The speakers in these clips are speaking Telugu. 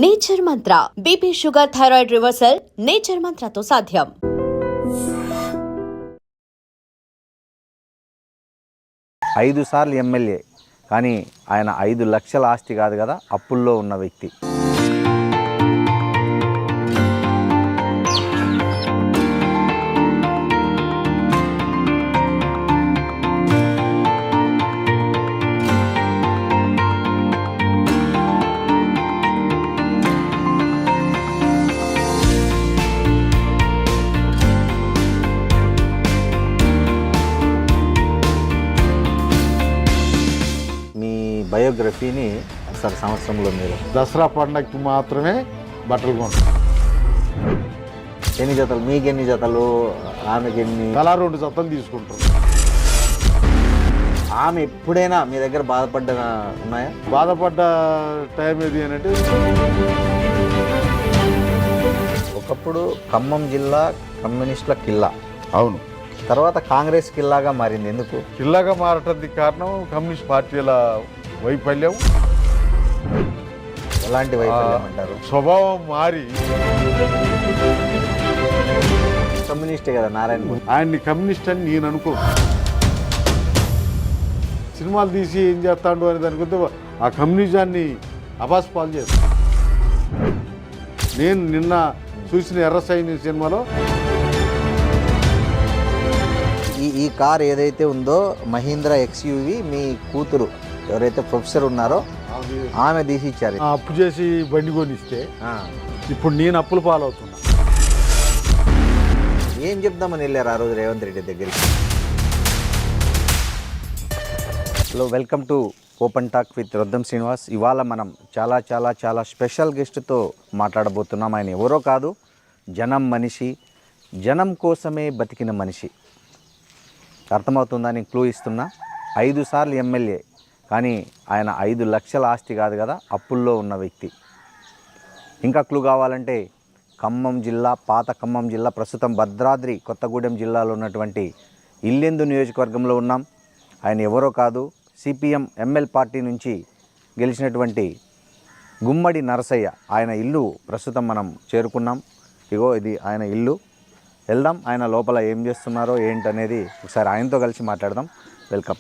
Nature Mantra BP sugar thyroid reversal nature మంత్రతో సాధ్యం. 5 సార్లు ఎమ్మెల్యే, కానీ ఆయన 5 లక్షల ఆస్తి కాదు కదా, అప్పుల్లో ఉన్న వ్యక్తి. బయోగ్రఫీని ఒకసారి సంవత్సరంలో మీరు దసరా పండగకి మాత్రమే బట్టలు కొంటాం. ఎన్ని జతలు, మీకు ఎన్ని జతలు, ఆమెకి ఎన్ని? తలా 2 జతలు తీసుకుంటాం. ఆమె ఎప్పుడైనా మీ దగ్గర బాధపడ్డ ఉన్నాయా? బాధపడ్డ టైం ఏది అని అంటే, ఒకప్పుడు ఖమ్మం జిల్లా కమ్యూనిస్టుల కిల్లా, అవును, తర్వాత కాంగ్రెస్ కిల్లాగా మారింది. ఎందుకు కిల్లాగా మారటానికి కారణం కమ్యూనిస్ట్ పార్టీల వైఫల్యం. ఎలాంటి వైఫల్యం అంటారు? స్వభావం మారి. కమ్యూనిస్టే కదా నారాయణ, ఆయన్ని కమ్యూనిస్ట్ అని నేను అనుకో. సినిమాలు తీసి ఏం చేస్తాడు అని అనుకుంటే ఆ కమ్యూనిజాన్ని అబాస్పాలు చేస్తాను. నేను నిన్న చూసిన ఎర్ర సైన్యం సినిమాలో ఈ కార్ ఏదైతే ఉందో మహీంద్రా ఎక్స్యూవి, మీ కూతురు ఎవరైతే ప్రొఫెసర్ ఉన్నారో ఆమె తీసి ఇచ్చారు. అప్పు చేసి బండి కొనిస్తే ఇప్పుడు నేను అప్పుల పాలవుతున్నా. ఏం చెప్దామని వెళ్ళారు ఆ రోజు రేవంత్ రెడ్డి దగ్గరికి? Hello, welcome to open talk with Roddam Srinivas. ఇవాళ మనం చాలా చాలా చాలా స్పెషల్ గెస్ట్తో మాట్లాడబోతున్నాం. ఆయన ఎవరో కాదు, జనం మనిషి, జనం కోసమే బతికిన మనిషి. అర్థమవుతుందా? నేను క్లూ ఇస్తున్నా. 5 సార్లు ఎమ్మెల్యే, కానీ ఆయన 5 లక్షల ఆస్తి కాదు కదా, అప్పుల్లో ఉన్న వ్యక్తి. ఇంకా క్లూ కావాలంటే ఖమ్మం జిల్లా, పాత ఖమ్మం జిల్లా, ప్రస్తుతం భద్రాద్రి కొత్తగూడెం జిల్లాలో ఉన్నటువంటి ఇల్లెందు నియోజకవర్గంలో ఉన్నాం. ఆయన ఎవరో కాదు, సిపిఎం ఎంఎల్ పార్టీ నుంచి గెలిచినటువంటి గుమ్మడి నరసయ్య. ఆయన ఇల్లు ప్రస్తుతం మనం చేరుకున్నాం. ఇగో ఇది ఆయన ఇల్లు. వెళ్దాం, ఆయన లోపల ఏం చేస్తున్నారో ఏంటనేది ఒకసారి ఆయనతో కలిసి మాట్లాడదాం. Welcome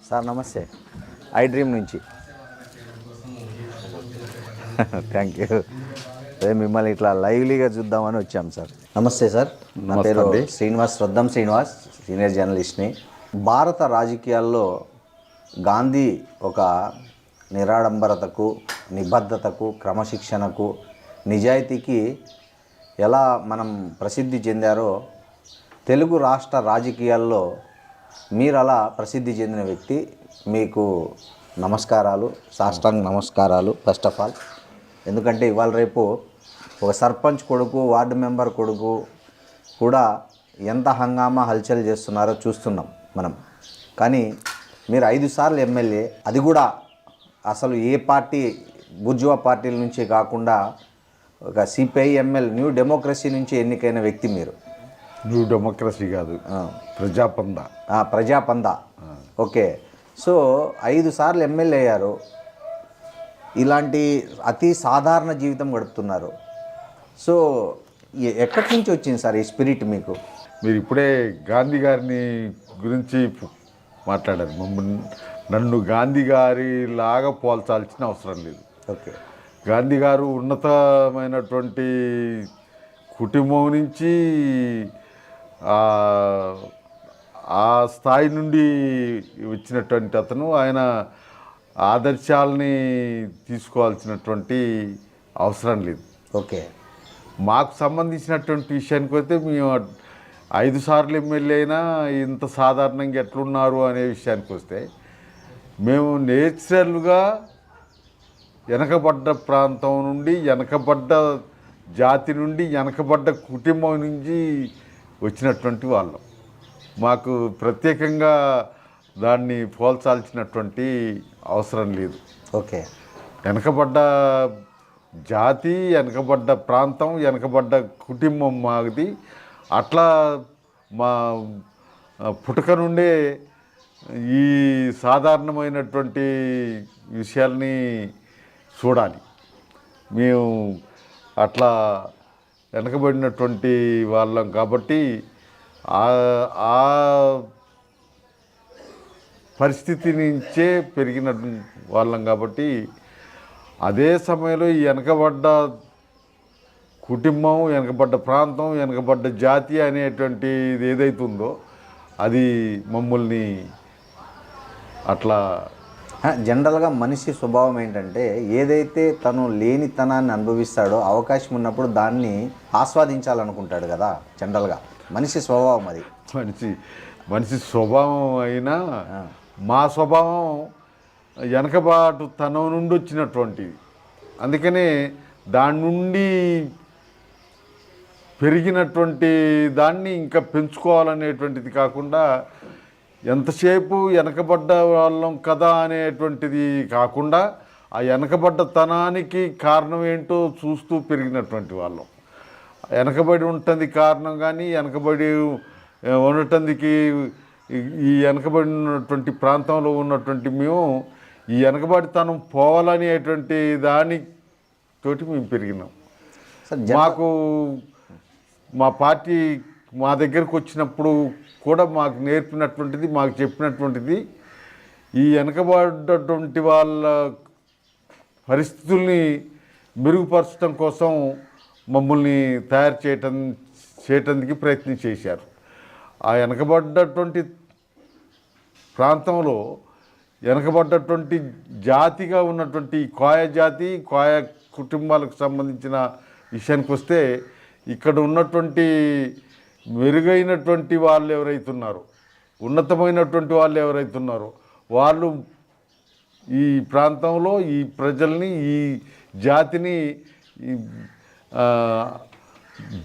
sir. నమస్తే. ఐ డ్రీమ్ నుంచి. Thank you. అదే మిమ్మల్ని ఇట్లా లైవ్లీగా చూద్దామని వచ్చాం సార్. నమస్తే సార్, నా పేరు శ్రీనివాస్, రొద్దం శ్రీనివాస్, సీనియర్ జర్నలిస్ట్ని. భారత రాజకీయాల్లో గాంధీ ఒక నిరాడంబరతకు, నిబద్ధతకు, క్రమశిక్షణకు, నిజాయితీకి ఎలా మనం ప్రసిద్ధి చెందారో, తెలుగు రాష్ట్ర రాజకీయాల్లో మీరు అలా ప్రసిద్ధి చెందిన వ్యక్తి. మీకు నమస్కారాలు, సాష్టాంగ నమస్కారాలు ఫస్ట్ ఆఫ్ ఆల్. ఎందుకంటే ఇవాళ రేపు ఒక సర్పంచ్ కొడుకు, వార్డు మెంబర్ కొడుకు కూడా ఎంత హంగామా హల్చల్ చేస్తున్నారో చూస్తున్నాం మనం. కానీ మీరు 5 సార్లు ఎమ్మెల్యే, అది కూడా అసలు ఏ పార్టీ, బుర్జువా పార్టీల నుంచి కాకుండా ఒక సిపిఐ ఎంఎల్ న్యూ డెమోక్రసీ నుంచి ఎన్నికైన వ్యక్తి మీరు. న్యూ డెమోక్రసీ కాదు, ప్రజాపంద. ప్రజాపంద, ఓకే. సో 5 సార్లు ఎమ్మెల్యే అయ్యారు, ఇలాంటి అతి సాధారణ జీవితం గడుపుతున్నారు. సో ఎక్కడి నుంచి వచ్చింది సార్ ఈ స్పిరిట్ మీకు? మీరు ఇప్పుడే గాంధీ గారిని గురించి మాట్లాడారు. నన్ను గాంధీ గారి లాగా పోల్చాల్సిన అవసరం లేదు. ఓకే. గాంధీ గారు ఉన్నతమైనటువంటి కుటుంబం నుంచి ఆ స్థాయి నుండి వచ్చినటువంటి అతను. ఆయన ఆదర్శాలని తీసుకోవాల్సినటువంటి అవసరం లేదు. ఓకే. మాకు సంబంధించినటువంటి విషయానికి వస్తే మేము 5 సార్లు ఎమ్మెల్యే అయినా ఇంత సాధారణంగా ఎట్లున్నారు అనే విషయానికి వస్తే, మేము నేచురల్గా వెనకబడ్డ ప్రాంతం నుండి, వెనకబడ్డ జాతి నుండి, వెనకబడ్డ కుటుంబం నుంచి వచ్చినటువంటి వాళ్ళం. మాకు ప్రత్యేకంగా దాన్ని పోల్చాల్సినటువంటి అవసరం లేదు. ఓకే. వెనకబడ్డ జాతి, వెనకబడ్డ ప్రాంతం, వెనకబడ్డ కుటుంబం మాది. అట్లా మా పుట్టుక నుండే ఈ సాధారణమైనటువంటి విషయాల్ని చూడాలి. మేము అట్లా వెనకబడినటువంటి వాళ్ళం కాబట్టి ఆ పరిస్థితి నుంచే పెరిగిన వాళ్ళం కాబట్టి అదే సమయంలో ఈ వెనకబడ్డ కుటుంబం, వెనకబడ్డ ప్రాంతం, వెనకబడ్డ జాతి అనేటువంటిది ఏదైతే ఉందో అది మమ్మల్ని అట్లా జనరల్గా మనిషి స్వభావం ఏంటంటే ఏదైతే తను లేనితనాన్ని అనుభవిస్తాడో అవకాశం ఉన్నప్పుడు దాన్ని ఆస్వాదించాలనుకుంటాడు కదా. జనరల్గా మనిషి స్వభావం అది. మనిషి స్వభావం అయినా మా స్వభావం వెనకబాటు తనం నుండి వచ్చినటువంటిది. అందుకనే దాని నుండి పెరిగినటువంటి దాన్ని ఇంకా పెంచుకోవాలనేటువంటిది కాకుండా ఎంతసేపు వెనకబడ్డ వాళ్ళం కదా అనేటువంటిది కాకుండా ఆ వెనకబడ్డ తనానికి కారణం ఏంటో చూస్తూ పెరిగినటువంటి వాళ్ళం. వెనకబడి ఉంటుంది కారణం, కానీ వెనకబడి ఉండటానికి ఈ వెనకబడినటువంటి ప్రాంతంలో ఉన్నటువంటి మేము ఈ వెనకబడితనం పోవాలనేటువంటి దానితోటి మేము పెరిగినాం. మాకు మా పార్టీ మా దగ్గరకు వచ్చినప్పుడు కూడా మాకు నేర్పినటువంటిది, మాకు చెప్పినటువంటిది ఈ వెనకబడ్డటువంటి వాళ్ళ పరిస్థితుల్ని మెరుగుపరచడం కోసం మమ్మల్ని తయారు చేయటానికి ప్రయత్నం చేశారు. ఆ వెనకబడ్డటువంటి ప్రాంతంలో వెనకబడ్డటువంటి జాతిగా ఉన్నటువంటి కోయ జాతి, కోయ కుటుంబాలకు సంబంధించిన విషయానికి వస్తే ఇక్కడ ఉన్నటువంటి మెరుగైనటువంటి వాళ్ళు ఎవరైతే ఉన్నారో, ఉన్నతమైనటువంటి వాళ్ళు ఎవరైతే ఉన్నారో వాళ్ళు ఈ ప్రాంతంలో ఈ ప్రజల్ని, ఈ జాతిని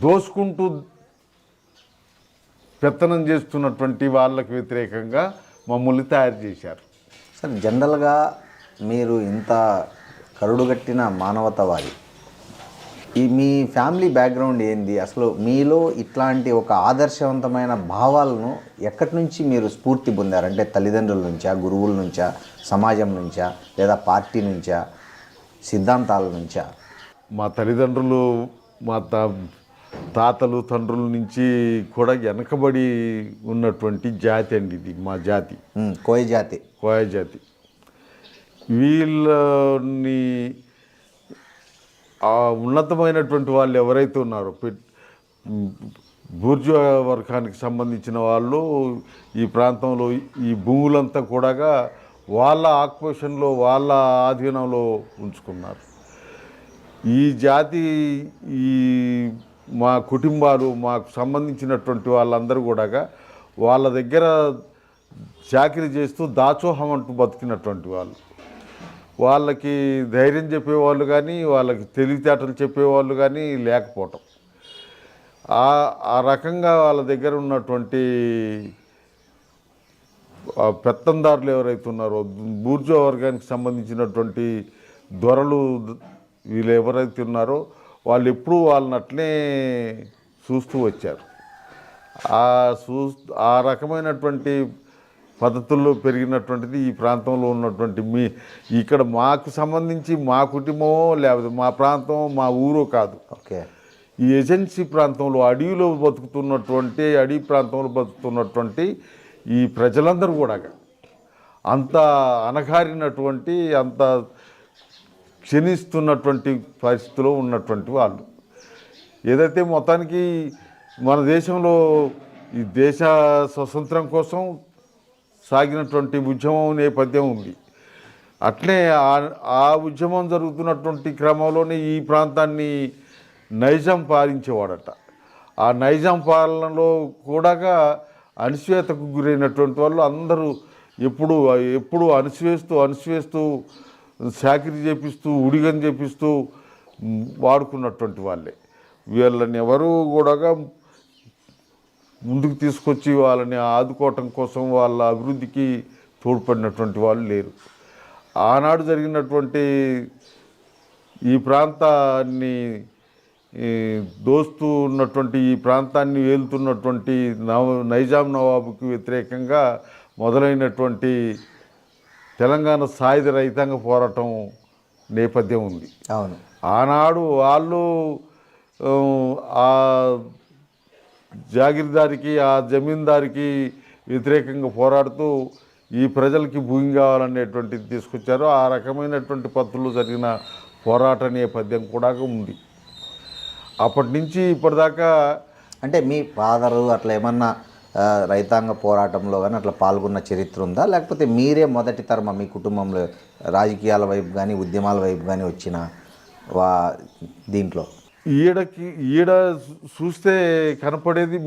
దోసుకుంటూ పెత్తనం చేస్తున్నటువంటి వాళ్ళకు వ్యతిరేకంగా మమ్మల్ని తయారు చేశారు. సార్, జనరల్గా మీరు ఇంత కరుడుగట్టిన మానవతావాది, మీ ఫ్యామిలీ బ్యాక్గ్రౌండ్ ఏంది? అసలు మీలో ఇట్లాంటి ఒక ఆదర్శవంతమైన భావాలను ఎక్కడి నుంచి మీరు స్ఫూర్తి పొందారు? అంటే తల్లిదండ్రుల నుంచా, గురువుల నుంచా, సమాజం నుంచా, లేదా పార్టీ నుంచా, సిద్ధాంతాల నుంచా? మా తల్లిదండ్రులు, మా తాతలు, తండ్రుల నుంచి కూడా వెనకబడి ఉన్నటువంటి జాతి అండి ఇది. మా జాతి కోయ జాతి. కోయ జాతి. వీళ్ళని ఆ ఉన్నతమైనటువంటి వాళ్ళు ఎవరైతే ఉన్నారో, బూర్జువా వర్గానికి సంబంధించిన వాళ్ళు ఈ ప్రాంతంలో ఈ భూములంతా కూడా వాళ్ళ ఆక్యుపేషన్లో, వాళ్ళ ఆధీనంలో ఉంచుకున్నారు. ఈ జాతి, ఈ మా కుటుంబాలు, మాకు సంబంధించినటువంటి వాళ్ళందరూ కూడా వాళ్ళ దగ్గర చాకరీ చేస్తూ దాచోహం అంటూ బతికినటువంటి వాళ్ళు. వాళ్ళకి ధైర్యం చెప్పేవాళ్ళు కానీ, వాళ్ళకి తెలివితేటలు చెప్పేవాళ్ళు కానీ లేకపోవటం, ఆ రకంగా వాళ్ళ దగ్గర ఉన్నటువంటి పెత్తందారులు ఎవరైతే ఉన్నారో, బూర్జువా వర్గానికి సంబంధించినటువంటి దొరలు వీళ్ళు ఎవరైతే ఉన్నారో వాళ్ళు ఎప్పుడూ వాళ్ళని అట్లే చూస్తూ వచ్చారు. ఆ రకమైనటువంటి పద్ధతుల్లో పెరిగినటువంటిది ఈ ప్రాంతంలో ఉన్నటువంటి ఇక్కడ మాకు సంబంధించి మా కుటుంబమో లేకపోతే మా ప్రాంతం, మా ఊరో కాదు. ఓకే. ఈ ఏజెన్సీ ప్రాంతంలో అడవిలో బతుకుతున్నటువంటి, అడవి ప్రాంతంలో బతుకుతున్నటువంటి ఈ ప్రజలందరూ కూడా అంత అణగారినటువంటి, అంత క్షీణిస్తున్నటువంటి పరిస్థితిలో ఉన్నటువంటి వాళ్ళు. ఏదైతే మొత్తానికి మన దేశంలో ఈ దేశ స్వతంత్రం కోసం సాగినటువంటి ఉద్యమం నేపథ్యం ఉంది. అట్లే ఆ ఉద్యమం జరుగుతున్నటువంటి క్రమంలోనే ఈ ప్రాంతాన్ని నైజాం పాలించేవాడట. ఆ నైజాం పాలనలో కూడా అణిచివేతకు గురైనటువంటి వాళ్ళు అందరూ ఎప్పుడు అణిచివేస్తూ చాకరీ చేపిస్తూ, ఉడిగని చేపిస్తూ వాడుకున్నటువంటి వాళ్ళే. వీళ్ళని ఎవరు కూడా ముందుకు తీసుకొచ్చి వాళ్ళని ఆదుకోవటం కోసం, వాళ్ళ అభివృద్ధికి తోడ్పడినటువంటి వాళ్ళు లేరు. ఆనాడు జరిగినటువంటి ఈ ప్రాంతాన్ని దోస్తూ ఉన్నటువంటి, ఈ ప్రాంతాన్ని ఏలుతున్నటువంటి నైజాం నవాబుకి వ్యతిరేకంగా మొదలైనటువంటి తెలంగాణ సాయుధ రైతాంగ పోరాటం నేపథ్యం ఉంది. అవును. ఆనాడు వాళ్ళు ఆ జాగీర్దారికి ఆ జమీందారికి వ్యతిరేకంగా పోరాడుతూ ఈ ప్రజలకి భూమి కావాలనేటువంటిది తీసుకొచ్చారు. ఆ రకమైనటువంటి పద్ధతులు జరిగిన పోరాట నేపథ్యం కూడా ఉంది. అప్పటి నుంచి ఇప్పటిదాకా అంటే మీ ఫాదరు అట్లా ఏమన్నా రైతాంగ పోరాటంలో కానీ అట్లా పాల్గొన్న చరిత్ర ఉందా, లేకపోతే మీరే మొదటి తరమ మీ కుటుంబంలో రాజకీయాల వైపు కానీ ఉద్యమాల వైపు కానీ వచ్చిన దీంట్లో? ఈడ చూస్తే కనపడేది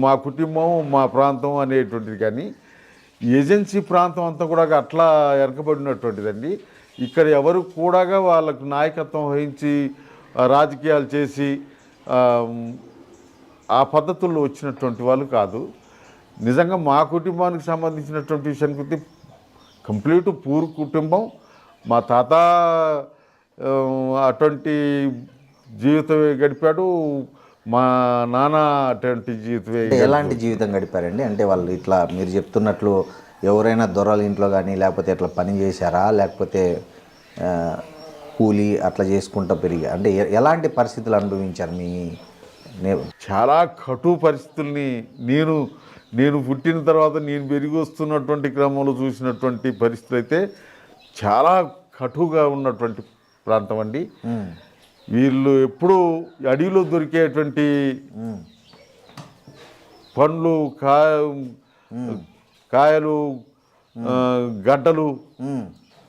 మా కుటుంబం మా ప్రాంతం అనేటువంటిది, కానీ ఏజెన్సీ ప్రాంతం అంతా కూడా అట్లా వెనకబడినటువంటిదండి. ఇక్కడ ఎవరు కూడా వాళ్ళకు నాయకత్వం వహించి రాజకీయాలు చేసి ఆ పద్ధతుల్లో వచ్చినటువంటి వాళ్ళు కాదు. నిజంగా మా కుటుంబానికి సంబంధించినటువంటి విషయానికి వస్తే కంప్లీట్ పూర్ కుటుంబం. మా తాత అటువంటి జీవితమే గడిపాడు, మా నాన్న అటువంటి జీవితమే. ఎలాంటి జీవితం గడిపారండి? అంటే వాళ్ళు ఇట్లా మీరు చెప్తున్నట్లు ఎవరైనా దొరల ఇంట్లో కానీ లేకపోతే ఎట్లా పని చేశారా, లేకపోతే కూలీ అట్లా చేసుకుంటూ పెరిగా, అంటే ఎలాంటి పరిస్థితులు అనుభవించారు? చాలా కటు పరిస్థితుల్ని నేను పుట్టిన తర్వాత నేను పెరిగి వస్తున్నటువంటి క్రమంలో చూసినటువంటి పరిస్థితులు అయితే చాలా కటుగా ఉన్నటువంటి ప్రాంతం అండి. వీళ్ళు ఎప్పుడూ అడవిలో దొరికేటువంటి పండ్లు కాయలు గడ్డలు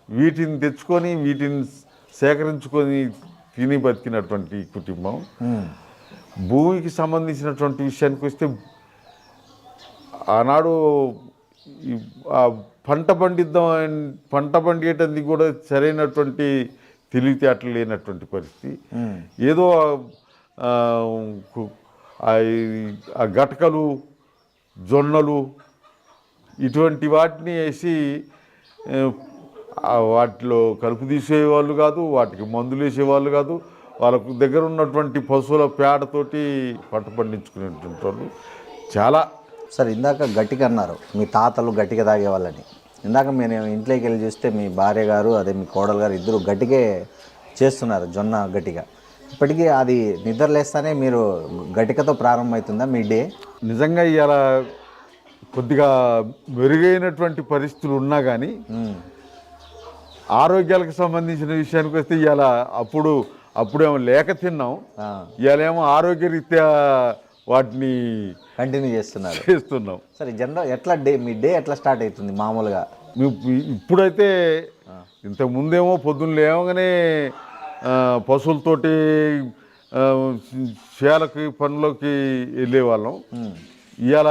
వీటిని తెచ్చుకొని వీటిని సేకరించుకొని తిని బతికినటువంటి కుటుంబం. భూమికి సంబంధించినటువంటి విషయానికి వస్తే ఆనాడు పంట పండియటానికి కూడా సరైనటువంటి తెలివితేటలు లేనటువంటి పరిస్థితి. ఏదో ఆ గటకలు జొన్నలు ఇటువంటి వాటిని వేసి వాటిలో కలుపు తీసేవాళ్ళు కాదు, వాటికి మందులు వేసేవాళ్ళు కాదు. వాళ్ళకు దగ్గర ఉన్నటువంటి పశువుల పేడతోటి పంట పండించుకునేటువంటి వాళ్ళు చాలా. సార్, ఇందాక గట్టిగా అన్నారు మీ తాతలు గట్టిగా తాగేవాళ్ళని. ఇందాక మేము ఇంట్లోకి వెళ్ళి చూస్తే మీ భార్య గారు అదే మీ కోడలు గారు ఇద్దరు గట్టిగే చేస్తున్నారు, జొన్న గట్టిగా. ఇప్పటికీ అది నిద్రలేస్తానే మీరు గట్టికతో ప్రారంభమవుతుందా మీ డే? నిజంగా ఇలా కొద్దిగా మెరుగైనటువంటి పరిస్థితులు ఉన్నా కానీ ఆరోగ్యాలకు సంబంధించిన విషయానికి వస్తే ఇలా అప్పుడేమో లేక తిన్నాం, ఇవాళేమో ఆరోగ్యరీత్యా వాటిని కంటిన్యూ చేస్తున్నాం. సరే, జనరల్ ఎట్లా మీ డే ఎట్లా స్టార్ట్ అవుతుంది మామూలుగా? ఇప్పుడైతే ఇంతకు ముందేమో పొద్దున్న లేవగానే పశువులతోటి చేలకి పనులకి వెళ్ళేవాళ్ళం. ఇవాళ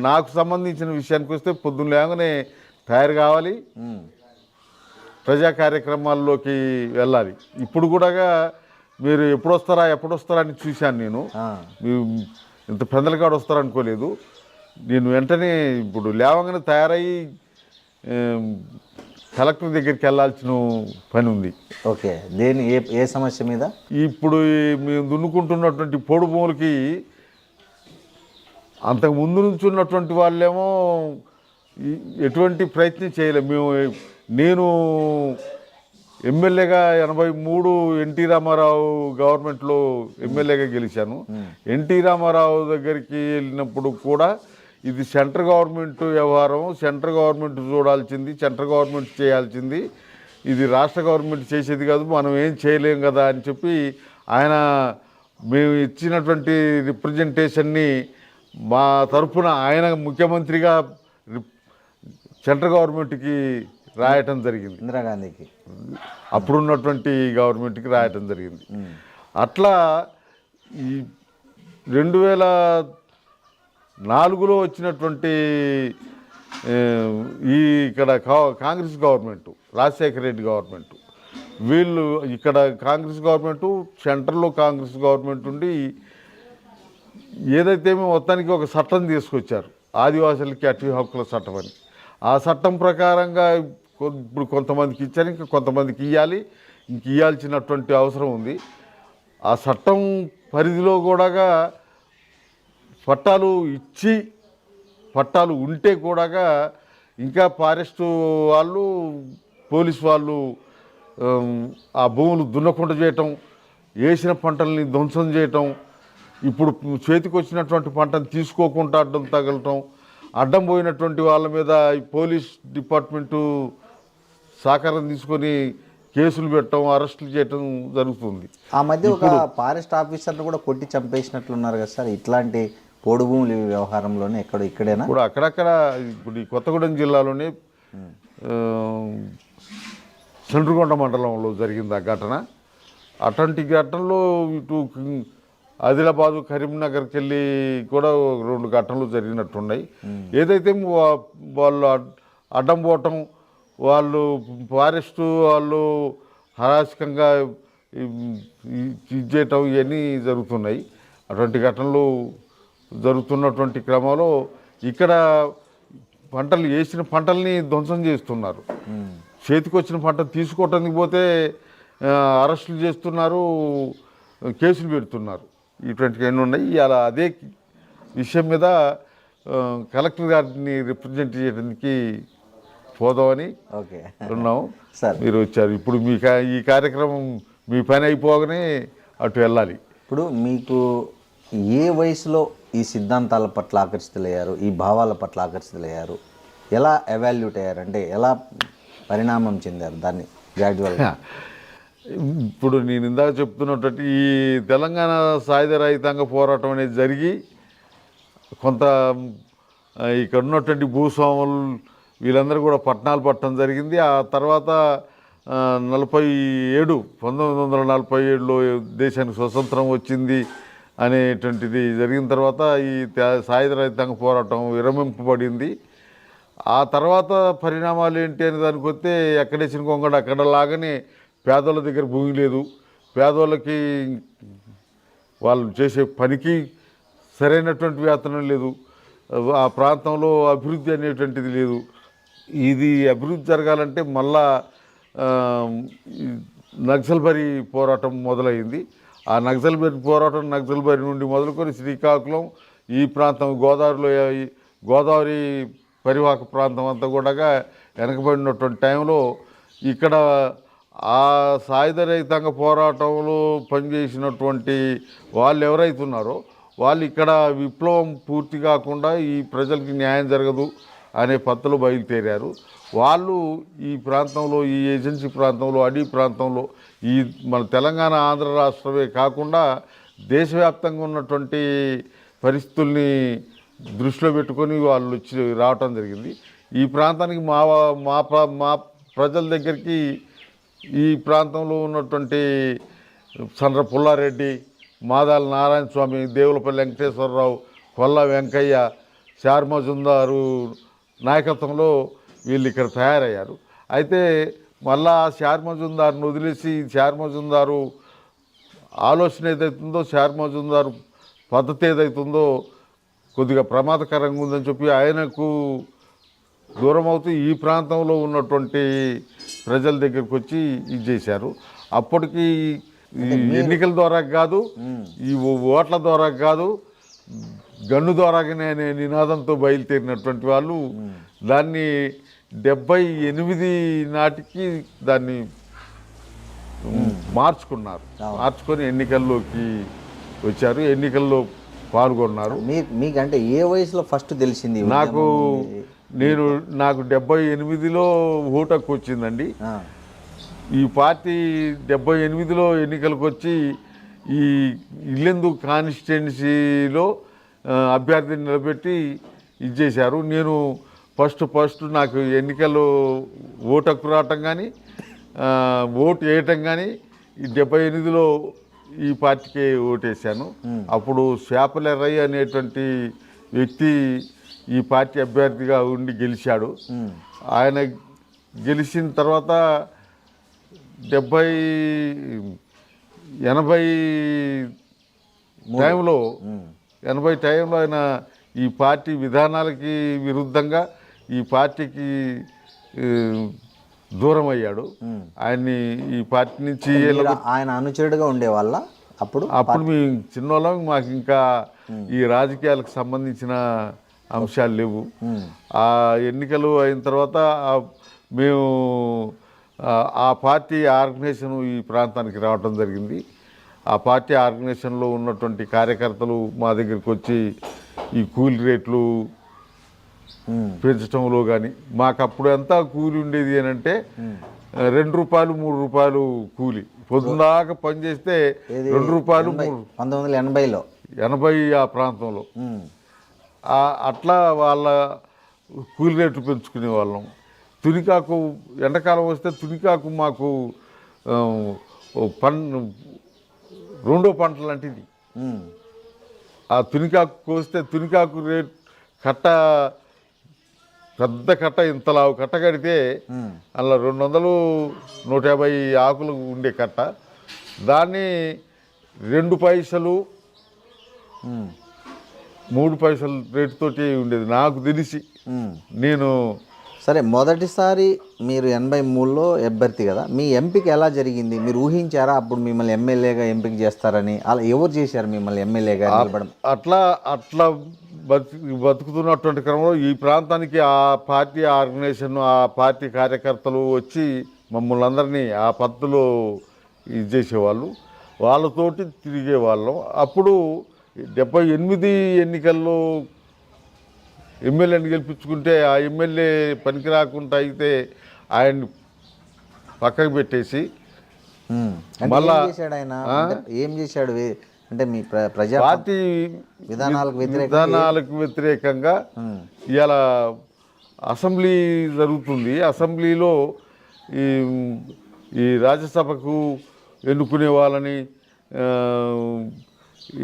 నాకు సంబంధించిన విషయానికి వస్తే పొద్దున్న లేవగానే తయారు కావాలి, ప్రజా కార్యక్రమాల్లోకి వెళ్ళాలి. ఇప్పుడు కూడా మీరు ఎప్పుడు వస్తారా అని చూశాను నేను. ఇంత పెందలకాడు వస్తారనుకోలేదు నేను. వెంటనే ఇప్పుడు లేవగానే తయారయ్యి కలెక్టర్ దగ్గరికి వెళ్ళాల్సిన పని ఉంది. ఓకే, ఏ సమస్య మీద? ఇప్పుడు మేము దున్నుకుంటున్నటువంటి పొడు భూములకి అంతకు ముందు నుంచి ఉన్నటువంటి వాళ్ళేమో ఎటువంటి ప్రయత్నం చేయలేము. నేను ఎమ్మెల్యేగా 83 ఎన్టీ రామారావు గవర్నమెంట్లో ఎమ్మెల్యేగా గెలిచాను. ఎన్టీ రామారావు దగ్గరికి వెళ్ళినప్పుడు కూడా ఇది సెంట్రల్ గవర్నమెంట్ వ్యవహారం, సెంట్రల్ గవర్నమెంట్ చూడాల్సింది, సెంట్రల్ గవర్నమెంట్ చేయాల్సింది, ఇది రాష్ట్ర గవర్నమెంట్ చేసేది కాదు, మనం ఏం చేయలేం కదా అని చెప్పి ఆయన మేము ఇచ్చినటువంటి రిప్రజెంటేషన్ని మా తరఫున ఆయన ముఖ్యమంత్రిగా సెంట్రల్ గవర్నమెంట్కి రాయటం జరిగింది. ఇందిరాగాంధీకి అప్పుడున్నటువంటి గవర్నమెంట్కి రాయటం జరిగింది. అట్లా ఈ 2004లో వచ్చినటువంటి ఇక్కడ కాంగ్రెస్ గవర్నమెంటు, రాజశేఖర రెడ్డి గవర్నమెంటు, వీళ్ళు ఇక్కడ కాంగ్రెస్ గవర్నమెంటు, సెంట్రల్లో కాంగ్రెస్ గవర్నమెంట్ ఉండి ఏదైతే మొత్తానికి ఒక చట్టం తీసుకొచ్చారు, ఆదివాసులకి అటవీ హక్కుల చట్టం అని. ఆ చట్టం ప్రకారంగా ఇప్పుడు కొంతమందికి ఇచ్చారు, ఇంకా కొంతమందికి ఇవ్వాలి, ఇంక ఇవ్వాల్సినటువంటి అవసరం ఉంది. ఆ చట్టం పరిధిలో కూడా పట్టాలు ఇచ్చి పట్టాలు ఉంటే కూడా ఇంకా ఫారెస్ట్ వాళ్ళు పోలీస్ వాళ్ళు ఆ భూములు దున్నకుండా చేయటం, వేసిన పంటల్ని ధ్వంసం చేయటం, ఇప్పుడు చేతికి వచ్చినటువంటి పంటను తీసుకోకుండా అడ్డం తగలటం, అడ్డం పోయినటువంటి వాళ్ళ మీద ఈ పోలీస్ డిపార్ట్మెంటు సహకారం తీసుకొని కేసులు పెట్టడం, అరెస్టులు చేయటం జరుగుతుంది. ఆ మధ్య ఒక ఫారెస్ట్ ఆఫీసర్ను కూడా కొట్టి చంపేసినట్లున్నారు కదా సార్. ఇట్లాంటి పోడు భూముల వ్యవహారంలోనే ఇక్కడేనా? ఇప్పుడు అక్కడక్కడ ఇప్పుడు ఈ కొత్తగూడెం జిల్లాలోనే చండ్రుగొండ మండలంలో జరిగింది ఆ ఘటన. అటువంటి ఘటనలో ఇటు ఆదిలాబాదు కరీంనగర్కి వెళ్ళి కూడా 2 ఘటనలు జరిగినట్టున్నాయి. ఏదైతే వాళ్ళు అడ్డం పోవటం, వాళ్ళు ఫారెస్టు వాళ్ళు హరాచకంగా ఇది చేయటం ఇవన్నీ జరుగుతున్నాయి. అటువంటి ఘటనలు జరుగుతున్నటువంటి క్రమంలో ఇక్కడ పంటలు వేసిన పంటల్ని ధ్వంసం చేస్తున్నారు. చేతికి వచ్చిన పంట తీసుకోవటానికి పోతే అరెస్టులు చేస్తున్నారు, కేసులు పెడుతున్నారు. ఇటువంటివి ఎన్ని ఉన్నాయి. ఇలా అదే విషయం మీద కలెక్టర్ గారిని రిప్రజెంట్ చేయడానికి పోదామని ఉన్నాం. మీరు వచ్చారు. ఇప్పుడు ఈ కార్యక్రమం మీ పని అయిపోగానే అటు వెళ్ళాలి. ఇప్పుడు మీకు ఏ వయసులో ఈ సిద్ధాంతాల పట్ల ఆకర్షితులయ్యారు, ఈ భావాల పట్ల ఆకర్షితులయ్యారు, ఎలా ఎవాల్యూట్ అయ్యారు, అంటే ఎలా పరిణామం చెందారు దాన్ని గ్రాడ్యువల్గా? ఇప్పుడు నేను ఇందాక చెప్తున్నట్టు ఈ తెలంగాణ సాయుధ రైతాంగ పోరాటం అనేది జరిగి కొంత ఇక్కడ ఉన్నటువంటి భూస్వాములు వీళ్ళందరూ కూడా పట్టణాలు పట్టడం జరిగింది. ఆ తర్వాత 1947లో దేశానికి స్వతంత్రం వచ్చింది అనేటువంటిది జరిగిన తర్వాత ఈ సాయుధ రైతాంగ పోరాటం విరమింపబడింది. ఆ తర్వాత పరిణామాలు ఏంటి అనే దానికి వస్తే ఎక్కడేసిన కొంగడ అక్కడ లాగానే పేదోళ్ళ దగ్గర భూమి లేదు, పేదోళ్ళకి వాళ్ళు చేసే పనికి సరైనటువంటి వేతనం లేదు, ఆ ప్రాంతంలో అభివృద్ధి అనేటువంటిది లేదు. ఇది అభివృద్ధి జరగాలంటే మళ్ళా నక్సల్బరీ పోరాటం మొదలైంది. ఆ నక్సల్బరీ పోరాటం నక్సల్బరీ నుండి మొదలుకొని శ్రీకాకుళం ఈ ప్రాంతం గోదావరి పరివాహక ప్రాంతం అంతా కూడా వెనకబడినటువంటి టైంలో ఇక్కడ ఆ సాయుధ రైతాంగ పోరాటంలో పనిచేసినటువంటి వాళ్ళు ఎవరైతున్నారో వాళ్ళు ఇక్కడ విప్లవం పూర్తి కాకుండా ఈ ప్రజలకి న్యాయం జరగదు అనే పద్ధతిలో బయలుదేరారు. వాళ్ళు ఈ ప్రాంతంలో, ఈ ఏజెన్సీ ప్రాంతంలో, అడవి ప్రాంతంలో, ఈ మన తెలంగాణ ఆంధ్ర రాష్ట్రమే కాకుండా దేశవ్యాప్తంగా ఉన్నటువంటి పరిస్థితుల్ని దృష్టిలో పెట్టుకొని వాళ్ళు వచ్చి రావటం జరిగింది. ఈ ప్రాంతానికి మా ప్రజల దగ్గరికి ఈ ప్రాంతంలో ఉన్నటువంటి సండ్ర పుల్లారెడ్డి, మాదాల నారాయణ స్వామి, దేవులపల్లి వెంకటేశ్వరరావు, కొల్ల వెంకయ్య, శార్మజుందారు నాయకత్వంలో వీళ్ళు ఇక్కడ తయారయ్యారు. అయితే మళ్ళా శార్మజుందారుని వదిలేసి శార్మజుందారు ఆలోచన ఏదైతుందో, శార్మజుందారు పద్ధతి ఏదైతుందో కొద్దిగా ప్రమాదకరంగా ఉందని చెప్పి ఆయనకు దూరం అవుతూ ఈ ప్రాంతంలో ఉన్నటువంటి ప్రజల దగ్గరికి వచ్చి ఇది చేశారు. అప్పటికి ఎన్నికల ద్వారా కాదు, ఈ ఓట్ల ద్వారా కాదు, గన్ను ద్వారాగానే అనే నినాదంతో బయలుదేరినటువంటి వాళ్ళు దాన్ని 78 నాటికి దాన్ని మార్చుకొని ఎన్నికల్లోకి వచ్చారు, ఎన్నికల్లో పాల్గొన్నారు. మీకంటే ఏ వయసులో ఫస్ట్ తెలిసింది? నాకు 78లో ఓటు హక్కు వచ్చిందండి. ఈ పార్టీ 78లో ఎన్నికలకు వచ్చి ఈ ఇల్లెందు కాన్స్టిట్యున్సీలో అభ్యర్థిని నిలబెట్టి ఇది చేశారు. నేను ఫస్ట్ నాకు ఎన్నికల్లో ఓటు హక్కు రావటం కానీ ఓటు వేయటం కానీ ఈ 78లో ఈ పార్టీకి ఓటేశాను. అప్పుడు శాపలెర్రయ్య అనేటువంటి వ్యక్తి ఈ పార్టీ అభ్యర్థిగా ఉండి గెలిచాడు. ఆయన గెలిచిన తర్వాత 80 టైంలో ఆయన ఈ పార్టీ విధానాలకి విరుద్ధంగా ఈ పార్టీకి దూరం అయ్యాడు. ఆయన్ని ఈ పార్టీ నుంచి ఆయన అనుచరుడుగా ఉండేవాళ్ళ అప్పుడు మేము చిన్నోళ్ళం, మాకు ఇంకా ఈ రాజకీయాలకు సంబంధించిన అంశాలు లేవు. ఆ ఎన్నికలు అయిన తర్వాత మేము ఆ పార్టీ ఆర్గనైజేషన్ ఈ ప్రాంతానికి రావడం జరిగింది. ఆ పార్టీ ఆర్గనైజేషన్లో ఉన్నటువంటి కార్యకర్తలు మా దగ్గరికి వచ్చి ఈ కూలీ రేట్లు పెంచడంలో కానీ, మాకు అప్పుడు ఎంత కూలి ఉండేది అని అంటే ₹2 ₹3 కూలి. పొద్దుదాకా పని చేస్తే ₹2 1980లో 80 ఆ ప్రాంతంలో అట్లా వాళ్ళ కూలి రేట్లు పెంచుకునే వాళ్ళం. తునికాకు ఎండాకాలం వస్తే తునికాకు మాకు రెండో పంట లాంటిది. ఆ తునికాకు కోస్తే తునికాకు రేట్ కట్ట, పెద్ద కట్ట, ఇంతలావు కట్ట కడితే అలా 200 150 ఆకులు ఉండే కట్ట, దాన్ని 2 పైసలు 3 పైసలు రేటుతోటి ఉండేది నాకు తెలిసి. నేను సరే, మొదటిసారి మీరు 83లో అభ్యర్థి కదా, మీ ఎంపిక ఎలా జరిగింది? మీరు ఊహించారా అప్పుడు మిమ్మల్ని ఎమ్మెల్యేగా ఎంపిక చేస్తారని? అలా ఎవరు చేశారు మిమ్మల్ని ఎమ్మెల్యేగా నిలబడం? అట్లా బతుకుతున్నటువంటి క్రమంలో ఈ ప్రాంతానికి ఆ పార్టీ ఆర్గనైజేషన్, ఆ పార్టీ కార్యకర్తలు వచ్చి మమ్మల్ని అందరినీ ఆ పద్ధతిలో ఇది చేసేవాళ్ళు, వాళ్ళతోటి తిరిగేవాళ్ళం. అప్పుడు 78 ఎన్నికల్లో ఎమ్మెల్యేని గెలిపించుకుంటే ఆ ఎమ్మెల్యే పనికి రాకుండా అయితే ఆయన్ని పక్కకు పెట్టేసి మళ్ళా ఏం చేశాడు అంటే మీ ప్రజా పార్టీ విధానాలకు వ్యతిరేకంగా ఇలా అసెంబ్లీ జరుగుతుంది. అసెంబ్లీలో ఈ రాజ్యసభకు ఎన్నుకునే వాళ్ళని,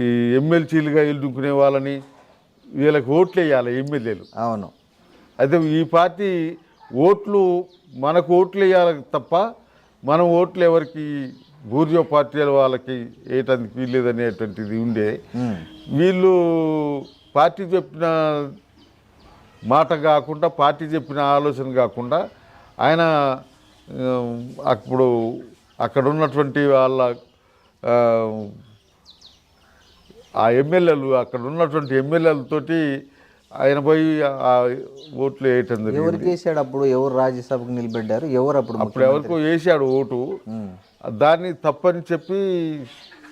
ఈ ఎమ్మెల్సీలుగా ఎన్నుకునే వాళ్ళని, వీళ్ళకి ఓట్లు వేయాలి ఎమ్మెల్యేలు. అవును. అయితే ఈ పార్టీ ఓట్లు మనకు ఓట్లు వేయాలి తప్ప మనం ఓట్లు ఎవరికి బూర్జో పార్టీల వాళ్ళకి వేయటానికి వీల్లేదనేటువంటిది ఉండే. వీళ్ళు పార్టీ చెప్పిన మాట కాకుండా, పార్టీ చెప్పిన ఆలోచన కాకుండా, ఆయన అప్పుడు అక్కడ ఉన్నటువంటి వాళ్ళ ఆ ఎమ్మెల్యేలు, అక్కడ ఉన్నటువంటి ఎమ్మెల్యేలతోటి ఆయన పోయి ఆ ఓట్లు వేయటం జరిగింది. ఎవరికి వేసాడు అప్పుడు? ఎవరు రాజ్యసభకు నిలబెట్టారు? ఎవరు అప్పుడు ఎవరికో వేసాడు ఓటు, దాన్ని తప్పని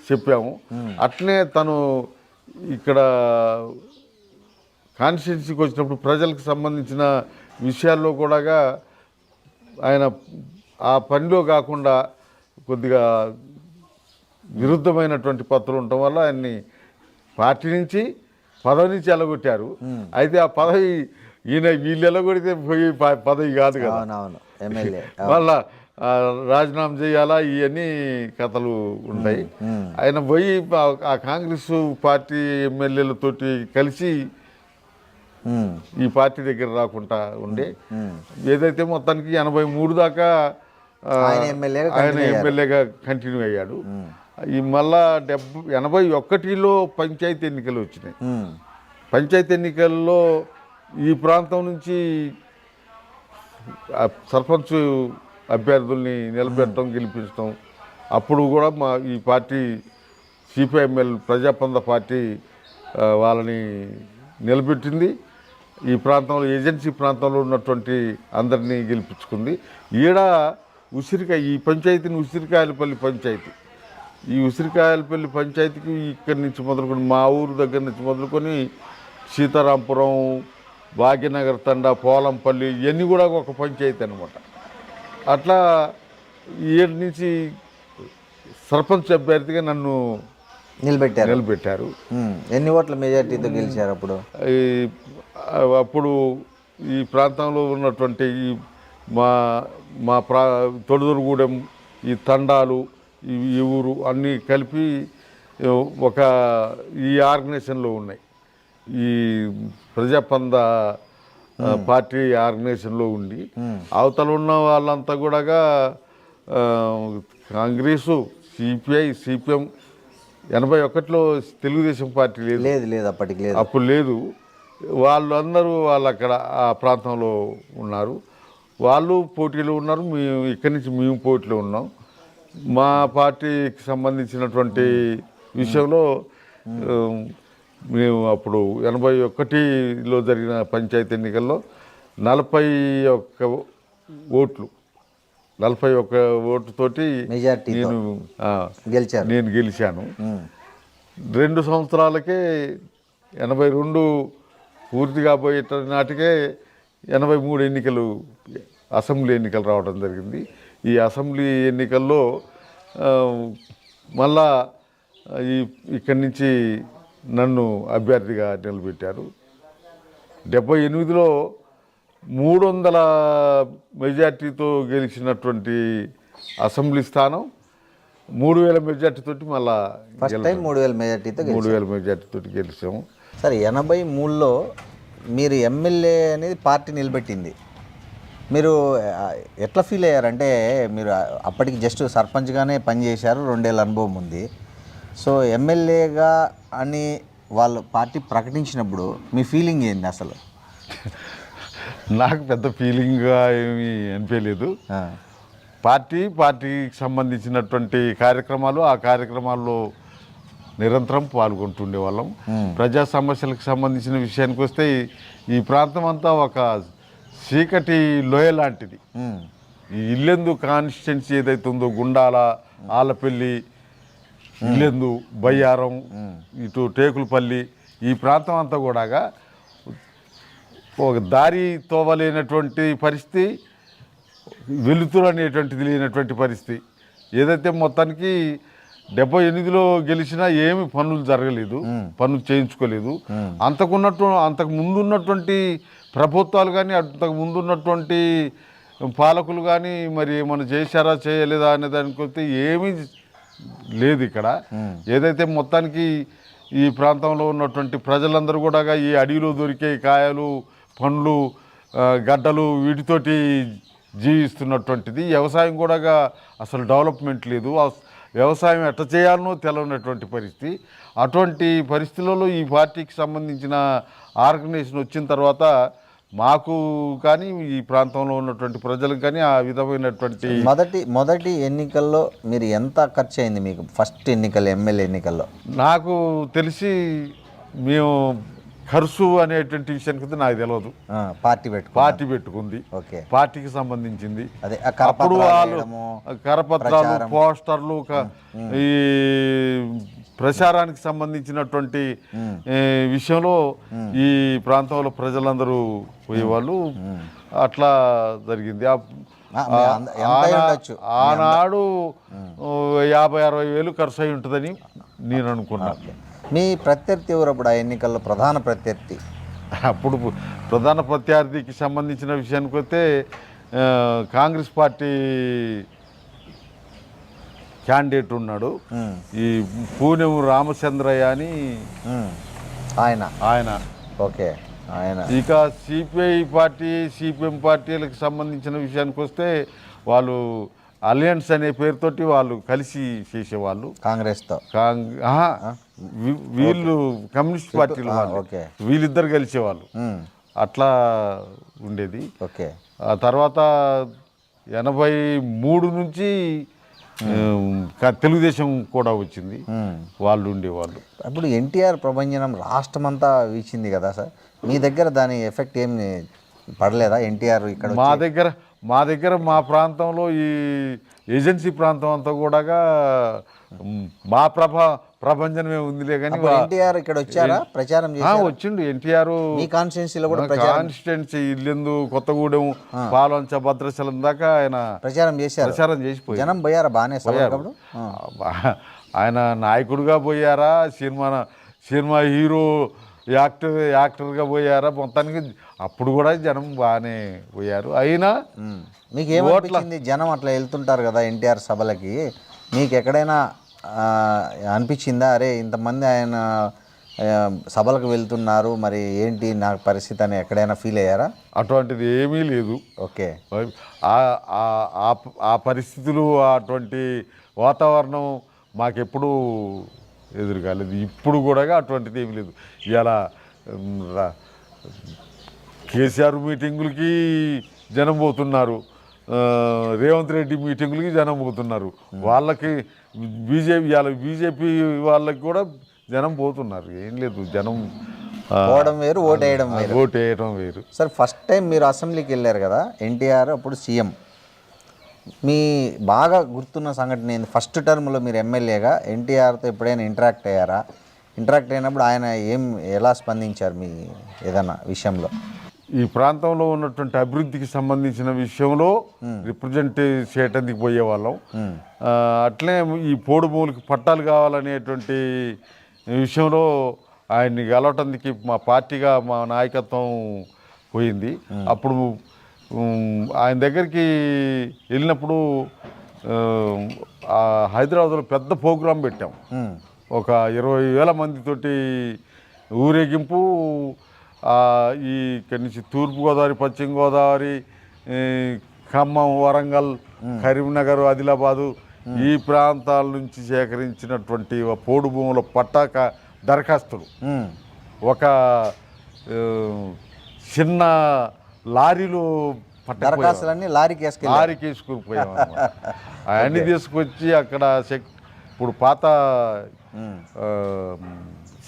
చెప్పాము. అట్నే తను ఇక్కడ కాన్స్టిట్యున్సీకి వచ్చినప్పుడు ప్రజలకు సంబంధించిన విషయాల్లో కూడా ఆయన ఆ పనిలో కాకుండా కొద్దిగా విరుద్ధమైనటువంటి పత్రులు ఉండటం వల్ల ఆయన్ని పార్టీ నుంచి, పదవి నుంచి ఎలగొట్టారు. అయితే ఆ పదవి వీళ్ళు ఎలగొడితే పోయి పదవి కాదు కదా, మళ్ళా రాజీనామా చేయాలా, ఇవన్నీ కథలు ఉంటాయి. ఆయన పోయి ఆ కాంగ్రెస్ పార్టీ ఎమ్మెల్యేలతోటి కలిసి ఈ పార్టీ దగ్గర రాకుండా ఉండే, ఏదైతే మొత్తానికి 83 దాకా ఆయన ఎమ్మెల్యేగా కంటిన్యూ అయ్యాడు. ఈ మళ్ళా 81లో పంచాయతీ ఎన్నికలు వచ్చినాయి. పంచాయతీ ఎన్నికల్లో ఈ ప్రాంతం నుంచి సర్పంచ్ అభ్యర్థుల్ని నిలబెట్టడం, గెలిపించడం. అప్పుడు కూడా ఈ పార్టీ సిపిఐఎంఎల్ ప్రజాపంద పార్టీ వాళ్ళని నిలబెట్టింది. ఈ ప్రాంతంలో ఏజెన్సీ ప్రాంతంలో ఉన్నటువంటి అందరినీ గెలిపించుకుంది. ఈడ ఈ పంచాయతీని ఉసిరికాయలపల్లి పంచాయతీ, ఈ ఉసిరికాయలపల్లి పంచాయతీకి ఇక్కడి నుంచి మొదలుకొని, మా ఊరు దగ్గర నుంచి మొదలుకొని సీతారాంపురం, భాగ్యనగర్ తండా, పోలంపల్లి, ఇవన్నీ కూడా ఒక పంచాయతీ అనమాట. అట్లా ఏడు నుంచి సర్పంచ్ అభ్యర్థిగా నన్ను నిలబెట్టారు. ఎన్ని ఓట్ల మెజార్టీతో గెలిచారు అప్పుడు? అప్పుడు ఈ ప్రాంతంలో ఉన్నటువంటి మా తొడుదూరుగూడెం, ఈ తండాలు, ఈ ఊరు అన్నీ కలిపి ఈ ఆర్గనైజేషన్లో ఉన్నాయి. ఈ ప్రజాపంద పార్టీ ఆర్గనైజేషన్లో ఉండి, అవతల ఉన్న వాళ్ళంతా కూడా కాంగ్రెసు, సిపిఐ, సిపిఎం. 81లో తెలుగుదేశం పార్టీ లేదు అప్పటికి లేదు, అప్పుడు లేదు. వాళ్ళందరూ అక్కడ ఆ ప్రాంతంలో ఉన్నారు. వాళ్ళు పోటీలో ఉన్నారు, ఇక్కడి నుంచి మేము పోటీలో ఉన్నాం. మా పార్టీకి సంబంధించినటువంటి విషయంలో మేము అప్పుడు 81లో జరిగిన పంచాయతీ ఎన్నికల్లో 41 ఓట్లు 41 ఓటుతోటి మెజార్టీతో గెలిచారు. నేను గెలిచాను. 2 సంవత్సరాలకే 82 పూర్తి కాబోయే నాటికే 83 ఎన్నికలు అసెంబ్లీ ఎన్నికలు రావడం జరిగింది. ఈ అసెంబ్లీ ఎన్నికల్లో మళ్ళా ఇక్కడి నుంచి నన్ను అభ్యర్థిగా నిలబెట్టారు. 78లో 300 మెజార్టీతో గెలిచినటువంటి అసెంబ్లీ స్థానం 3000 మెజార్టీతోటి మళ్ళా ఫస్ట్ టైం 3000 మెజార్టీతో 3000 మెజార్టీతోటి గెలిచాము. సరే 83లో మీరు ఎమ్మెల్యే అనేది పార్టీ నిలబెట్టింది. మీరు ఎట్లా ఫీల్ అయ్యారంటే మీరు అప్పటికి జస్ట్ సర్పంచ్గానే పనిచేశారు, 2 ఏళ్ళ అనుభవం ఉంది. సో ఎమ్మెల్యేగా అని వాళ్ళు పార్టీ ప్రకటించినప్పుడు మీ ఫీలింగ్ ఏంది అసలు? నాకు పెద్ద ఫీలింగ్గా ఏమీ అనిపించలేదు. పార్టీకి సంబంధించినటువంటి కార్యక్రమాలు, ఆ కార్యక్రమాల్లో నిరంతరం పాల్గొంటుండే వాళ్ళం. ప్రజా సమస్యలకు సంబంధించిన విషయానికి వస్తే ఈ ప్రాంతం అంతా ఒక చీకటి లోయ లాంటిది. ఈ ఇల్లెందు కాన్స్టిట్యున్సీ ఏదైతే ఉందో, గుండాల, ఆలపల్లి, ఇల్లెందు, బయ్యారం, ఇటు టేకులపల్లి, ఈ ప్రాంతం అంతా కూడా ఒక దారి తోవలేనటువంటి పరిస్థితి, వెలుతురు అనేటువంటిది లేనటువంటి పరిస్థితి. ఏదైతే మొత్తానికి 78లో గెలిచినా ఏమి పనులు జరగలేదు, పనులు చేయించుకోలేదు. అంతకు ముందున్నటువంటి ప్రభుత్వాలు కానీ, అంతకు ముందున్నటువంటి పాలకులు కానీ మరి ఏమైనా చేశారా చేయలేదా అనే దానికి వస్తే ఏమీ లేదు ఇక్కడ. ఏదైతే మొత్తానికి ఈ ప్రాంతంలో ఉన్నటువంటి ప్రజలందరూ కూడా ఈ అడవిలో దొరికే కాయలు, పండ్లు, గడ్డలు వీటితోటి జీవిస్తున్నటువంటిది. వ్యవసాయం కూడా అసలు డెవలప్మెంట్ లేదు. వ్యవసాయం ఎట్లా చేయాలనో తెలియనటువంటి పరిస్థితి. అటువంటి పరిస్థితులలో ఈ పార్టీకి సంబంధించిన ఆర్గనైజేషన్ వచ్చిన తర్వాత మాకు కానీ, ఈ ప్రాంతంలో ఉన్నటువంటి ప్రజలకు కానీ ఆ విధమైనటువంటి మొదటి ఎన్నికల్లో మీరు ఎంత ఖర్చు అయింది మీకు? ఫస్ట్ ఎన్నికలు, ఎమ్మెల్యే ఎన్నికల్లో నాకు తెలిసి మేము ఖర్చు అనేటువంటి విషయానికి నాకు తెలియదు. పార్టీ పెట్టుకుంది, పార్టీకి సంబంధించింది. అప్పుడు వాళ్ళు కరపత్రాలు, పోస్టర్లు, ఈ ప్రచారానికి సంబంధించినటువంటి విషయంలో ఈ ప్రాంతంలో ప్రజలందరూ పోయేవాళ్ళు. అట్లా జరిగింది. ఆనాడు 50-60 వేలు ఖర్చు అయి ఉంటుందని నేను అనుకున్నాను. మీ ప్రత్యర్థి ఎవరు అప్పుడు ఆ ఎన్నికల్లో? ప్రధాన ప్రత్యర్థి అప్పుడు ప్రధాన ప్రత్యర్థికి సంబంధించిన విషయానికి వస్తే కాంగ్రెస్ పార్టీ క్యాండిడేట్ ఉన్నాడు, ఈ పూనెం రామచంద్రయ్య అని ఆయన. ఓకే, ఆయన. ఇక సిపిఐ పార్టీ, సిపిఎం పార్టీలకు సంబంధించిన విషయానికి వస్తే వాళ్ళు అలయన్స్ అనే పేరుతోటి వాళ్ళు కలిసి చేసేవాళ్ళు కాంగ్రెస్తో. వీళ్ళు కమ్యూనిస్ట్ పార్టీలు వాళ్ళు, వీళ్ళిద్దరు కలిసేవాళ్ళు. అట్లా ఉండేది. ఓకే. ఆ తర్వాత 83 నుంచి తెలుగుదేశం కూడా వచ్చింది, వాళ్ళు ఉండేవాళ్ళు. అప్పుడు ఎన్టీఆర్ ప్రభంజనం రాష్ట్రమంతా వీచింది కదా సార్, మీ దగ్గర దాని ఎఫెక్ట్ ఏం పడలేదా? ఎన్టీఆర్ ఇక్కడ మా దగ్గర మా ప్రాంతంలో ఈ ఏజెన్సీ ప్రాంతం అంతా కూడా మా ప్రభంజనమే ఉందిలే కానీ ఎన్టీఆర్ ఇక్కడ వచ్చారా, ప్రచారం వచ్చిండు. ఎన్టీఆర్ మీ కాన్స్టిట్యున్సీలో కూడా కాన్స్టిట్యున్సీ ఇల్లెందు, కొత్తగూడెం, పాలంచ, భద్రాచలం దాకా ఆయన ప్రచారం చేసిపోయారు. జనం పోయారా? బాగానే పోయారు. ఆయన నాయకుడిగా పోయారా, సినిమా హీరో యాక్టర్గా పోయారా, మొత్తానికి అప్పుడు కూడా జనం బాగానే పోయారు. అయినా మీకు ఏమనిపించింది? జనం అట్లా వెళ్తుంటారు కదా ఎన్టీఆర్ సభలకి, మీకు ఎక్కడైనా అనిపించిందా అరే ఇంతమంది ఆయన సభలకు వెళ్తున్నారు, మరి ఏంటి నా పరిస్థితి అని ఎక్కడైనా ఫీల్ అయ్యారా? అటువంటిది ఏమీ లేదు. ఓకే. ఆ పరిస్థితులు, అటువంటి వాతావరణం మాకెప్పుడు ఎదురు కాలేదు. ఇప్పుడు కూడా అటువంటిది ఏమి లేదు. ఇలా కేసీఆర్ మీటింగులకి జనం పోతున్నారు, రేవంత్ రెడ్డి మీటింగులకి జనం పోతున్నారు. వాళ్ళకి బీజేపీ వాళ్ళకి కూడా జనం పోతున్నారు. ఏం లేదు, జనం పోవడం వేరు, ఓటు వేయడం వేరు. ఓటు వేయడం వేరు. సార్ ఫస్ట్ టైం మీరు అసెంబ్లీకి వెళ్ళారు కదా, ఎన్టీఆర్ అప్పుడు సీఎం, మీ బాగా గుర్తున్న సంఘటన ఏంది? ఫస్ట్ టర్మ్లో మీరు ఎమ్మెల్యేగా ఎన్టీఆర్తో ఎప్పుడైనా ఇంటరాక్ట్ అయ్యారా? ఇంటరాక్ట్ అయినప్పుడు ఆయన ఎలా స్పందించారు మీ ఏదైనా విషయంలో? ఈ ప్రాంతంలో ఉన్నటువంటి అభివృద్ధికి సంబంధించిన విషయంలో రిప్రజెంట్ చేయటానికి పోయేవాళ్ళం. అట్లే ఈ పోడుమూలకి పట్టాలు కావాలనేటువంటి విషయంలో ఆయన్ని గెలవటానికి మా పార్టీగా మా నాయకత్వం పోయింది. అప్పుడు ఆయన దగ్గరికి వెళ్ళినప్పుడు హైదరాబాద్లో పెద్ద ప్రోగ్రాం పెట్టాం. ఒక 20,000 మందితోటి ఊరేగింపు. ఈ ఇక్కడి నుంచి తూర్పుగోదావరి, పశ్చిమ గోదావరి, ఖమ్మం, వరంగల్, కరీంనగర్, ఆదిలాబాదు ఈ ప్రాంతాల నుంచి సేకరించినటువంటి పోడు భూముల పట్టాక దరఖాస్తులు ఒక చిన్న లారీలో దరఖాస్తులన్నీ లారీకి వేసుకుని పోయాం. అవన్నీ తీసుకొచ్చి అక్కడ ఇప్పుడు పాత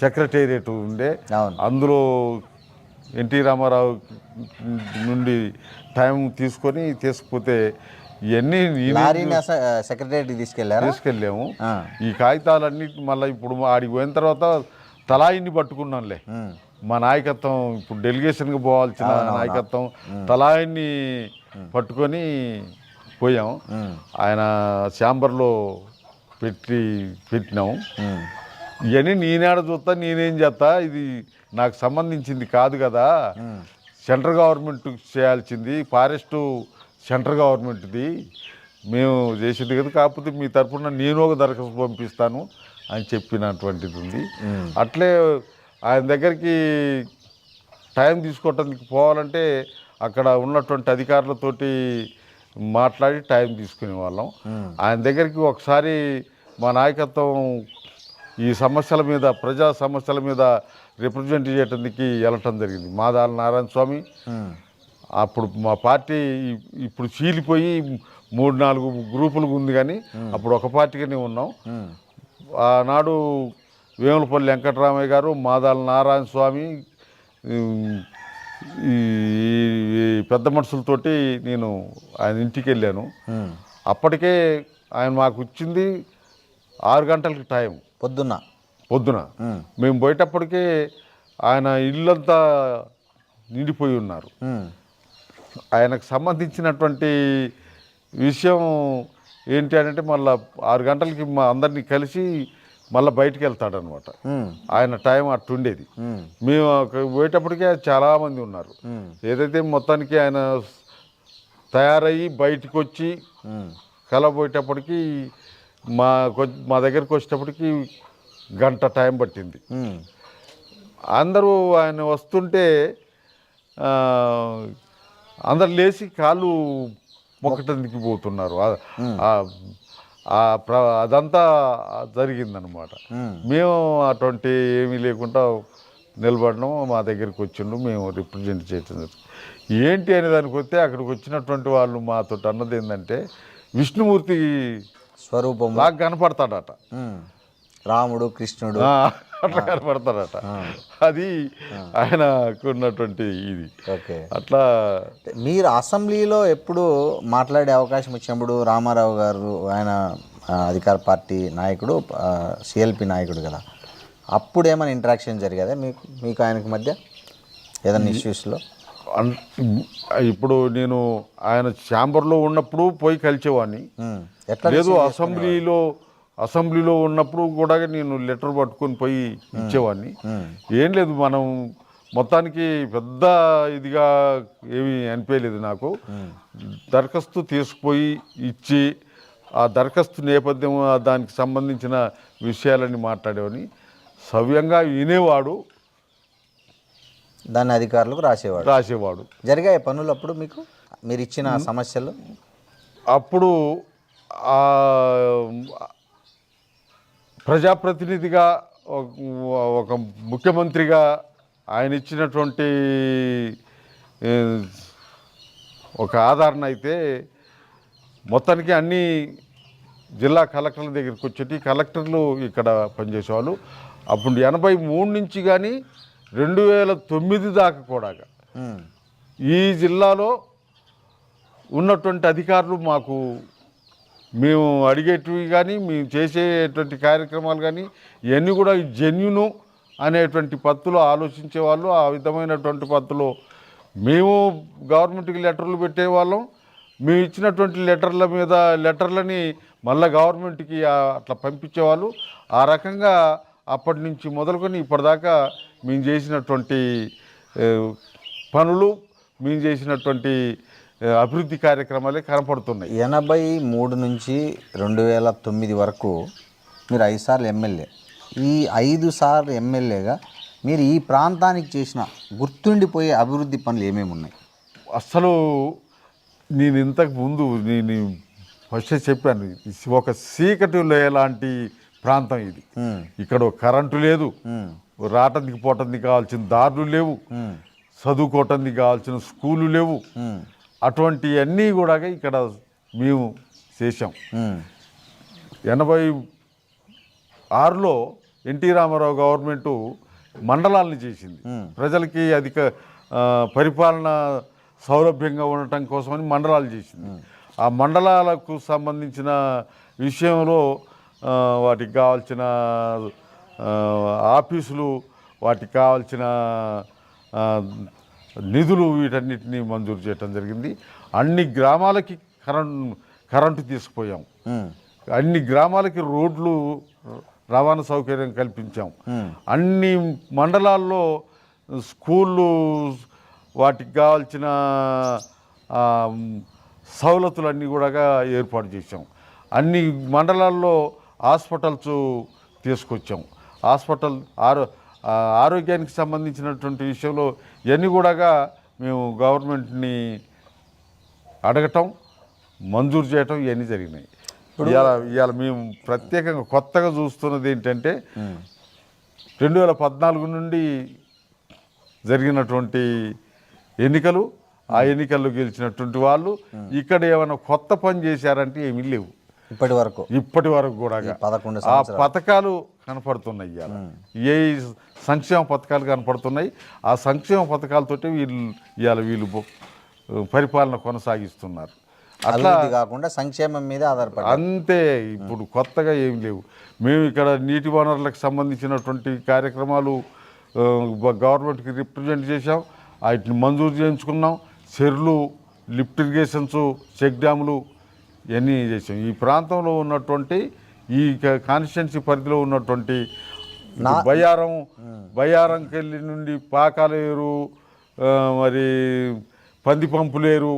సెక్రటేరియట్ ఉండే, అందులో ఎన్టీ రామారావు నుండి టైం తీసుకుపోతే ఇవన్నీ సెక్రటేరియట్ తీసుకెళ్ళాము. ఈ కాగితాలన్నీ మళ్ళీ ఇప్పుడు ఆడికి పోయిన తర్వాత తలాయిని పట్టుకున్నాంలే. మా నాయకత్వం ఇప్పుడు డెలిగేషన్కి పోవాల్సిన నాయకత్వం తలాయిని పట్టుకొని పోయాం. ఆయన ఛాంబర్లో పెట్టినాము. ఇవన్నీ నేనేడ చూస్తా, నేనేం చేస్తా, ఇది నాకు సంబంధించింది కాదు కదా, సెంట్రల్ గవర్నమెంట్ చేయాల్సింది, ఫారెస్టు సెంట్రల్ గవర్నమెంట్ది, మేము చేసేది కదా, కాకపోతే మీ తరఫున నేను ఒక దరఖాస్తు పంపిస్తాను అని చెప్పినటువంటిది ఉంది. అట్లే ఆయన దగ్గరికి టైం తీసుకోవటానికి పోవాలంటే అక్కడ ఉన్నటువంటి అధికారులతోటి మాట్లాడి టైం తీసుకునే వాళ్ళం. ఆయన దగ్గరికి ఒకసారి మా నాయకత్వం ఈ సమస్యల మీద, ప్రజా సమస్యల మీద రిప్రజెంట్ చేయడానికి వెళ్ళటం జరిగింది. మాదాల నారాయణ స్వామి అప్పుడు మా పార్టీ ఇప్పుడు చీలిపోయి 3-4 గ్రూపులకు ఉంది, కానీ అప్పుడు ఒక పార్టీగానే ఉన్నాం. ఆనాడు వేములపల్లి వెంకటరామయ్య గారు, మాదాల నారాయణ స్వామి, ఈ పెద్ద మనుషులతోటి నేను ఆయన ఇంటికి వెళ్ళాను. అప్పటికే ఆయన మాకు ఇచ్చింది 6 గంటలకి టైం, పొద్దున. మేము పోయేటప్పటికే ఆయన ఇల్లంతా నిండిపోయి ఉన్నారు. ఆయనకు సంబంధించినటువంటి విషయం ఏంటి అంటే మళ్ళీ 6 గంటలకి మా అందరినీ కలిసి మళ్ళీ బయటికి వెళ్తాడనమాట. ఆయన టైం అట్టుండేది. మేము పోయేటప్పటికే చాలామంది ఉన్నారు. ఏదైతే మొత్తానికి ఆయన తయారయ్యి బయటికి వచ్చి కలబోయేటప్పటికి మా దగ్గరికి వచ్చేటప్పటికి గంట టైం పట్టింది. అందరూ ఆయన వస్తుంటే అందరు లేచి కాళ్ళు మొక్కటానికి పోతున్నారు. అదంతా జరిగిందనమాట. మేము అటువంటి ఏమీ లేకుండా నిలబడడం, మా దగ్గరికి వచ్చిండు, మేము రిప్రజెంట్ చేయటం ఏంటి అనే దానికి వస్తే అక్కడికి వచ్చినటువంటి వాళ్ళు మాతో అన్నది ఏంటంటే విష్ణుమూర్తి స్వరూపం లాగా కనపడతాడట, రాముడు కృష్ణుడు అట్లా కనపడతాడట. అది ఆయనకు ఉన్నటువంటి ఇది. అట్లా మీరు అసెంబ్లీలో ఎప్పుడు మాట్లాడే అవకాశం వచ్చినప్పుడు రామారావు గారు, ఆయన అధికార పార్టీ నాయకుడు, సిఎల్పి నాయకుడు కదా, అప్పుడు ఏమైనా ఇంటరాక్షన్ జరిగేదా మీకు ఆయనకి మధ్య ఏదైనా ఇష్యూస్లో? ఇప్పుడు నేను ఆయన ఛాంబర్లో ఉన్నప్పుడు పోయి కలిసేవాడిని. లేదు అసెంబ్లీలో ఉన్నప్పుడు కూడా నేను లెటర్ పట్టుకొని పోయి ఇచ్చేవాడిని. ఏం లేదు, మనం మొత్తానికి పెద్ద ఇదిగా ఏమీ అనిపించలేదు నాకు. దరఖాస్తు తీసుకుపోయి ఇచ్చి ఆ దరఖాస్తు నేపథ్యం, దానికి సంబంధించిన విషయాలన్నీ మాట్లాడేవాడిని. సవ్యంగా వినేవాడు, దాన్ని అధికారులకు రాసేవాడు. జరిగాయి పనులు అప్పుడు మీరు ఇచ్చిన సమస్యలు? అప్పుడు ప్రజాప్రతినిధిగా, ఒక ముఖ్యమంత్రిగా ఆయన ఇచ్చినటువంటి ఒక ఆదరణ అయితే మొత్తానికి అన్ని జిల్లా కలెక్టర్ల దగ్గరికి వచ్చేటి, కలెక్టర్లు ఇక్కడ పనిచేసేవాళ్ళు. అప్పుడు 83 నుంచి కానీ 2009 దాకా కూడా ఈ జిల్లాలో ఉన్నటువంటి అధికారులు మాకు మేము అడిగేటివి కానీ మేము చేసేటువంటి కార్యక్రమాలు కానీ ఇవన్నీ కూడా జెన్యును అనేటువంటి పద్ధతిలో ఆలోచించేవాళ్ళు. ఆ విధమైనటువంటి పద్ధతిలో మేము గవర్నమెంట్కి లెటర్లు పెట్టేవాళ్ళం. మేము ఇచ్చినటువంటి లెటర్లని మళ్ళీ గవర్నమెంట్కి అట్లా పంపించేవాళ్ళు. ఆ రకంగా అప్పటి నుంచి మొదలుకొని ఇప్పటిదాకా మేము చేసినటువంటి పనులు, మేము చేసినటువంటి అభివృద్ధి కార్యక్రమాలే కనపడుతున్నాయి. 83 నుంచి 2009 వరకు మీరు 5 సార్లు ఎమ్మెల్యే. ఈ 5 సార్లు ఎమ్మెల్యేగా మీరు ఈ ప్రాంతానికి చేసిన గుర్తుండిపోయే అభివృద్ధి పనులు ఏమేమి ఉన్నాయి? అసలు నేను ఇంతకు ముందు నేను ఫస్ట్ చెప్పాను, ఒక చీకటిలో ఎలాంటి ప్రాంతం ఇది. ఇక్కడ కరెంటు లేదు, రావటానికి పోవటానికి కావాల్సిన దారులు లేవు, చదువుకోవటానికి కావాల్సిన స్కూళ్ళు లేవు. అటువంటివన్నీ కూడా ఇక్కడ మేము చేసాం. 86లో ఎన్టీ రామారావు గవర్నమెంటు మండలాలను చేసింది. ప్రజలకి అధిక పరిపాలన సౌలభ్యంగా ఉండటం కోసమని మండలాలు చేసింది. ఆ మండలాలకు సంబంధించిన విషయంలో వాటికి కావాల్సిన ఆఫీసులు, వాటికి కావాల్సిన నిధులు వీటన్నిటిని మంజూరు చేయటం జరిగింది. అన్ని గ్రామాలకి కరెంటు తీసుకుపోయాం. అన్ని గ్రామాలకి రోడ్లు, రవాణా సౌకర్యం కల్పించాం. అన్ని మండలాల్లో స్కూళ్ళు, వాటికి కావాల్సిన సవలతులన్నీ కూడా ఏర్పాటు చేసాం. అన్ని మండలాల్లో హాస్పిటల్స్ తీసుకొచ్చాం. ఆరోగ్యానికి సంబంధించినటువంటి విషయంలో ఇవన్నీ కూడా మేము గవర్నమెంట్ని అడగటం, మంజూరు చేయటం ఇవన్నీ జరిగినాయి. ఇవాళ మేము ప్రత్యేకంగా కొత్తగా చూస్తున్నది ఏంటంటే 2014 నుండి జరిగినటువంటి ఎన్నికలు, ఆ ఎన్నికల్లో గెలిచినటువంటి వాళ్ళు ఇక్కడ ఏమైనా కొత్త పని చేశారంటే ఏమీ లేవు ఇప్పటి వరకు కూడా. 11 ఆ పథకాలు కనపడుతున్నాయి. ఏ సంక్షేమ పథకాలు కనపడుతున్నాయి. ఆ సంక్షేమ పథకాలతోటి వీళ్ళు పరిపాలన కొనసాగిస్తున్నారు. అట్లా కాకుండా సంక్షేమం మీద ఆధారపడి అంతే. ఇప్పుడు కొత్తగా ఏమి లేవు. మేము ఇక్కడ నీటి వనరులకు సంబంధించినటువంటి కార్యక్రమాలు గవర్నమెంట్కి రిప్రజెంట్ చేసాం. వాటిని మంజూరు చేయించుకున్నాం. చెర్లు, లిఫ్ట్ ఇరిగేషన్స్, చెక్ డ్యాములు ఇవన్నీ చేసాం. ఈ ప్రాంతంలో ఉన్నటువంటి ఈ కాన్స్టిట్యున్సీ పరిధిలో ఉన్నటువంటి బయ్యారంకెళ్ళి నుండి పాకాలేరు, మరి పందిపంపులేరు,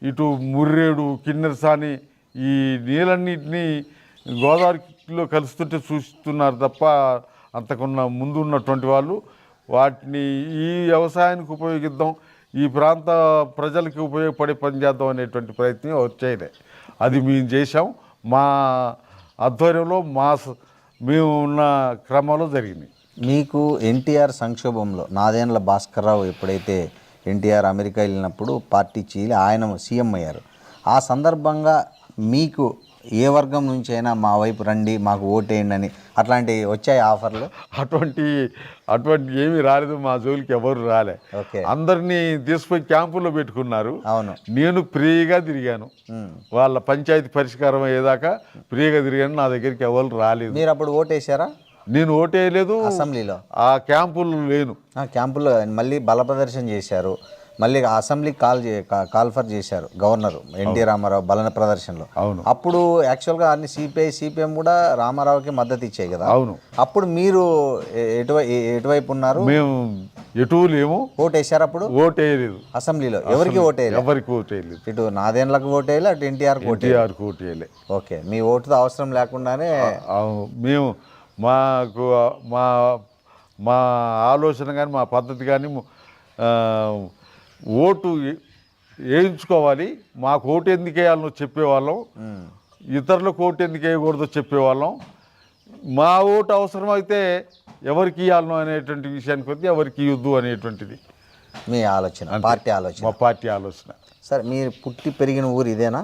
ఇటు ముర్రేడు, కిన్నెరసాని, ఈ నీళ్ళన్నింటినీ గోదావరిలో కలుస్తుంటే చూస్తున్నారు తప్ప అంతకున్న ముందు ఉన్నటువంటి వాళ్ళు వాటిని ఈ వ్యవసాయానికి ఉపయోగిద్దాం, ఈ ప్రాంత ప్రజలకి ఉపయోగపడే పని చేద్దాం అనేటువంటి ప్రయత్నం వచ్చేదే. అది మేము చేసాం. మా ఆధ్వర్యంలో మేము ఉన్న క్రమంలో జరిగింది. మీకు ఎన్టీఆర్ సంక్షోభంలో నాదేండ్ల భాస్కర్రావు ఎప్పుడైతే ఎన్టీఆర్ అమెరికా వెళ్ళినప్పుడు పార్టీ చీలి ఆయన సీఎం అయ్యారు. ఆ సందర్భంగా మీకు ఏ వర్గం నుంచి అయినా మా వైపు రండి, మాకు ఓటేయండి అని అట్లాంటివి వచ్చాయి ఆఫర్లు? అటువంటి ఏమీ రాలేదు. మా జోలికి ఎవరు రాలే. అందరినీ తీసుకుపోయి క్యాంపుల్లో పెట్టుకున్నారు. అవును, నేను ఫ్రీగా తిరిగాను. వాళ్ళ పంచాయతీ పరిష్కారం అయ్యేదాకా ఫ్రీగా తిరిగాను. నా దగ్గరికి ఎవరు రాలేదు. మీరు అప్పుడు ఓటేసారా? నేను ఓటేయలేదు. అసెంబ్లీలో ఆ క్యాంపులు లేను. క్యాంపుల్లో మళ్ళీ బల ప్రదర్శన చేశారు. మళ్ళీ అసెంబ్లీకి కాల్ఫర్ చేశారు గవర్నర్ ఎన్టీ రామారావు బల ప్రదర్శనలో. అవును. అప్పుడు యాక్చువల్గా అన్ని సిపిఎం కూడా రామారావుకి మద్దతు ఇచ్చాయి కదా. అవును. అప్పుడు మీరు ఎటువైపు ఉన్నారు? మేము ఎటు లేము. ఓటేశారు? అప్పుడు ఓటేయలేదు. అసెంబ్లీలో ఎవరికి ఓటేయలేదు? ఎవరికి ఓటేయలేదు. ఇటు నాదేండ్లకు ఓటేయాలి, అటు ఎన్టీఆర్కి ఓటేయలే. ఓకే, మీ ఓటుతో అవసరం లేకుండానే మేము మా ఆలోచన కానీ మా పద్ధతి కానీ ఓటు వేయించుకోవాలి, మాకు ఓటు ఎందుకు వేయాలనో చెప్పేవాళ్ళం, ఇతరులకు ఓటు ఎందుకు వేయకూడదో చెప్పేవాళ్ళం. మా ఓటు అవసరమైతే ఎవరికి ఇవ్వాలనో అనేటువంటి విషయానికి వస్తే ఎవరికి ఇవ్వద్దు అనేటువంటిది మీ ఆలోచన, పార్టీ ఆలోచన. మా పార్టీ ఆలోచన. సరే, మీరు పుట్టి పెరిగిన ఊరు ఇదేనా?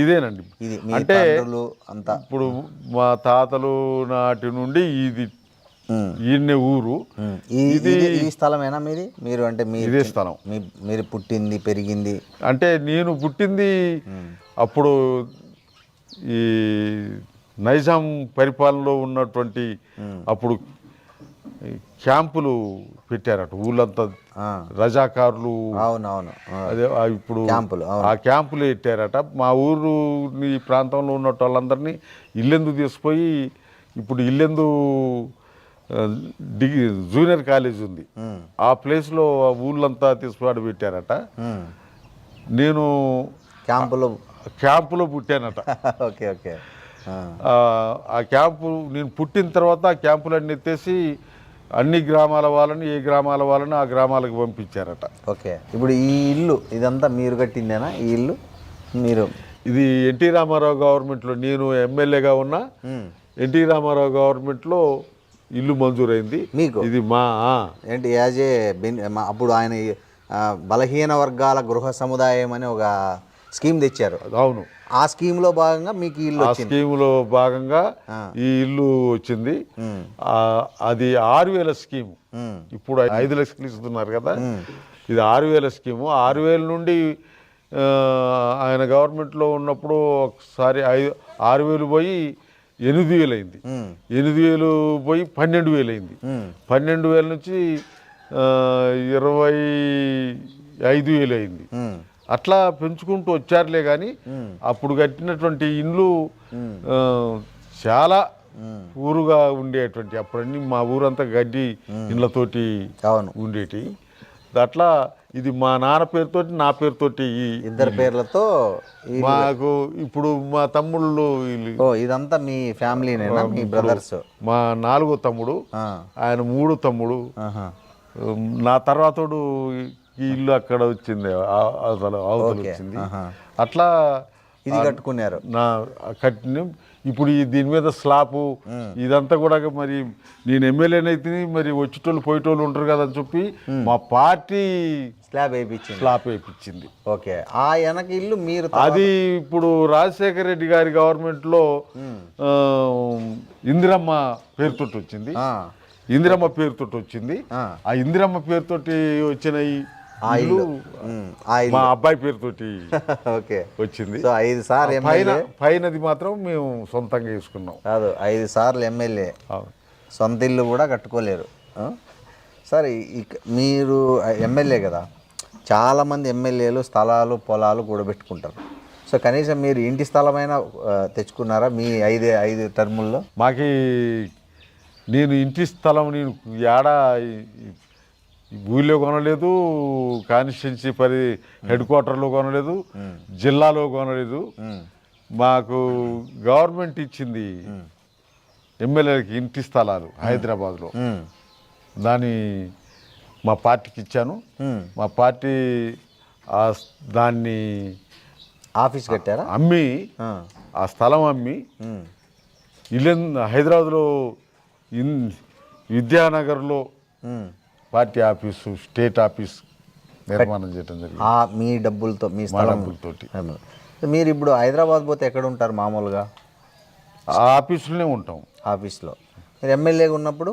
ఇదేనండి. ఇది అంటే అంతా ఇప్పుడు మా తాతలు నాటి నుండి ఇది ఈయన్నే ఊరు. ఈ స్థలమేనా మీది? మీరు అంటే ఇదే స్థలం. మీరు పుట్టింది పెరిగింది అంటే నేను పుట్టింది అప్పుడు ఈ నైజాం పరిపాలనలో ఉన్నటువంటి అప్పుడు క్యాంపులు పెట్టారట ఊళ్ళంతా, రజాకారులు. అవునవును. అదే ఇప్పుడు క్యాంపులు, ఆ క్యాంపులు పెట్టారట. మా ఊరు ఈ ప్రాంతంలో ఉన్న వాళ్ళందరినీ ఇల్లెందు తీసుకుపోయి, ఇప్పుడు ఇల్లెందు జూనియర్ కాలేజ్ ఉంది, ఆ ప్లేస్లో ఊళ్ళంతా తీసుకుని పెట్టారట. నేను క్యాంపులో పుట్టానట. Okay okay. ఆ క్యాంపు నేను పుట్టిన తర్వాత ఆ క్యాంపులన్నీ ఎత్తేసి అన్ని గ్రామాల వాళ్ళని, ఏ గ్రామాల వాళ్ళని ఆ గ్రామాలకు పంపించారట. ఓకే. ఇప్పుడు ఈ ఇల్లు ఇదంతా మీరు కట్టిందేనా? ఈ ఇల్లు మీరు? ఇది ఎన్టీ రామారావు గవర్నమెంట్లో, నేను ఎమ్మెల్యేగా ఉన్నా ఎన్టీ రామారావు గవర్నమెంట్లో ఇల్లు మంజూరైంది మీకు. ఇది ఏంటి యాజ్ ఏ అప్పుడు ఆయన బలహీన వర్గాల గృహ సముదాయం అని ఒక స్కీమ్ తెచ్చారు. అవును. ఆ స్కీమ్లో భాగంగా మీకు ఇల్లు వచ్చింది. స్కీమ్లో భాగంగా ఈ ఇల్లు వచ్చింది. అది 6,000 స్కీమ్. ఇప్పుడు 5 లక్షలు ఇస్తున్నారు కదా, ఇది 6,000 స్కీము. 6,000 నుండి ఆయన గవర్నమెంట్లో ఉన్నప్పుడు ఒకసారి 6,000 పోయి 8,000 అయింది. 8,000 పోయి 12,000 అయింది. 12,000 నుంచి 25,000 అయింది. అట్లా పెంచుకుంటూ వచ్చారులే కానీ అప్పుడు కట్టినటువంటి ఇండ్లు చాలా ఊరుగా ఉండేటువంటి, అప్పుడన్నీ మా ఊరంతా గడ్డి ఇండ్లతోటి ఉండేటి. అట్లా ఇది మా నాన్న పేరుతోటి, నా పేరుతోటి, ఇద్దరు పేర్లతో మాకు. ఇప్పుడు మా తమ్ముళ్ళు, ఇదంతా మీ ఫ్యామిలీనేనా? మీ బ్రదర్స్? మా 4వ తమ్ముడు, ఆయన 3 తమ్ముడు, నా తర్వాతోడు ఈ ఇల్లు అక్కడ వచ్చింది, అవతల వచ్చింది. అట్లా ఇది కట్టుకున్నారు. కట్టిన ఇప్పుడు దీని మీద స్లాపు ఇదంతా కూడా మరి నేను ఎమ్మెల్యేనైతే మరి వచ్చేటోళ్ళు పోయేటోళ్ళు ఉంటారు కదా అని చెప్పి మా పార్టీ స్లాబ్ వేయించింది. ఓకే. ఆ వెనక ఇల్లు మీరు? అది ఇప్పుడు రాజశేఖర రెడ్డి గారి గవర్నమెంట్లో ఇందిరమ్మ పేరుతోటి వచ్చింది. ఇందిరమ్మ పేరుతోటి వచ్చింది. ఆ ఇందిరమ్మ పేరుతోటి వచ్చిన మా అబ్బాయి పేరుతోటి వచ్చింది. 5 సార్లు పైనది మాత్రం మేము సొంతంగా వేసుకున్నాం. కాదు, 5 సార్లు ఎమ్మెల్యే, సొంత ఇల్లు కూడా కట్టుకోలేరు. సరే, మీరు ఎమ్మెల్యే కదా, చాలామంది ఎమ్మెల్యేలు స్థలాలు పొలాలు కూడబెట్టుకుంటారు. సో కనీసం మీరు ఇంటి స్థలమైనా తెచ్చుకున్నారా మీ 5 టర్ముల్లో? మాకి నేను ఇంటి స్థలం నేను ఏడా ఊళ్ళో కొనలేదు, కాన్స్టిట్యున్సీ హెడ్ క్వార్టర్లో కొనలేదు, జిల్లాలో కొనలేదు. మాకు గవర్నమెంట్ ఇచ్చింది ఎమ్మెల్యేలకి ఇంటి స్థలాలు హైదరాబాద్లో. దాన్ని మా పార్టీకి ఇచ్చాను. మా పార్టీ దాన్ని ఆఫీస్ కట్టారా? అమ్మి, ఆ స్థలం అమ్మి హైదరాబాద్లో విద్యానగర్లో పార్టీ ఆఫీసు, స్టేట్ ఆఫీస్ నిర్మాణం చేయడం జరిగింది. మీ డబ్బులతో, మీ డబ్బులతోటి. మీరు ఇప్పుడు హైదరాబాద్ పోతే ఎక్కడ ఉంటారు మామూలుగా? ఆ ఆఫీసులోనే ఉంటాం. ఆఫీస్లో. మీరు ఎమ్మెల్యేగా ఉన్నప్పుడు?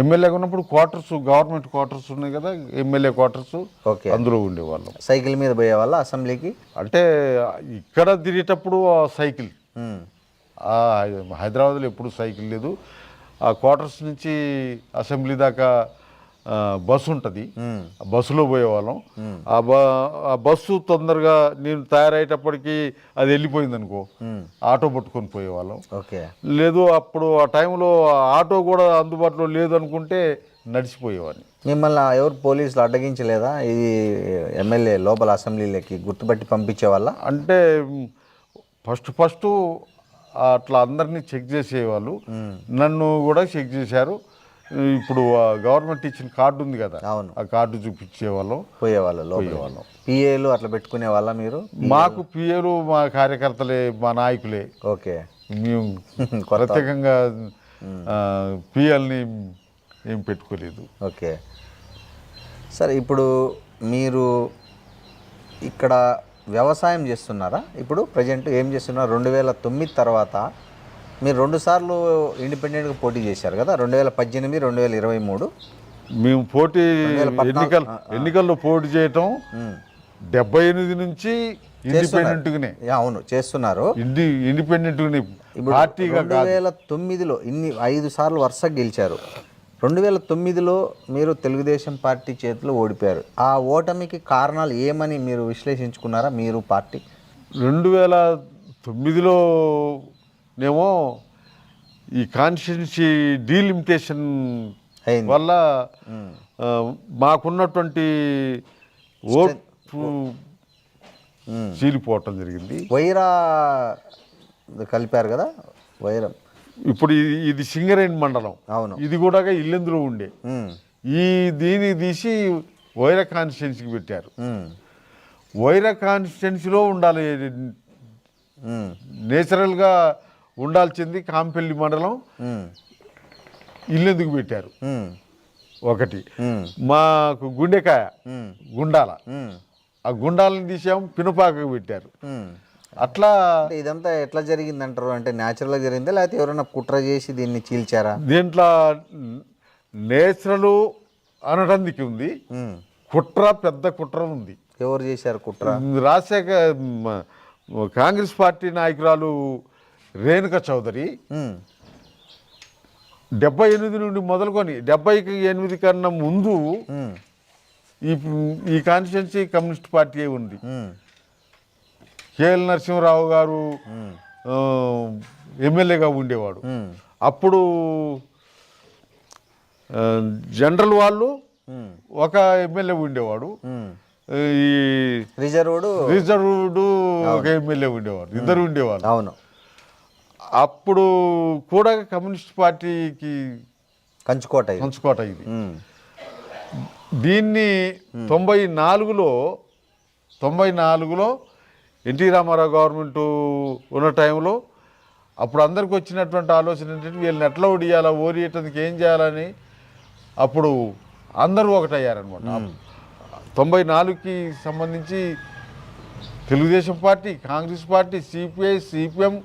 ఎమ్మెల్యేగా ఉన్నప్పుడు క్వార్టర్స్, గవర్నమెంట్ క్వార్టర్స్ ఉన్నాయి కదా, ఎమ్మెల్యే క్వార్టర్స్, అందులో ఉండేవాళ్ళం. సైకిల్ మీద పోయేవాళ్ళ అసెంబ్లీకి? అంటే ఇక్కడ తిరిగేటప్పుడు సైకిల్, హైదరాబాద్లో ఎప్పుడు సైకిల్ లేదు. ఆ క్వార్టర్స్ నుంచి అసెంబ్లీ దాకా బస్సు ఉంటుంది, బస్సులో పోయేవాళ్ళం. ఆ బస్సు తొందరగా నేను తయారయ్యేటప్పటికి అది వెళ్ళిపోయింది అనుకో, ఆటో పట్టుకొని పోయేవాళ్ళం. లేదు అప్పుడు ఆ టైంలో ఆటో కూడా అందుబాటులో లేదు అనుకుంటే నడిచిపోయేవాడిని. మిమ్మల్ని ఎవరు పోలీసులు అడ్డగించలేదా? ఇది ఎమ్మెల్యే లోపల అసెంబ్లీలోకి గుర్తుపట్టి పంపించేవాళ్ళ? అంటే ఫస్ట్ అట్లా అందరినీ చెక్ చేసేవాళ్ళు, నన్ను కూడా చెక్ చేశారు. ఇప్పుడు గవర్నమెంట్ ఇచ్చిన కార్డు ఉంది కదా, ఆ కార్డు చూపించేవాళ్ళం, పోయేవాళ్ళం. పిఏలు అట్లా పెట్టుకునే వాళ్ళ మీరు? మాకు పిఏలు మా కార్యకర్తలే, మా నాయకులే. ఓకే. మేము ప్రత్యేకంగా పిఎల్ని ఏం పెట్టుకోలేదు. ఓకే. సరే, ఇప్పుడు మీరు ఇక్కడ వ్యవసాయం చేస్తున్నారా? ఇప్పుడు ప్రజెంట్ ఏం చేస్తున్నారు? 2009 తర్వాత మీరు 2 సార్లు ఇండిపెండెంట్గా పోటీ చేశారు కదా, 2018, 2023. మేము ఎన్నికల్లో పోటీ చేయటం 78 నుంచి ఇండిపెండెంట్గానే. అవును, చేస్తున్నారు. ఇండిపెండెంట్గానే, పార్టీగా కాదు. 2009లో 5 సార్లు వరుసగా గెలిచారు. 2009లో మీరు తెలుగుదేశం పార్టీ చేతిలో ఓడిపోయారు. ఆ ఓటమికి కారణాలు ఏమని మీరు విశ్లేషించుకున్నారా మీరు పార్టీ? 2009లో నేమో ఈ కాన్స్టిట్యున్సీ డీలిమిటేషన్ వల్ల మాకున్నటువంటి ఓటు చీలిపోవటం జరిగింది. వైరా కలిపారు కదా, వైరం. ఇప్పుడు ఇది సింగరేణి మండలం. అవును. ఇది కూడా ఇల్లెందులో ఉండే. దీన్ని తీసి వైరా కాన్స్టిట్యున్సీకి పెట్టారు. వైరా కాన్స్టిట్యున్సీలో ఉండాలి, నేచురల్గా ఉండాల్సింది కాంపెల్లి మండలం. ఇల్లెందుకు పెట్టారు? ఒకటి మాకు గుండెకాయ గుండాల, ఆ గుండాలను తీసాం, పినపాకకు పెట్టారు. అట్లా ఇదంతా ఎట్లా జరిగిందంటారు? అంటే న్యాచురల్గా జరిగిందా లేకపోతే ఎవరైనా కుట్ర చేసి దీన్ని చీల్చారా? దీంట్లో నేచురల్ అనడానికి ఉంది, కుట్ర, పెద్ద కుట్ర ఉంది. ఎవరు చేశారు కుట్ర? రాజశేఖర్ కాంగ్రెస్ పార్టీ నాయకురాలు రేణుకా చౌదరి 78 నుండి మొదలుకొని 78 కన్నా ముందు ఈ కాన్స్టిట్యున్సీ కమ్యూనిస్ట్ పార్టీ ఉంది. కేఎల్ నరసింహరావు గారు ఎమ్మెల్యేగా ఉండేవాడు. అప్పుడు జనరల్ వాళ్ళు ఒక ఎమ్మెల్యే ఉండేవాడు, ఈ రిజర్వ్డ్ ఒక ఎమ్మెల్యే ఉండేవాడు, ఇద్దరు ఉండేవాళ్ళు. అవును. అప్పుడు కూడా కమ్యూనిస్ట్ పార్టీకి కంచుకోట ఇది. దీన్ని 94లో ఎన్టీ రామారావు గవర్నమెంట్ ఉన్న టైంలో అప్పుడు అందరికి వచ్చినటువంటి ఆలోచన ఏంటంటే వీళ్ళని ఎట్లా ఒడియాలా, ఓడియటానికి ఏం చేయాలని అప్పుడు అందరూ ఒకటయ్యారనమాట. 94కి సంబంధించి Telugu Desam party, Congress party, CPI, CPM,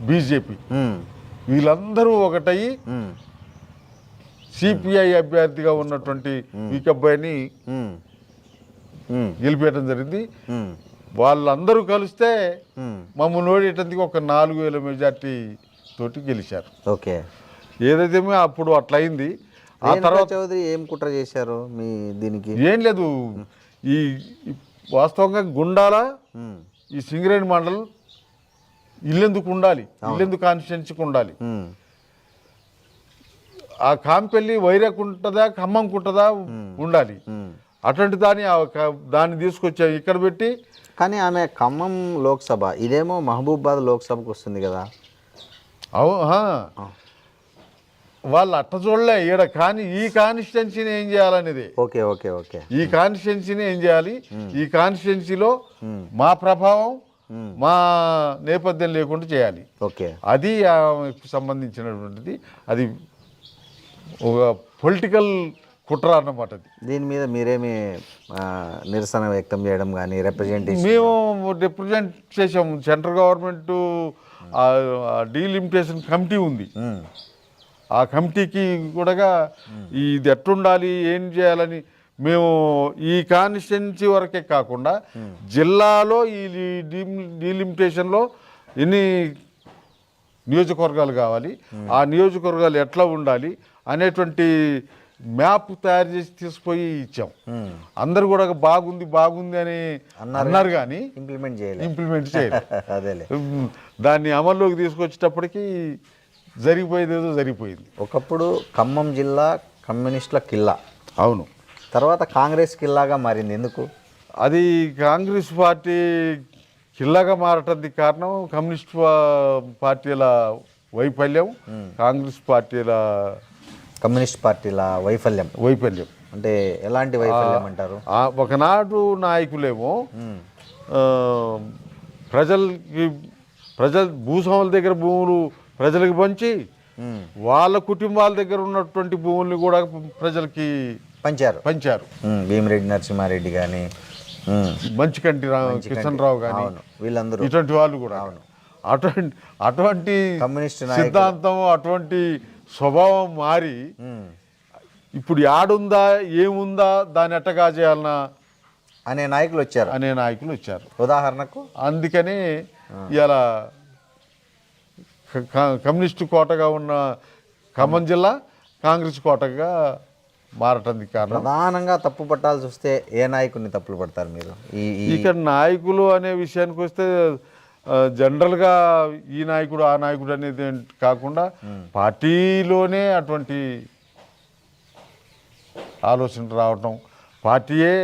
BJP వీళ్ళందరూ ఒకటయ్యి సిపిఐ అభ్యర్థిగా ఉన్నటువంటి వీకబ్బాయిని గెలిపేయడం జరిగింది. వాళ్ళందరూ కలిస్తే మమ్మల్ని ఓడేటందుకు ఒక 4,000 మెజార్టీ తోటి గెలిచారు. ఓకే. ఏదైతే అప్పుడు అట్లా అయింది. ఆ తర్వాత చౌదరి ఏం కుట్ర చేశారు మీ దీనికి? ఏం లేదు, ఈ వాస్తవంగా గుండాల ఈ సింగరేణి మండలం ఇల్లెందుకు ఉండాలి, ఇల్లెందు కాన్స్టిట్యున్సీకి ఉండాలి. ఆ కాంపెల్లి వైరాకు ఉంటుందా, ఖమ్మంకు ఉంటుందా, ఉండాలి. అటువంటి దాన్ని తీసుకొచ్చాము ఇక్కడ పెట్టి. కానీ ఆమె ఖమ్మం లోక్సభ, ఇదేమో మహబూబాబాద్ లోక్సభకు వస్తుంది కదా. వాళ్ళు అట్ట చూడలే ఈడ. కానీ ఈ కాన్స్టిట్యున్సీని ఏం చేయాలనేది. Okay okay okay. ఈ కాన్స్టిట్యున్సీని ఏం చేయాలి, ఈ కాన్స్టిట్యున్సీలో మా ప్రభావం, మా నేపథ్యం లేకుండా చేయాలి. ఓకే. అది సంబంధించినటువంటిది. అది ఒక పొలిటికల్ కుట్ర అన్నమాట. దీని మీద మీరేమి నిరసన వ్యక్తం చేయడం కానీ రిప్రజెంటేషన్? మేము రిప్రజెంట్ చేసాము. సెంట్రల్ గవర్నమెంట్ డీలిమిటేషన్ కమిటీ ఉంది. ఆ కమిటీకి కూడా ఇది ఎట్లుండాలి, ఏం చేయాలని మేము ఈ కాన్స్టిట్యున్సీ వరకే కాకుండా జిల్లాలో ఈ డీలిమిటేషన్లో ఎన్ని నియోజకవర్గాలు కావాలి, ఆ నియోజకవర్గాలు ఎట్లా ఉండాలి అనేటువంటి మ్యాప్ తయారు చేసి తీసుకుపోయి ఇచ్చాం. అందరు కూడా బాగుంది బాగుంది అని అన్నారు కానీ ఇంప్లిమెంట్ చేయలేదు. అదేలే. దాన్ని అమల్లోకి తీసుకొచ్చేటప్పటికి జరిగిపోయేదేదో జరిగిపోయింది. ఒకప్పుడు ఖమ్మం జిల్లా కమ్యూనిస్టుల కిల్లా. అవును. తర్వాత కాంగ్రెస్ కిల్లాగా మారింది. ఎందుకు? అది కాంగ్రెస్ పార్టీ కిల్లాగా మారటానికి కారణం కమ్యూనిస్ట్ పార్టీల వైఫల్యం, కమ్యూనిస్ట్ పార్టీల వైఫల్యం. అంటే ఎలాంటి వైఫల్యం అంటారు? ఒకనాడు నాయకులేమో భూస్వాముల దగ్గర భూములు ప్రజలకు పంచి వాళ్ళ కుటుంబాల దగ్గర ఉన్నటువంటి భూముల్ని కూడా ప్రజలకి పంచారు. భీమిరెడ్డి నరసింహారెడ్డి కానీ, మంచికంటి కిషన్ రావు కానీ, వీళ్ళందరూ ఇటువంటి వాళ్ళు కూడా. అటువంటి కమ్యూనిస్ట్ నాయకులు. సిద్ధాంతం, అటువంటి స్వభావం మారి ఇప్పుడు యాడుందా ఏముందా దాన్ని ఎట్టగా చేయాలన్నా అనే నాయకులు వచ్చారు. ఉదాహరణకు అందుకని ఇలా కమ్యూనిస్టు కోటగా ఉన్న ఖమ్మం జిల్లా కాంగ్రెస్ కోటగా మారటానికి కారణం. ప్రధానంగా తప్పు పట్టాల్సి వస్తే ఏ నాయకుడిని తప్పులు పడతారు మీరు? ఇక్కడ నాయకులు అనే విషయానికి వస్తే జనరల్గా ఈ నాయకుడు ఆ నాయకుడు అనేది కాకుండా పార్టీలోనే అటువంటి ఆలోచన రావటం, పార్టీయే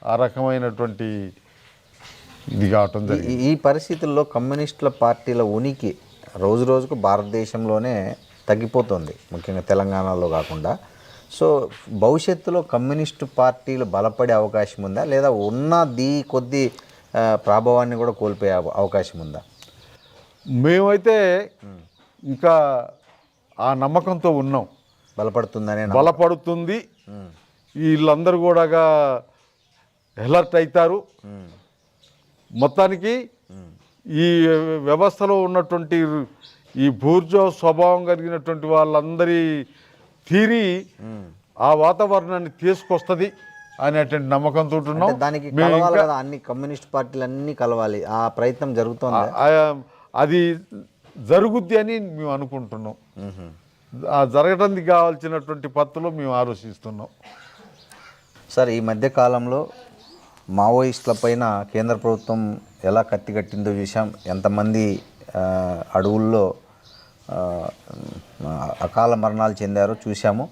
ఆ రకమైనటువంటి ఇది కావటం జరిగింది. ఈ పరిస్థితుల్లో కమ్యూనిస్టుల పార్టీల ఉనికి రోజు రోజుకు భారతదేశంలోనే తగ్గిపోతుంది, ముఖ్యంగా తెలంగాణలో కాకుండా. సో భవిష్యత్తులో కమ్యూనిస్టు పార్టీలు బలపడే అవకాశం ఉందా, లేదా ఉన్నది కొద్ది ప్రభావాన్ని కూడా కోల్పోయే అవకాశం ఉందా? మేమైతే ఇంకా ఆ నమ్మకంతో ఉన్నాం, బలపడుతుంది. వీళ్ళందరూ కూడా అలర్ట్ అవుతారు. మొత్తానికి ఈ వ్యవస్థలో ఉన్నటువంటి ఈ బూర్జో స్వభావం కలిగినటువంటి వాళ్ళందరి తీరి ఆ వాతావరణాన్ని తీసుకొస్తుంది అనేటువంటి నమ్మకంతో ఉన్నాం. దానికి కలవాలి కదా, అన్ని కమ్యూనిస్ట్ పార్టీలు అన్నీ కలవాలి, ఆ ప్రయత్నం జరుగుతుంది. అది జరుగుద్ది అని మేము అనుకుంటున్నాం. ఆ జరగడానికి కావాల్సినటువంటి పద్ధతులు మేము ఆలోచిస్తున్నాం. సార్, ఈ మధ్య కాలంలో మావోయిస్టుల పైన కేంద్ర ప్రభుత్వం ఎలా కత్తి కట్టిందో చూసాం. ఎంతమంది అడవుల్లో అకాల మరణాలు చెందారో చూసాము.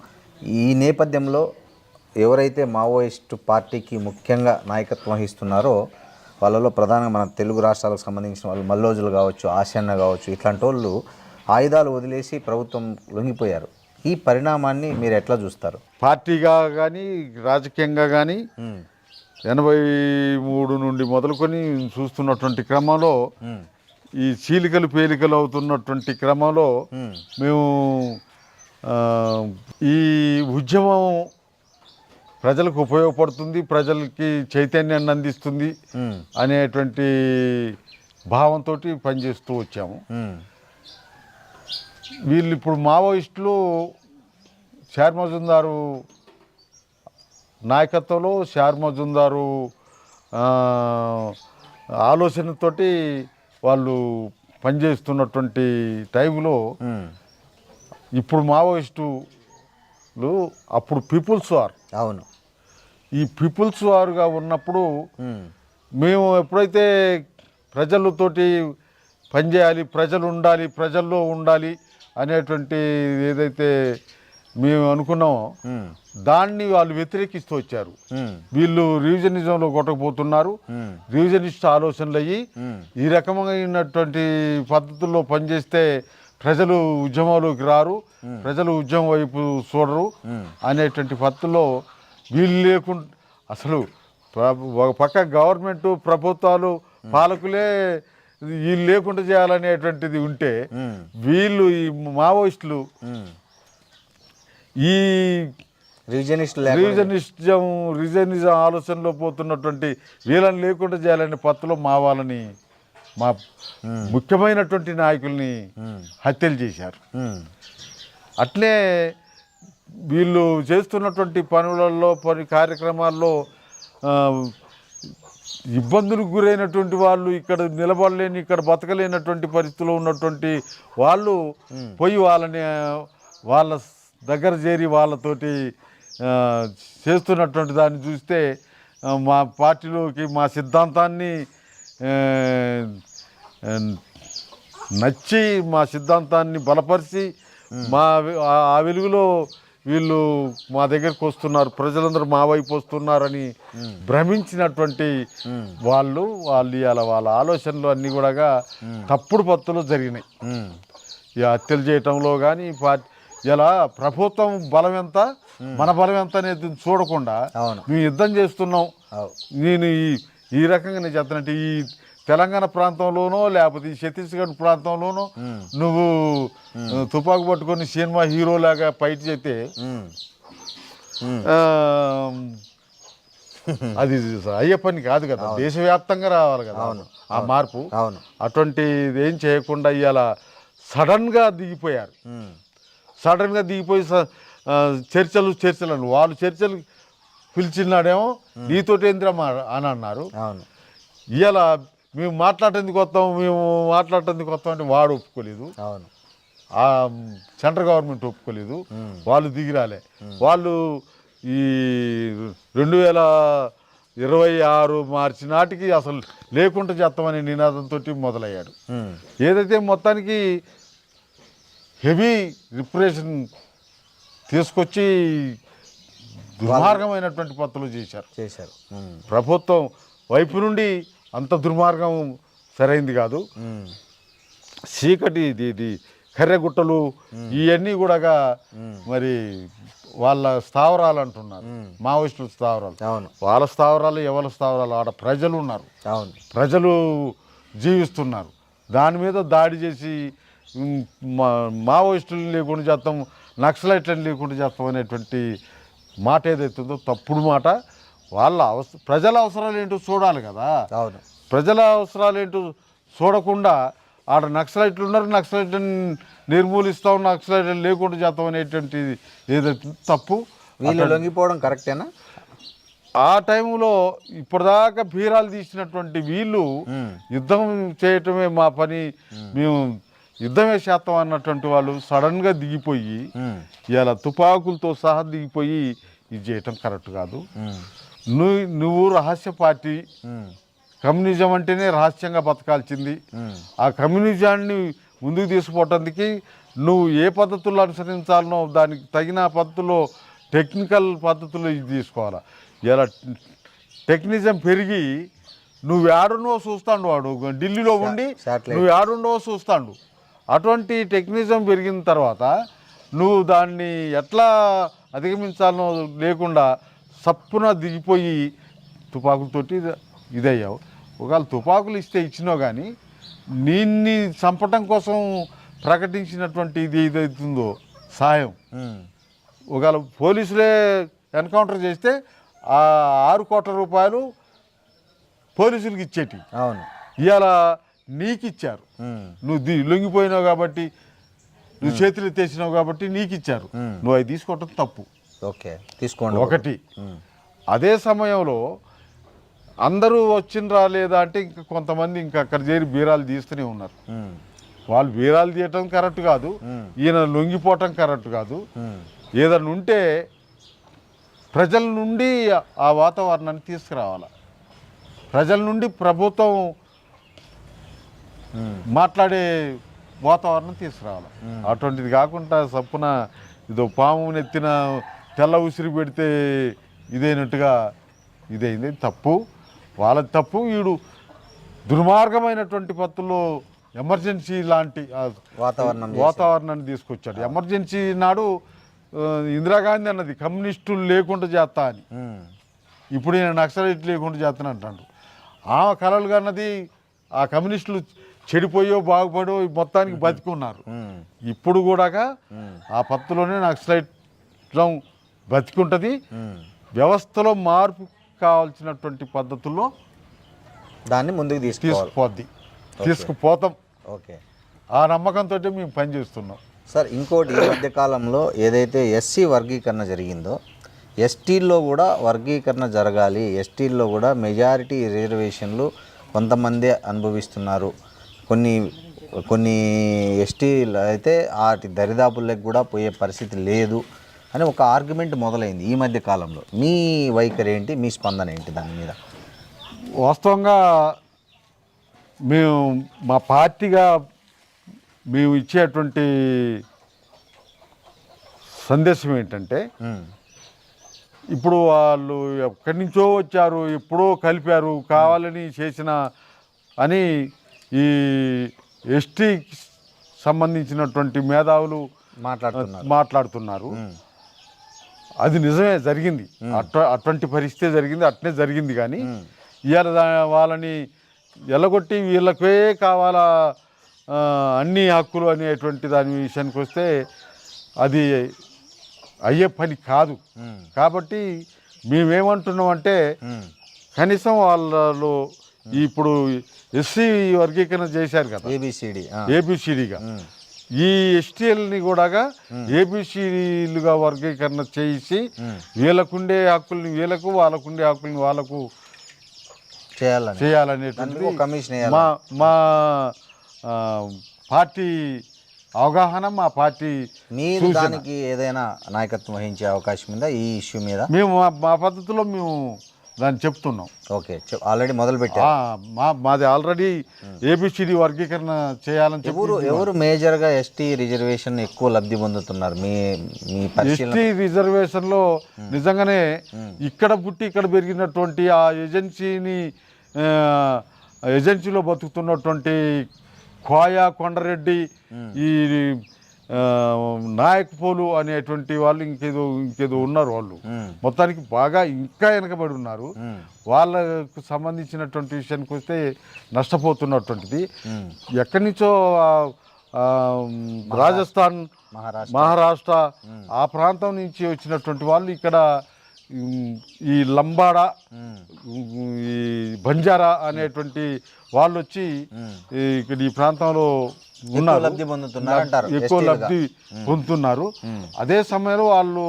ఈ నేపథ్యంలో ఎవరైతే మావోయిస్టు పార్టీకి ముఖ్యంగా నాయకత్వం వహిస్తున్నారో వాళ్ళలో ప్రధానంగా మన తెలుగు రాష్ట్రాలకు సంబంధించిన వాళ్ళు మల్లోజులు కావచ్చు, ఆశన్న కావచ్చు, ఇట్లాంటి వాళ్ళు ఆయుధాలు వదిలేసి ప్రభుత్వం లొంగిపోయారు. ఈ పరిణామాన్ని మీరు ఎట్లా చూస్తారు? పార్టీగా కానీ రాజకీయంగా కానీ 83 నుండి మొదలుకొని చూస్తున్నటువంటి క్రమంలో ఈ చీలికలు పేలికలు అవుతున్నటువంటి క్రమంలో మేము ఈ ఉద్యమం ప్రజలకు ఉపయోగపడుతుంది, ప్రజలకి చైతన్యాన్ని అందిస్తుంది అనేటువంటి భావంతో పనిచేస్తూ వచ్చాము. వీళ్ళు ఇప్పుడు మావోయిస్టులు షేర్ మజుందారు నాయకత్వంలో, షేర్ మజుందారు ఆలోచనతోటి వాళ్ళు పనిచేస్తున్నటువంటి టైంలో ఇప్పుడు మావోయిస్టులు అప్పుడు పీపుల్స్ వార్. అవును, ఈ పీపుల్స్ వారుగా ఉన్నప్పుడు మేము ఎప్పుడైతే ప్రజలతోటి పనిచేయాలి, ప్రజలు ఉండాలి, ప్రజల్లో ఉండాలి అనేటువంటి ఏదైతే మేము అనుకున్నామో దాన్ని వాళ్ళు వ్యతిరేకిస్తూ వచ్చారు. వీళ్ళు రివిజనిజంలో కొట్టకపోతున్నారు, రివిజనిస్ట్ ఆలోచనలు అయ్యి ఈ రకమైనటువంటి పద్ధతుల్లో పనిచేస్తే ప్రజలు ఉద్యమంలోకి రారు, ప్రజలు ఉద్యమం వైపు చూడరు అనేటువంటి పద్ధతుల్లో వీళ్ళు లేకుండా అసలు ఒక పక్క గవర్నమెంట్ ప్రభుత్వాలు పాలకులే వీళ్ళు లేకుండా చేయాలనేటువంటిది ఉంటే వీళ్ళు ఈ మావోయిస్టులు ఈ రివిజనిజం ఆలోచనలో పోతున్నటువంటి వీళ్ళని లేకుండా చేయాలనే పద్ధతిలో మా ముఖ్యమైనటువంటి నాయకుల్ని హత్యలు చేశారు. అట్లే వీళ్ళు చేస్తున్నటువంటి పనులలో కార్యక్రమాల్లో ఇబ్బందులకు గురైనటువంటి వాళ్ళు, ఇక్కడ నిలబడలేని, ఇక్కడ బతకలేనటువంటి పరిస్థితిలో ఉన్నటువంటి వాళ్ళు పోయి వాళ్ళ దగ్గర చేరి వాళ్ళతోటి చేస్తున్నటువంటి దాన్ని చూస్తే మా పార్టీలోకి మా సిద్ధాంతాన్ని నచ్చి మా సిద్ధాంతాన్ని బలపరిచి ఆ వెలుగులో వీళ్ళు మా దగ్గరకు వస్తున్నారు, ప్రజలందరూ మా వైపు వస్తున్నారని భ్రమించినటువంటి వాళ్ళు ఇవాళ వాళ్ళ ఆలోచనలు అన్నీ కూడా తప్పుడు పద్ధతులు జరిగినాయి. ఈ హత్యలు చేయటంలో కానీ ఇలా ప్రభుత్వం బలం ఎంత, మన బలం ఎంత అనేది చూడకుండా మేము యుద్ధం చేస్తున్నాం. నేను ఈ రకంగా నేను చెప్తానంటే ఈ తెలంగాణ ప్రాంతంలోనో లేకపోతే ఈ ఛత్తీస్గఢ్ ప్రాంతంలోనో నువ్వు తుపాకు పట్టుకొని సినిమా హీరోలాగా ఫైట్ చేస్తే అది అయ్యే పని కాదు కదా, దేశవ్యాప్తంగా రావాలి కదా ఆ మార్పు. అవును. అటువంటిది ఏం చేయకుండా ఇవాళ సడన్గా దిగిపోయారు. సడన్గా దిగిపోయి చర్చలు అని వాళ్ళు చర్చలు పిలిచినాడేమో నీతోటి ఏంద్రమా అని అన్నారు. అవును. ఇవాళ మేము మాట్లాడేందుకు వస్తాం అంటే వాడు ఒప్పుకోలేదు. అవును. ఆ సెంట్రల్ గవర్నమెంట్ ఒప్పుకోలేదు. వాళ్ళు దిగిరాలే. వాళ్ళు ఈ 2026 మార్చి నాటికి అసలు లేకుండా చేస్తామనే నినాదంతో మొదలయ్యాడు. ఏదైతే మొత్తానికి హెవీ రిప్రెషన్ తీసుకొచ్చి దుర్మార్గమైనటువంటి పద్ధతులు చేశారు. ప్రభుత్వం వైపు నుండి అంత దుర్మార్గం సరైంది కాదు. చీకటి ఇది కర్రెగుట్టలు ఇవన్నీ కూడా మరి వాళ్ళ స్థావరాలు అంటున్నారు, మావోయిస్టుల స్థావరాలు. వాళ్ళ స్థావరాలు ఎవరి స్థావరాలు? ఆడ ప్రజలు ఉన్నారు, ప్రజలు జీవిస్తున్నారు. దాని మీద దాడి చేసి మావోయిస్టులు లేకుండా చేస్తాం, నక్సలైట్లను లేకుండా చేస్తాం అనేటువంటి మాట ఏదైతుందో తప్పుడు మాట. వాళ్ళ ప్రజల అవసరాలు ఏంటో చూడాలి కదా. ప్రజల అవసరాలు ఏంటో చూడకుండా ఆడ నక్సలైట్లు ఉన్నారు, నక్సలైట్లను నిర్మూలిస్తాం, నక్సలైట్లను లేకుండా చేస్తాం అనేటువంటి ఏదైతే తప్పు. వీళ్ళు లొంగిపోవడం కరెక్టేనా? ఆ టైంలో ఇప్పటిదాకా బీరాలు తీసినటువంటి వీళ్ళు యుద్ధం చేయటమే మా పని, మేము యుద్ధమే చేస్తాం అన్నటువంటి వాళ్ళు సడన్గా దిగిపోయి ఇలా తుపాకులతో సహా దిగిపోయి ఇది చేయటం కరెక్ట్ కాదు. నువ్వు రహస్య పార్టీ, కమ్యూనిజం అంటేనే రహస్యంగా బతకాల్సింది. ఆ కమ్యూనిజాన్ని ముందుకు తీసుకుపోవటానికి నువ్వు ఏ పద్ధతుల్లో అనుసరించాలనో దానికి తగిన పద్ధతిలో టెక్నికల్ పద్ధతులు ఇది తీసుకోవాలి. ఇలా టెక్నిజం పెరిగి నువ్వు ఏడున్నో చూస్తాడు, వాడు ఢిల్లీలో ఉండి నువ్వు ఏడున్నో చూస్తాడు. అటువంటి టెక్నిజం పెరిగిన తర్వాత నువ్వు దాన్ని ఎట్లా అధిగమించాలనో లేకుండా సప్పున దిగిపోయి తుపాకులతోటి ఇదయ్యావు. ఒకవేళ తుపాకులు ఇస్తే ఇచ్చినావు, కానీ నిన్ని చంపటం కోసం ప్రకటించినటువంటి ఇది ఏదైతుందో సాయం, ఒకవేళ పోలీసులే ఎన్కౌంటర్ చేస్తే ఆ 6 కోట్ల రూపాయలు పోలీసులకి ఇచ్చేటి. అవును. ఇవాళ నీకు ఇచ్చారు, నువ్వు లొంగిపోయినావు కాబట్టి, నువ్వు చేతులు ఎత్తేసినావు కాబట్టి నీకు ఇచ్చారు. నువ్వు అవి తీసుకోవటం తప్పు. ఓకే, తీసుకోండి. ఒకటి, అదే సమయంలో అందరూ వచ్చిండ్రా లేదా అంటే ఇంకా కొంతమంది ఇంకా అక్కడ చేరి బీరాలు తీస్తూనే ఉన్నారు. వాళ్ళు బీరాలు తీయటం కరెక్ట్ కాదు, ఈయన లొంగిపోవటం కరెక్ట్ కాదు. ఏదన్నా ఉంటే ప్రజల నుండి ఆ వాతావరణాన్ని తీసుకురావాలి, ప్రజల నుండి ప్రభుత్వం మాట్లాడే వాతావరణం తీసుకురావాలి. అటువంటిది కాకుండా సప్పున ఇదో పాము నెత్తిన తెల్ల ఉసిరి పెడితే ఇదైనట్టుగా ఇదైంది. తప్పు, వాళ్ళది తప్పు. వీడు దుర్మార్గమైనటువంటి పద్ధతుల్లో ఎమర్జెన్సీ లాంటి వాతావరణాన్ని తీసుకొచ్చాడు. ఎమర్జెన్సీ నాడు ఇందిరాగాంధీ అన్నది కమ్యూనిస్టులు లేకుండా చేస్తా అని, ఇప్పుడు నేను నక్సలైట్ లేకుండా చేస్తాను అంటాడు. ఆమె కలలుగా అన్నది ఆ కమ్యూనిస్టులు చెడిపోయో బాగుపడో మొత్తానికి బతికున్నారు. ఇప్పుడు కూడా ఆ పద్ధతిలోనే నక్సలైట్ బతికుంటుంది. వ్యవస్థలో మార్పు కావాల్సినటువంటి పద్ధతుల్లో దాన్ని ముందుకు తీసుకుపోతాం. ఓకే, ఆ నమ్మకంతో మేము పనిచేస్తున్నాం. సార్, ఇంకోటి, ఈ మధ్యకాలంలో ఏదైతే ఎస్సీ వర్గీకరణ జరిగిందో, ఎస్టీల్లో కూడా వర్గీకరణ జరగాలి, ఎస్టీల్లో కూడా మెజారిటీ రిజర్వేషన్లు కొంతమందే అనుభవిస్తున్నారు, కొన్ని ఎస్టీలు అయితే వాటి దరిదాపుల్లోకి కూడా పోయే పరిస్థితి లేదు అని ఒక ఆర్గ్యుమెంట్ మొదలైంది ఈ మధ్య కాలంలో. మీ వైఖరి ఏంటి, మీ స్పందన ఏంటి దాని మీద? వాస్తవంగా మేము మా పార్టీగా మేము ఇచ్చేటువంటి సందేశం ఏంటంటే, ఇప్పుడు వాళ్ళు ఎక్కడి నుంచో వచ్చారు, ఎప్పుడో కలిపారు, కావాలని చేసిన అని ఈ ఎస్టీకి సంబంధించినటువంటి మేధావులు మాట్లాడుతున్నారు. అది నిజమే, జరిగింది. అటువంటి పరిస్థితి జరిగింది, అట్నే జరిగింది. కానీ ఇవాళ వాళ్ళని ఎల్లగొట్టి వీళ్ళకే కావాలా అన్ని హక్కులు అనేటువంటి దాని విషయానికి వస్తే అది అయ్యే పని కాదు. కాబట్టి మేమేమంటున్నాం అంటే కనీసం వాళ్ళు ఇప్పుడు ఎస్సీ వర్గీకరణ చేశారు కదా ఏబిసిడిగా, ఈ ఎస్టీఎల్ని కూడా ఏబిసిలుగా వర్గీకరణ చేసి వీళ్ళకుండే హక్కుల్ని వీళ్ళకు, వాళ్ళకుండే హక్కుల్ని వాళ్ళకు చేయాలనేటువంటిది మా పార్టీ అవగాహన, మా పార్టీ. మీరు దానికి ఏదైనా నాయకత్వం వహించే అవకాశం ఉందా ఈ ఇష్యూ మీద? మేము మా పద్ధతిలో మేము దాన్ని చెప్తున్నాం. ఓకే, ఆల్రెడీ మొదలు పెట్టారు. మాది ఆల్రెడీ ఏబిసిడి వర్గీకరణ చేయాలని చెప్పి. ఎవరు మేజర్గా ఎస్టీ రిజర్వేషన్ ఎక్కువ లబ్ధి పొందుతున్నారు మీ ఎస్టీ రిజర్వేషన్లో? నిజంగానే ఇక్కడ పుట్టి ఇక్కడ పెరిగినటువంటి ఆ ఏజెన్సీలో బతుకుతున్నటువంటి కోయా, కొండరెడ్డి, ఈ నాయక్పోలు అనేటువంటి వాళ్ళు ఇంకేదో ఉన్నారు. వాళ్ళు మొత్తానికి బాగా ఇంకా వెనకబడి ఉన్నారు. వాళ్ళకు సంబంధించినటువంటి విషయానికి వస్తే నష్టపోతున్నటువంటిది. ఎక్కడి నుంచో రాజస్థాన్, మహారాష్ట్ర ఆ ప్రాంతం నుంచి వచ్చినటువంటి వాళ్ళు ఇక్కడ ఈ లంబాడా, ఈ బంజారా అనేటువంటి వాళ్ళు వచ్చి ఇక్కడ ఈ ప్రాంతంలో ఉన్నారు, ఎక్కువ లబ్ధి పొందుతున్నారు. అదే సమయంలో వాళ్ళు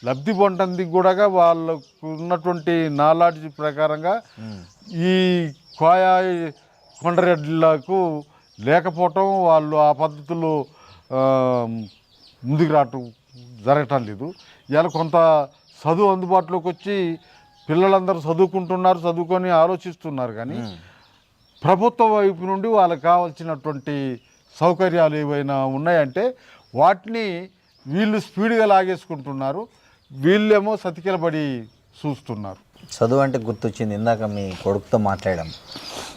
లబ్ధి పొందడానికి కూడా వాళ్ళకు ఉన్నటువంటి నాలెడ్జ్ ప్రకారంగా ఈ కోయా, కొండరెడ్లకు లేకపోవటం, వాళ్ళు ఆ పద్ధతుల్లో ముందుకు రావటం జరగటం లేదు. ఇవాళ కొంత చదువు అందుబాటులోకి వచ్చి పిల్లలందరూ చదువుకుంటున్నారు, చదువుకొని ఆలోచిస్తున్నారు. కానీ ప్రభుత్వ వైపు నుండి వాళ్ళకి కావాల్సినటువంటి సౌకర్యాలు ఏవైనా ఉన్నాయంటే వాటిని వీళ్ళు స్పీడ్గా లాగేసుకుంటున్నారు, వీళ్ళేమో సతికిలబడి చూస్తున్నారు. చదువు అంటే గుర్తొచ్చింది, ఇందాక మీ కొడుకుతో మాట్లాడాం.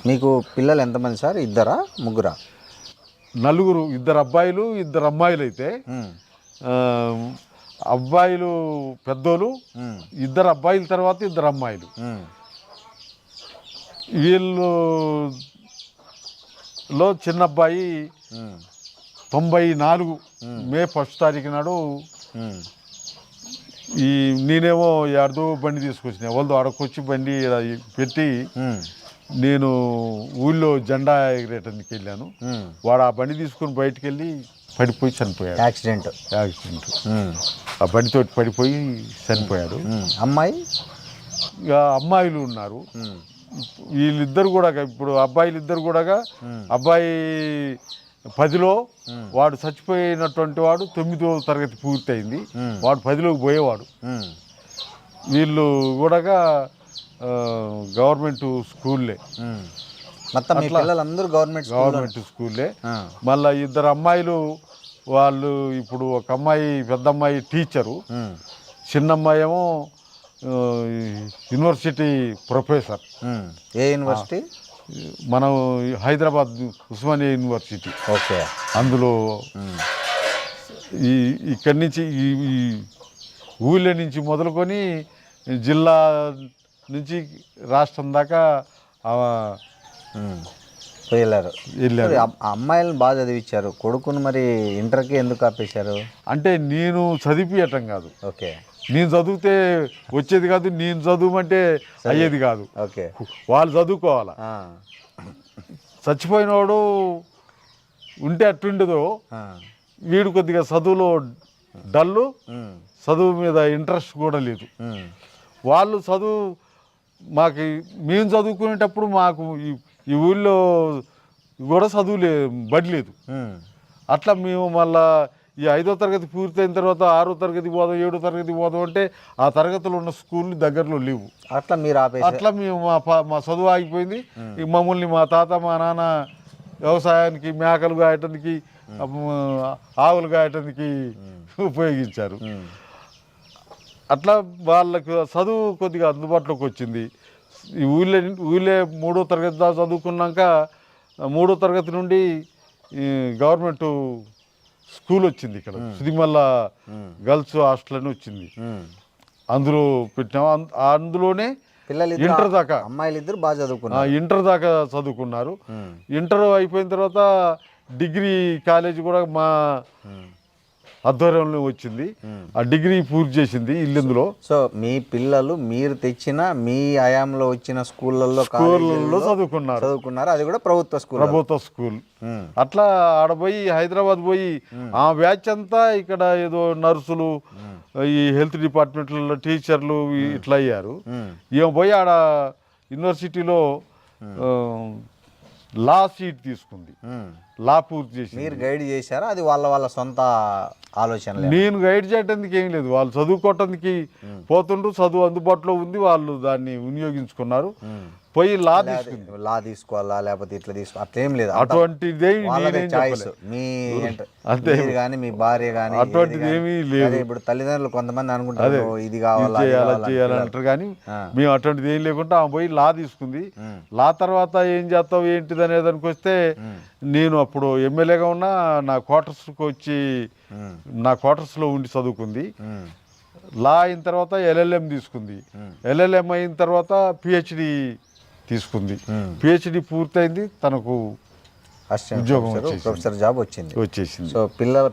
మీకు పిల్లలు ఎంతమంది సార్? ఇద్దరా, ముగ్గురా? నలుగురు. 2 అబ్బాయిలు 2 అమ్మాయిలు. అయితే అబ్బాయిలు పెద్దోళ్ళు, 2 అబ్బాయిల తర్వాత 2 అమ్మాయిలు. వీళ్ళలో చిన్న అబ్బాయి 94 మే 1 తారీఖు నాడు, నేనేమో యార్దో బండి తీసుకొచ్చిన వాళ్ళతో అడకొచ్చి బండి పెట్టి నేను ఊళ్ళో జెండా ఎగరేయడానికి వెళ్ళాను. వాడు ఆ బండి తీసుకుని బయటకు వెళ్ళి పడిపోయి చనిపోయాడు. యాక్సిడెంట్. ఆ బండితో పడిపోయి చనిపోయాడు. అమ్మాయి, ఇక అమ్మాయిలు ఉన్నారు. వీళ్ళిద్దరు కూడా, ఇప్పుడు అబ్బాయిలు ఇద్దరు కూడా, అబ్బాయి 10లో, వాడు చచ్చిపోయినటువంటి వాడు 9వ తరగతి పూర్తయింది, వాడు 10లోకి పోయేవాడు. వీళ్ళు కూడా గవర్నమెంట్ స్కూల్లే, గవర్నమెంట్ స్కూల్లే. మళ్ళీ 2 అమ్మాయిలు వాళ్ళు, ఇప్పుడు ఒక అమ్మాయి, పెద్ద అమ్మాయి టీచరు, చిన్న అమ్మాయి ఏమో యూనివర్సిటీ ప్రొఫెసర్. ఏ యూనివర్సిటీ? మనం హైదరాబాద్ ఉస్మానియా యూనివర్సిటీ. ఓకే. అందులో ఇక్కడి నుంచి ఈ ఊళ్ళో నుంచి మొదలుకొని జిల్లా నుంచి రాష్ట్రం దాకా వెళ్ళారు. అమ్మాయిలను బాగా చదివించారు, కొడుకును మరి ఇంటర్కి ఎందుకు ఆపేశారు? అంటే నేను చదివించటం కాదు. ఓకే. నేను చదివితే వచ్చేది కాదు, నేను చదువుమంటే అయ్యేది కాదు. ఓకే. వాళ్ళు చదువుకోవాలా. చచ్చిపోయినవాడు ఉంటే అట్టుండదో, వీడు కొద్దిగా చదువులో డల్లు, చదువు మీద ఇంట్రెస్ట్ కూడా లేదు. వాళ్ళు చదువు మేము చదువుకునేటప్పుడు మాకు ఈ ఊళ్ళో కూడా చదువు బడి లేదు. అట్లా మేము మళ్ళా ఈ 5వ తరగతి పూర్తయిన తర్వాత 6వ తరగతి పోదాం, 7వ తరగతి పోదాం అంటే ఆ తరగతిలో ఉన్న స్కూళ్ళు దగ్గరలో లేవు. అట్లా మీరు అట్లా మేము మా చదువు ఆగిపోయింది. మమ్మల్ని మా తాత మా నాన్న వ్యవసాయానికి, మేకలు గాయటానికి, ఆవులు గాయటానికి ఉపయోగించారు. అట్లా వాళ్ళకు చదువు కొద్దిగా అందుబాటులోకి వచ్చింది. ఈ ఊళ్ళే 3వ తరగతి దాకా చదువుకున్నాక 3వ తరగతి నుండి గవర్నమెంట్ స్కూల్ వచ్చింది ఇక్కడ, సుదిమల్ల గర్ల్స్ హాస్టల్ అని వచ్చింది. అందులో పెట్టాము. అందులోనే ఇంటర్ దాకా అమ్మాయిలు ఇద్దరు బాగా చదువుకున్నారు. ఇంటర్ దాకా చదువుకున్నారు. ఇంటర్ అయిపోయిన తర్వాత డిగ్రీ కాలేజ్ కూడా మా ఆధ్వర్యంలో వచ్చింది. ఆ డిగ్రీ పూర్తి చేసింది ఇల్లందులో. సో మీ పిల్లలు మీరు తెచ్చిన మీ హయాంలో వచ్చిన స్కూళ్ళల్లో చదువుకున్నారు, అది కూడా ప్రభుత్వ స్కూల్. అట్లా ఆడపోయి హైదరాబాద్ పోయి ఆ బ్యాచ్ అంతా ఇక్కడ ఏదో నర్సులు, ఈ హెల్త్ డిపార్ట్మెంట్లలో టీచర్లు ఇట్లా అయ్యారు. ఏమో పోయి ఆడ యూనివర్సిటీలో లా సీట్ తీసుకుంది, లా పూర్తి చేసి. మీరు గైడ్ చేశారా, అది వాళ్ళ సొంత ఆలోచన? నేను గైడ్ చేయడానికి ఏం లేదు, వాళ్ళు చదువుకోవటానికి పోతుండ్రు, చదువు అందుబాటులో ఉంది, వాళ్ళు దాన్ని వినియోగించుకున్నారు. పోయి లా తీసుకోవాలా లేకపోతే ఇట్లా అట్లేం లేదు, అటువంటిది అంతే కానీ మీ భార్య కానీ అటువంటిది ఏమీ లేదు. ఇప్పుడు తల్లిదండ్రులు కొంతమంది అనుకుంటారు ఇది కావాలా చేయాలంటారు, కానీ మేము అటువంటిది ఏం లేకుండా ఆమె పోయి లా తీసుకుంది. లా తర్వాత ఏం చేస్తావు ఏంటిది అనే దానికి వస్తే, నేను అప్పుడు ఎమ్మెల్యేగా ఉన్నా నా క్వార్టర్స్కి వచ్చి నా క్వార్టర్స్లో ఉండి చదువుకుంది. లా అయిన తర్వాత LLM తీసుకుంది. LLM అయిన తర్వాత PhD తీసుకుంది. PhD పూర్తయింది, తనకు ఉద్యోగం ప్రొఫెసర్ జాబ్ వచ్చేసింది. సో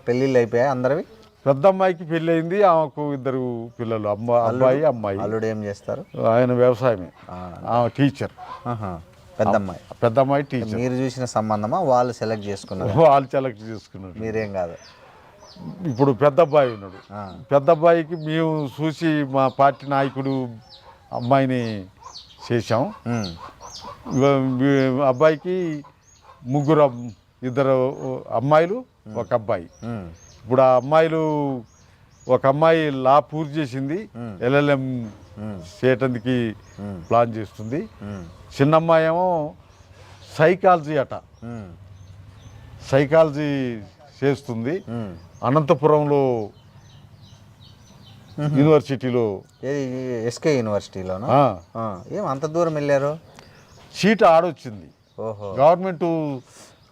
పెళ్ళిళ్ళు అయిపోయాయి అందరివి? పెద్ద అమ్మాయికి పెళ్ళి అయింది, ఆమెకు 2 పిల్లలు, అబ్బాయి అమ్మాయి. అల్లుడు ఏం చేస్తారు? ఆయన వ్యవసాయమే, ఆమె టీచర్. పెద్ద అమ్మాయి టీచర్. మీరు చూసిన సంబంధమా, వాళ్ళు సెలెక్ట్ చేసుకున్నారు? వాళ్ళు సెలెక్ట్ చేసుకున్నారు, మీరేం కాదు. ఇప్పుడు పెద్ద అబ్బాయి ఉన్నాడు, పెద్ద అబ్బాయికి మేము చూసి మా పార్టీ నాయకుడు అమ్మాయిని చేశాం. అబ్బాయికి 2 అమ్మాయిలు, 1 అబ్బాయి. ఇప్పుడు ఆ అమ్మాయిలు, 1 అమ్మాయి లా పూర్తి చేసింది, LLM చేయటానికి ప్లాన్ చేస్తుంది. చిన్న అమ్మాయి ఏమో సైకాలజీ సైకాలజీ చేస్తుంది, అనంతపురంలో యూనివర్సిటీలో. SK యూనివర్సిటీలోనా? ఏం అంత దూరం వెళ్ళారు? సీట్ ఆడొచ్చింది. గవర్నమెంట్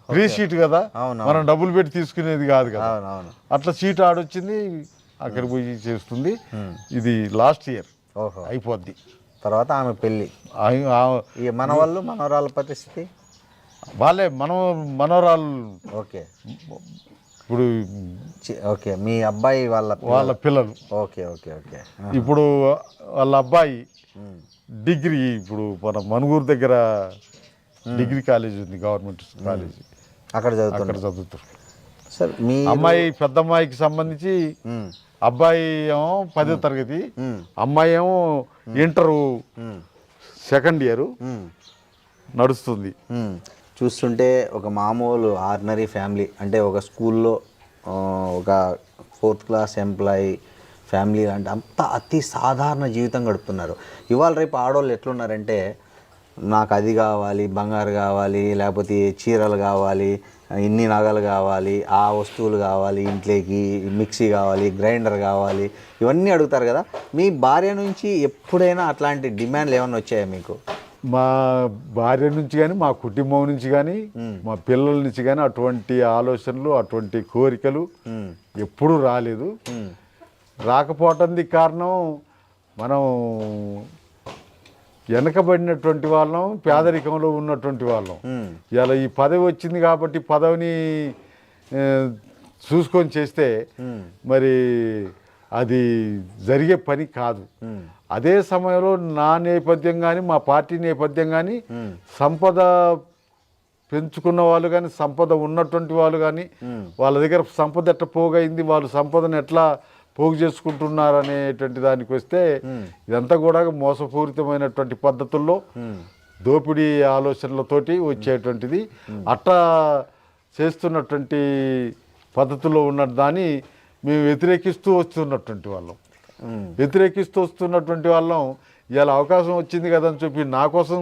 ఫ్రీ సీట్ కదా, మనం డబ్బులు పెట్టి తీసుకునేది కాదు కదా, అట్లా సీట్ ఆడొచ్చింది, అక్కడ పోయి చేస్తుంది. ఇది లాస్ట్ ఇయర్ అయిపోద్ది. తర్వాత ఆమె పెళ్ళి. మనవరాళ్ళ పరిస్థితి? వాళ్ళే మనవరాళ్ళు. ఓకే. ఇప్పుడు ఓకే, మీ అబ్బాయి వాళ్ళ పిల్లలు. Okay okay okay. ఇప్పుడు వాళ్ళ అబ్బాయి డిగ్రీ, ఇప్పుడు మన మనుగూరు దగ్గర డిగ్రీ కాలేజ్ ఉంది, గవర్నమెంట్ కాలేజ్, అక్కడ చదువుతారు. సార్ మీ అమ్మాయి, పెద్ద అమ్మాయికి సంబంధించి అబ్బాయి ఏమో 10వ తరగతి, అమ్మాయి ఏమో ఇంటరు సెకండ్ ఇయర్ నడుస్తుంది. చూస్తుంటే ఒక మామూలు ఆర్డినరీ ఫ్యామిలీ, అంటే ఒక స్కూల్లో ఒక 4th క్లాస్ ఎంప్లాయీ ఫ్యామిలీ అంటే అంత అతి సాధారణ జీవితం గడుపుతున్నారు. ఇవాళ రేపు ఆడవాళ్ళు ఎట్లున్నారంటే, నాకు అది కావాలి, బంగారు కావాలి, లేకపోతే చీరలు కావాలి, ఇన్ని నగలు కావాలి, ఆ వస్తువులు కావాలి, ఇంట్లోకి మిక్సీ కావాలి, గ్రైండర్ కావాలి, ఇవన్నీ అడుగుతారు కదా. మీ భార్య నుంచి ఎప్పుడైనా అట్లాంటి డిమాండ్లు ఏమైనా వచ్చాయా మీకు? మా భార్య నుంచి కానీ, మా కుటుంబం నుంచి కానీ, మా పిల్లల నుంచి కానీ అటువంటి ఆలోచనలు, అటువంటి కోరికలు ఎప్పుడూ రాలేదు. రాకపోవటానికి కారణం, మనం వెనకబడినటువంటి వాళ్ళం, పేదరికంలో ఉన్నటువంటి వాళ్ళం. ఇలా ఈ పదవి వచ్చింది కాబట్టి పదవిని చూసుకొని చేస్తే మరి అది జరిగే పని కాదు. అదే సమయంలో నా నేపథ్యం కానీ, మా పార్టీ నేపథ్యం కానీ, సంపద పెంచుకున్న వాళ్ళు కానీ, సంపద ఉన్నటువంటి వాళ్ళు కానీ, వాళ్ళ దగ్గర సంపద ఎట్లా పోగైంది, వాళ్ళు సంపదను ఎట్లా పోగు చేసుకుంటున్నారు అనేటువంటి దానికి వస్తే, ఇదంతా కూడా మోసపూరితమైనటువంటి పద్ధతుల్లో, దోపిడీ ఆలోచనలతోటి వచ్చేటువంటిది. అట్లా చేస్తున్నటువంటి పద్ధతుల్లో ఉన్న దాన్ని మేము వ్యతిరేకిస్తూ వస్తున్నటువంటి వాళ్ళం. ఇలా అవకాశం వచ్చింది కదా అని చెప్పి నా కోసం,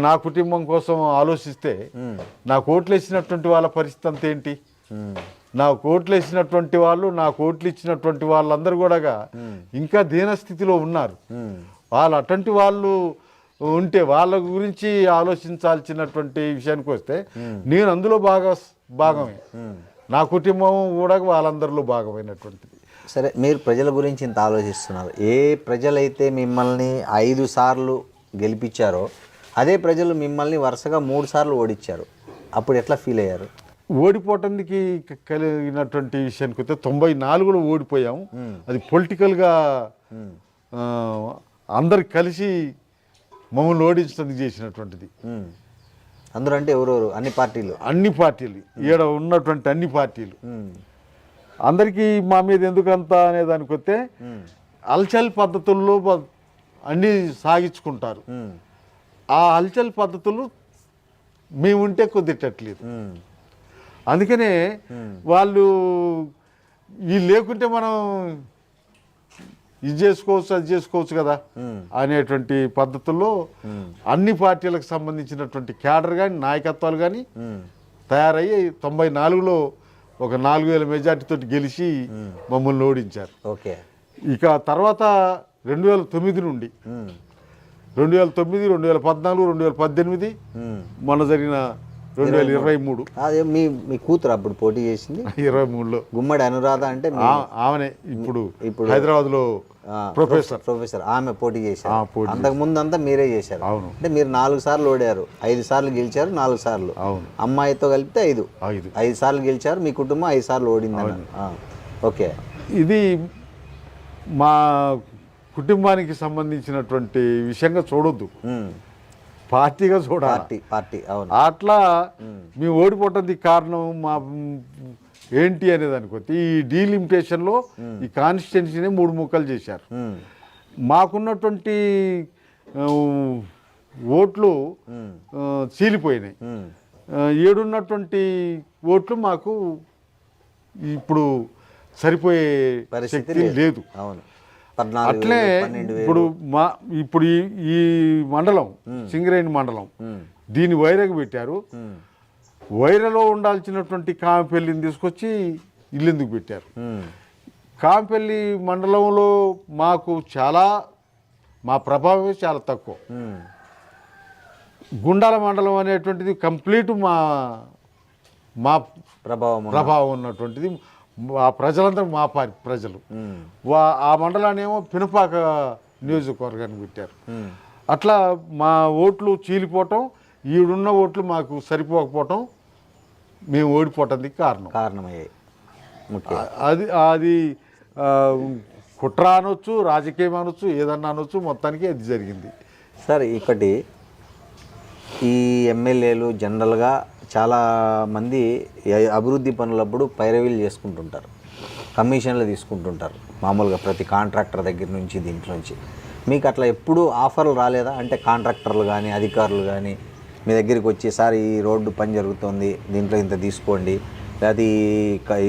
నా కుటుంబం కోసం ఆలోచిస్తే, నాకు ఓట్లు వేసినటువంటి వాళ్ళ పరిస్థితి అంత ఏంటి? నాకు ఓట్లు వేసినటువంటి వాళ్ళు, నాకు ఓట్లు ఇచ్చినటువంటి వాళ్ళందరూ కూడా ఇంకా దీనస్థితిలో ఉన్నారు. వాళ్ళు అటువంటి వాళ్ళు ఉంటే వాళ్ళ గురించి ఆలోచించాల్సినటువంటి విషయానికి వస్తే, నేను అందులో భాగమే, నా కుటుంబం కూడా వాళ్ళందరిలో భాగమైనటువంటిది. సరే, మీరు ప్రజల గురించి ఇంత ఆలోచిస్తున్నారు. ఏ ప్రజలైతే మిమ్మల్ని 5 సార్లు గెలిపించారో అదే ప్రజలు మిమ్మల్ని వరుసగా 3 సార్లు ఓడించారు. అప్పుడు ఎట్లా ఫీల్ అయ్యారు? ఓడిపోవటానికి కలిగినటువంటి విషయానికి వస్తే 94లో ఓడిపోయాము. అది పొలిటికల్గా అందరు కలిసి మమ్మల్ని ఓడించడానికి చేసినటువంటిది. అందరూ అంటే ఎవరెవరు? అన్ని పార్టీలు ఈడ ఉన్నటువంటి అన్ని పార్టీలు అందరికీ మా మీద ఎందుకంత అనే దానికి వస్తే హల్చల్ పద్ధతుల్లో అన్నీ సాగించుకుంటారు. ఆ హల్చల్ పద్ధతులు మేము ఉంటే కుదిరట్లేదు. అందుకనే వాళ్ళు వీళ్ళు లేకుంటే మనం ఇది చేసుకోవచ్చు అది చేసుకోవచ్చు కదా అనేటువంటి పద్ధతుల్లో అన్ని పార్టీలకు సంబంధించినటువంటి క్యాడర్ కానీ నాయకత్వాలు కానీ తయారయ్యి 94లో ఒక 4000 మెజార్టీతో గెలిచి మమ్మల్ని ఓడించారు. ఓకే. ఇక తర్వాత 2009 నుండి 2009, 2014, 2018 మొన్న జరిగిన 2023 అదే మీ కూతురు అప్పుడు పోటీ చేసింది 23లో గుమ్మడి అనురాధ అంటే ఆమెనే ఇప్పుడు హైదరాబాద్లో ప్రొఫెసర్ ఆమె పోటీ చేశారు. అంతకు ముందు అంతా మీరే చేశారు. అవును. అంటే మీరు 4 సార్లు ఓడారు, 5 సార్లు గెలిచారు, 4 సార్లు. అవును. అమ్మాయితో కలిపితే 5 సార్లు గెలిచారు. మీ కుటుంబం 5 సార్లు ఓడింది. ఓకే. ఇది మా కుటుంబానికి సంబంధించినటువంటి విషయంగా చూడొద్దు, పార్టీగా చూడాలి. పార్టీ అవును. అట్లా మేము ఓడిపోవటానికి కారణం మా ఏంటి అనేదానికి వస్తే ఈ డీలిమిటేషన్లో ఈ కాన్స్టిట్యున్సీని 3 ముక్కలు చేశారు. మాకున్నటువంటి ఓట్లు చీలిపోయినాయి. 7 ఉన్నటువంటి ఓట్లు మాకు ఇప్పుడు సరిపోయే పరిస్థితి లేదు. అవును. అట్లే ఇప్పుడు ఈ మండలం సింగరేణి మండలం దీన్ని వైరగా పెట్టారు. వైరలో ఉండాల్సినటువంటి కాంపెల్లిని తీసుకొచ్చి ఇల్లెందుకు పెట్టారు. కాంపెల్లి మండలంలో మాకు మా ప్రభావం చాలా తక్కువ. గుండాల మండలం అనేటువంటిది కంప్లీట్ మా ప్రభావం ఉన్నటువంటిది. ఆ ప్రజలందరూ మా ప్రజలు. ఆ మండలాన్ని ఏమో పినపాక నియోజకవర్గానికి పెట్టారు. అట్లా మా ఓట్లు చీలిపోవటం, ఈడున్న ఓట్లు మాకు సరిపోకపోవటం, మేము ఓడిపోవటానికి కారణమయ్యాయి. అది కుట్ర అనొచ్చు, రాజకీయం అనొచ్చు, ఏదన్నా అనొచ్చు, మొత్తానికి అది జరిగింది. సార్ ఒకటి, ఈ ఎమ్మెల్యేలు జనరల్గా చాలామంది అభివృద్ధి పనులప్పుడు పైరవీలు చేసుకుంటుంటారు, కమిషన్లు తీసుకుంటుంటారు మామూలుగా ప్రతి కాంట్రాక్టర్ దగ్గర నుంచి దీంట్లో నుంచి. మీకు అట్లా ఎప్పుడూ ఆఫర్లు రాలేదా? అంటే కాంట్రాక్టర్లు కానీ అధికారులు కానీ మీ దగ్గరికి వచ్చి, సార్ ఈ రోడ్డు పని జరుగుతుంది, దీంట్లో ఇంత తీసుకోండి, లేకపోతే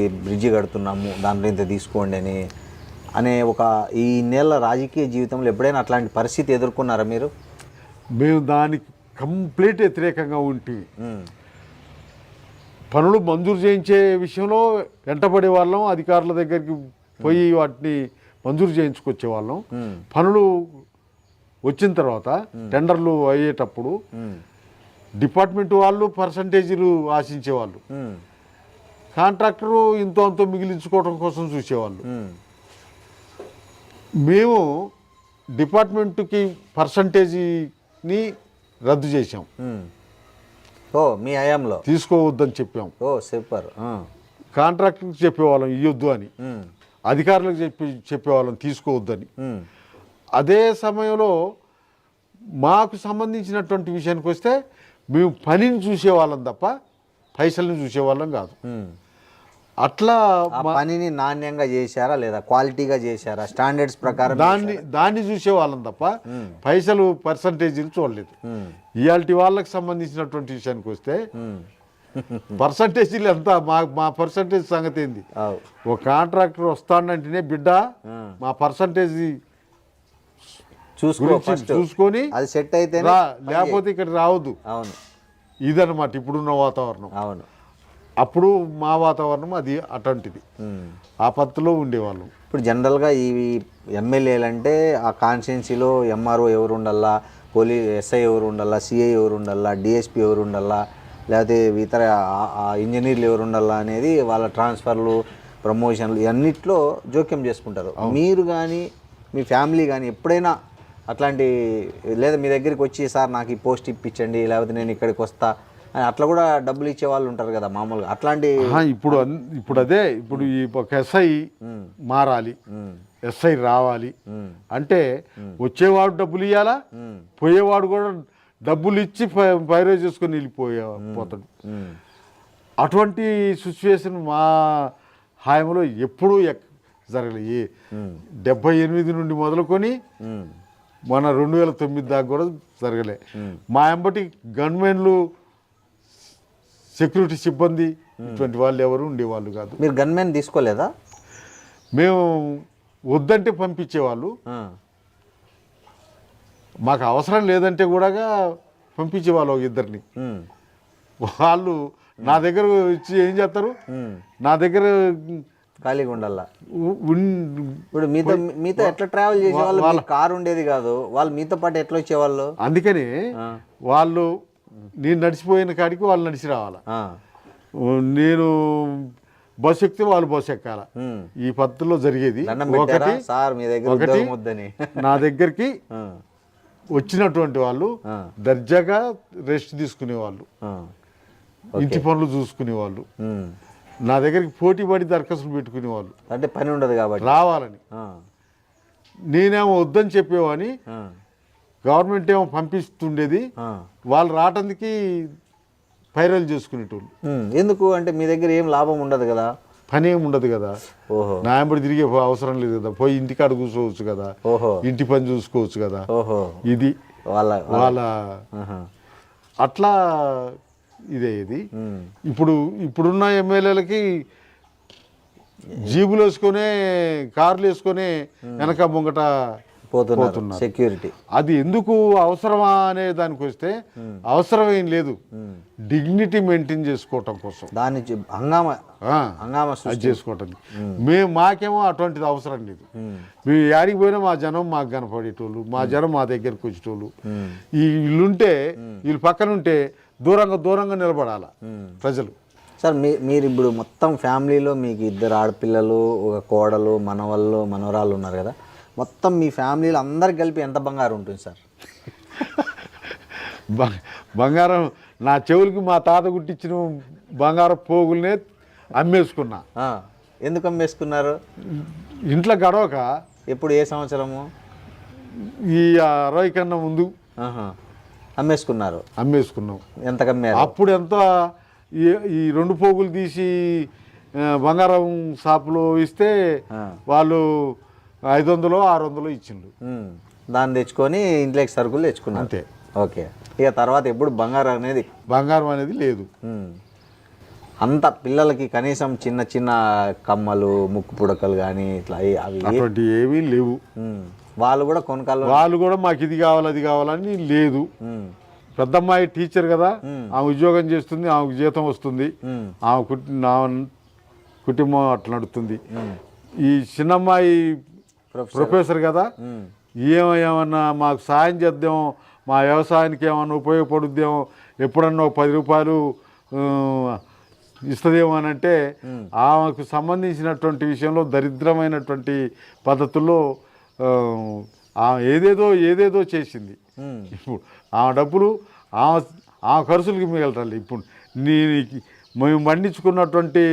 ఈ బ్రిడ్జి కడుతున్నాము, దాంట్లో ఇంత తీసుకోండి అనే ఈ నెల రాజకీయ జీవితంలో ఎప్పుడైనా అట్లాంటి పరిస్థితి ఎదుర్కొన్నారా మీరు? మేము దానికి కంప్లీట్ వ్యతిరేకంగా ఉంటే పనులు మంజూరు చేయించే విషయంలో వెంటబడే వాళ్ళం, అధికారుల దగ్గరికి పోయి వాటిని మంజూరు చేయించుకొచ్చే వాళ్ళం. పనులు వచ్చిన తర్వాత టెండర్లు అయ్యేటప్పుడు డిపార్ట్మెంట్ వాళ్ళు పర్సంటేజీలు ఆశించేవాళ్ళు, కాంట్రాక్టరు ఇంతో అంతో మిగిలించుకోవడం కోసం చూసేవాళ్ళు. మేము డిపార్ట్మెంట్కి పర్సంటేజీని రద్దు చేసాం. మీ హయాంలో తీసుకోవద్దని చెప్పాం. సూపర్. కాంట్రాక్టర్కి చెప్పేవాళ్ళం ఇవ్వద్దు అని, అధికారులకు చెప్పేవాళ్ళం తీసుకోవద్దని. అదే సమయంలో మాకు సంబంధించినటువంటి విషయానికి వస్తే మేము పనిని చూసేవాళ్ళం తప్ప పైసల్ని చూసేవాళ్ళం కాదు. అట్లా పనిని నాణ్యంగా చేశారా లేదా క్వాలిటీగా చేశారా, స్టాండర్డ్స్ ప్రకారం దాన్ని చూసేవాళ్ళం తప్ప పైసలు పర్సంటేజీలు చూడలేదు. ఇవాళ వాళ్ళకి సంబంధించినటువంటి విషయానికి వస్తే పర్సంటేజీలు ఎంత, మా పర్సంటేజ్ సంగతి ఏంది? ఒక కాంట్రాక్టర్ వస్తాడంటేనే బిడ్డ మా పర్సంటేజీ చూసుకొని అది సెట్ అయితే, లేకపోతే ఇక్కడ రావద్దు. అవును, ఇదన్నమాట ఇప్పుడున్న వాతావరణం. అవును, అప్పుడు మా వాతావరణం అది అటువంటిది, ఆ పద్ధతిలో ఉండేవాళ్ళం. ఇప్పుడు జనరల్గా ఈ ఎమ్మెల్యేలు అంటే ఆ కాన్స్టిట్యున్సీలో ఎంఆర్ఓ ఎవరు ఉండాలా, ఎస్ఐ ఎవరు ఉండాలా, సిఐ ఎవరు ఉండాలా, డిఎస్పీ ఎవరు ఉండాలా, లేకపోతే ఇతర ఇంజనీర్లు ఎవరు ఉండాలా అనేది వాళ్ళ ట్రాన్స్ఫర్లు, ప్రమోషన్లు ఇవన్నిట్లో జోక్యం చేసుకుంటారు. మీరు కానీ మీ ఫ్యామిలీ కానీ ఎప్పుడైనా అట్లాంటి లేదా మీ దగ్గరికి వచ్చి, సార్ నాకు ఈ పోస్ట్ ఇప్పించండి, లేకపోతే నేను ఇక్కడికి వస్తా, అట్లా కూడా డబ్బులు ఇచ్చే వాళ్ళు ఉంటారు కదా మామూలుగా, అట్లాంటి ఇప్పుడు అదే ఇప్పుడు ఈ ఒక ఎస్ఐ మారాలి, ఎస్ఐ రావాలి అంటే వచ్చేవాడు డబ్బులు ఇవ్వాలా, పోయేవాడు కూడా డబ్బులు ఇచ్చి పైరో చేసుకొని పోతాడు. అటువంటి సిచ్యువేషన్ మా హాయంలో ఎప్పుడూ జరగలేదు. 78 నుండి మొదలుకొని మన 2009 దాకా కూడా జరగలే. మా ఎంబటి గన్మెన్లు, సెక్యూరిటీ సిబ్బంది ఇటువంటి వాళ్ళు ఎవరు ఉండేవాళ్ళు కాదు. మీరు గన్మెన్ తీసుకోలేదా? మేము వద్దంటే పంపించేవాళ్ళు, మాకు అవసరం లేదంటే కూడా పంపించేవాళ్ళు ఒక ఇద్దరిని. వాళ్ళు నా దగ్గర ఇచ్చి ఏం చేస్తారు, నా దగ్గర ఖాళీగా ఉండాలా. ఇప్పుడు మీతో ఎట్లా ట్రావెల్ చేసేవాళ్ళు? కారు ఉండేది కాదు, వాళ్ళు మీతో పాటు ఎట్లా వచ్చేవాళ్ళు? అందుకని వాళ్ళు నేను నడిచిపోయిన కాడికి వాళ్ళు నడిచి రావాలా, నేను బస్సు ఎక్కితే వాళ్ళు బస్సు ఎక్కాల. ఈ పద్ధతిలో జరిగేది. ఒకటి నా దగ్గరికి వచ్చినటువంటి వాళ్ళు దర్జాగా రెస్ట్ తీసుకునేవాళ్ళు, ఇంటి పనులు చూసుకునేవాళ్ళు, నా దగ్గరికి పోటీ పడి దరఖాస్తులు పెట్టుకునేవాళ్ళు. అంటే పని ఉండదు కాబట్టి రావాలని. నేనేమో వద్దని చెప్పేవాని, గవర్నమెంట్ ఏమో పంపిస్తుండేది, వాళ్ళు రావటానికి పైరలు చేసుకునేటోళ్ళు. ఎందుకు అంటే మీ దగ్గర ఏం లాభం ఉండదు కదా, పని ఏమి ఉండదు కదా. ఓహో, నా ఎంబడి తిరిగే అవసరం లేదు కదా, పోయి ఇంటికాడ కూర్చోవచ్చు కదా, ఇంటి పని చూసుకోవచ్చు కదా. ఇది వాళ్ళ అట్లా ఇదే. ఇది ఇప్పుడున్న ఎమ్మెల్యేలకి జీబులు వేసుకొని, కార్లు వేసుకొని వెనక ముంగట పోతున్నారు సెక్యూరిటీ. అది ఎందుకు అవసరమా అనే దానికి వస్తే అవసరం ఏం లేదు, డిగ్నిటీ మెయింటైన్ చేసుకోవటం కోసం, దాన్ని హంగామా చేసుకోవటం. మాకేమో అటువంటిది అవసరం లేదు. మేము యాడికి పోయినా మా జనం మాకు కనపడేటోళ్ళు, మా జనం మా దగ్గరకు వచ్చేటోళ్ళు. ఈ వీళ్ళుంటే, వీళ్ళు పక్కనుంటే దూరంగా నిలబడాల ప్రజలు. సార్ మీరు ఇప్పుడు మొత్తం ఫ్యామిలీలో మీకు 2 ఆడపిల్లలు, ఒక కోడలు, మనవళ్ళు, మనవరాళ్ళు ఉన్నారు కదా, మొత్తం మీ ఫ్యామిలీలో అందరికి కలిపి ఎంత బంగారం ఉంటుంది సార్? బంగారం నా చెవులకి మా తాత గుట్టించిన బంగారం పోగులనే అమ్మేసుకున్నా. ఎందుకు అమ్మేసుకున్నారు? ఇంట్లో గడవక. ఎప్పుడు, ఏ సంవత్సరము? ఈ 60 కన్నా ముందు అమ్మేసుకున్నాం. ఎంత కమ్మారు? అప్పుడు ఎంత, ఈ 2 పోగులు తీసి బంగారం షాపులో ఇస్తే వాళ్ళు 500 600 ఇచ్చిండ్రు. దాన్ని తెచ్చుకొని ఇంట్లోకి సరుకులు తెచ్చుకున్నాం అంతే. ఓకే. ఇక తర్వాత ఎప్పుడు బంగారం అనేది లేదు. అంత పిల్లలకి కనీసం చిన్న చిన్న కమ్మలు, ముక్కు పుడకలు కానీ ఇట్లా అవి ఏమీ లేవు. వాళ్ళు కూడా కొనకాలు, వాళ్ళు కూడా మాకు ఇది కావాలి అది కావాలని లేదు. పెద్దమ్మాయి టీచర్ కదా, ఆమె ఉద్యోగం చేస్తుంది, ఆమెకు జీతం వస్తుంది, ఆమె కుటుంబం అట్లా నడుస్తుంది. ఈ చిన్నమ్మాయి ప్రొఫెసర్ కదా, ఏమన్నా మాకు సాయం చేద్దాం, మా వ్యవసాయానికి ఏమన్నా ఉపయోగపడుద్దాం, ఎప్పుడన్నా 10 రూపాయలు ఇస్తుందేమో అని అంటే, ఆమెకు సంబంధించినటువంటి విషయంలో దరిద్రమైనటువంటి పద్ధతుల్లో ఏదేదో చేసింది. ఇప్పుడు ఆమె డబ్బులు ఆమె ఖర్చులకి మిగలటాలి. ఇప్పుడు మేము పండించుకున్నటువంటి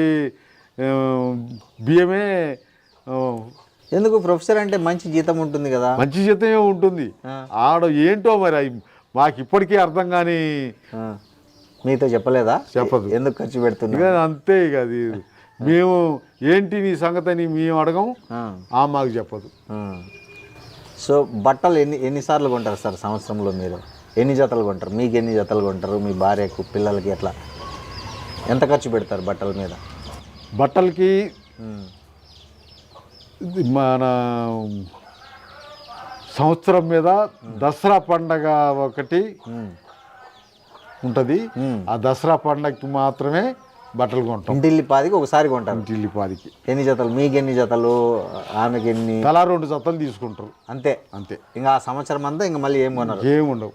బియ్యమే. ఎందుకు? ప్రొఫెసర్ అంటే మంచి జీతం ఉంటుంది కదా. మంచి జీతమే ఉంటుంది. ఆడ ఏంటో మరి మాకు ఇప్పటికీ అర్థం కాని. మీతో చెప్పలేదా? చెప్పదు. ఎందుకు ఖర్చు పెడుతుంది? అంతే. ఇక అది మేము ఏంటి నీ సంగతి అని మేము అడగం, మాకు చెప్పదు. సో బట్టలు ఎన్నిసార్లు కొంటారు సార్ సంవత్సరంలో? మీరు ఎన్ని జతలు కొంటారు? మీకు ఎన్ని జతలు కొంటారు? మీ భార్యకు, పిల్లలకి ఎట్లా ఎంత ఖర్చు పెడతారు బట్టల మీద? బట్టలకి మన సంవత్సరం మీద దసరా పండగ ఒకటి ఉంటుంది. ఆ దసరా పండగకి మాత్రమే బట్టలు కొంటాం. ఇంటిల్లిపాదికి ఒకసారి కొంటారు. ఇంటిల్లిపాదికి. ఎన్ని జతలు? మీకు ఎన్ని జతలు? ఆమెకి ఎన్ని? తలా 2 జతలు తీసుకుంటారు. అంతే. ఇంకా ఆ సంవత్సరం అంతా ఇంకా మళ్ళీ ఏం కొనరు? ఏముండవు.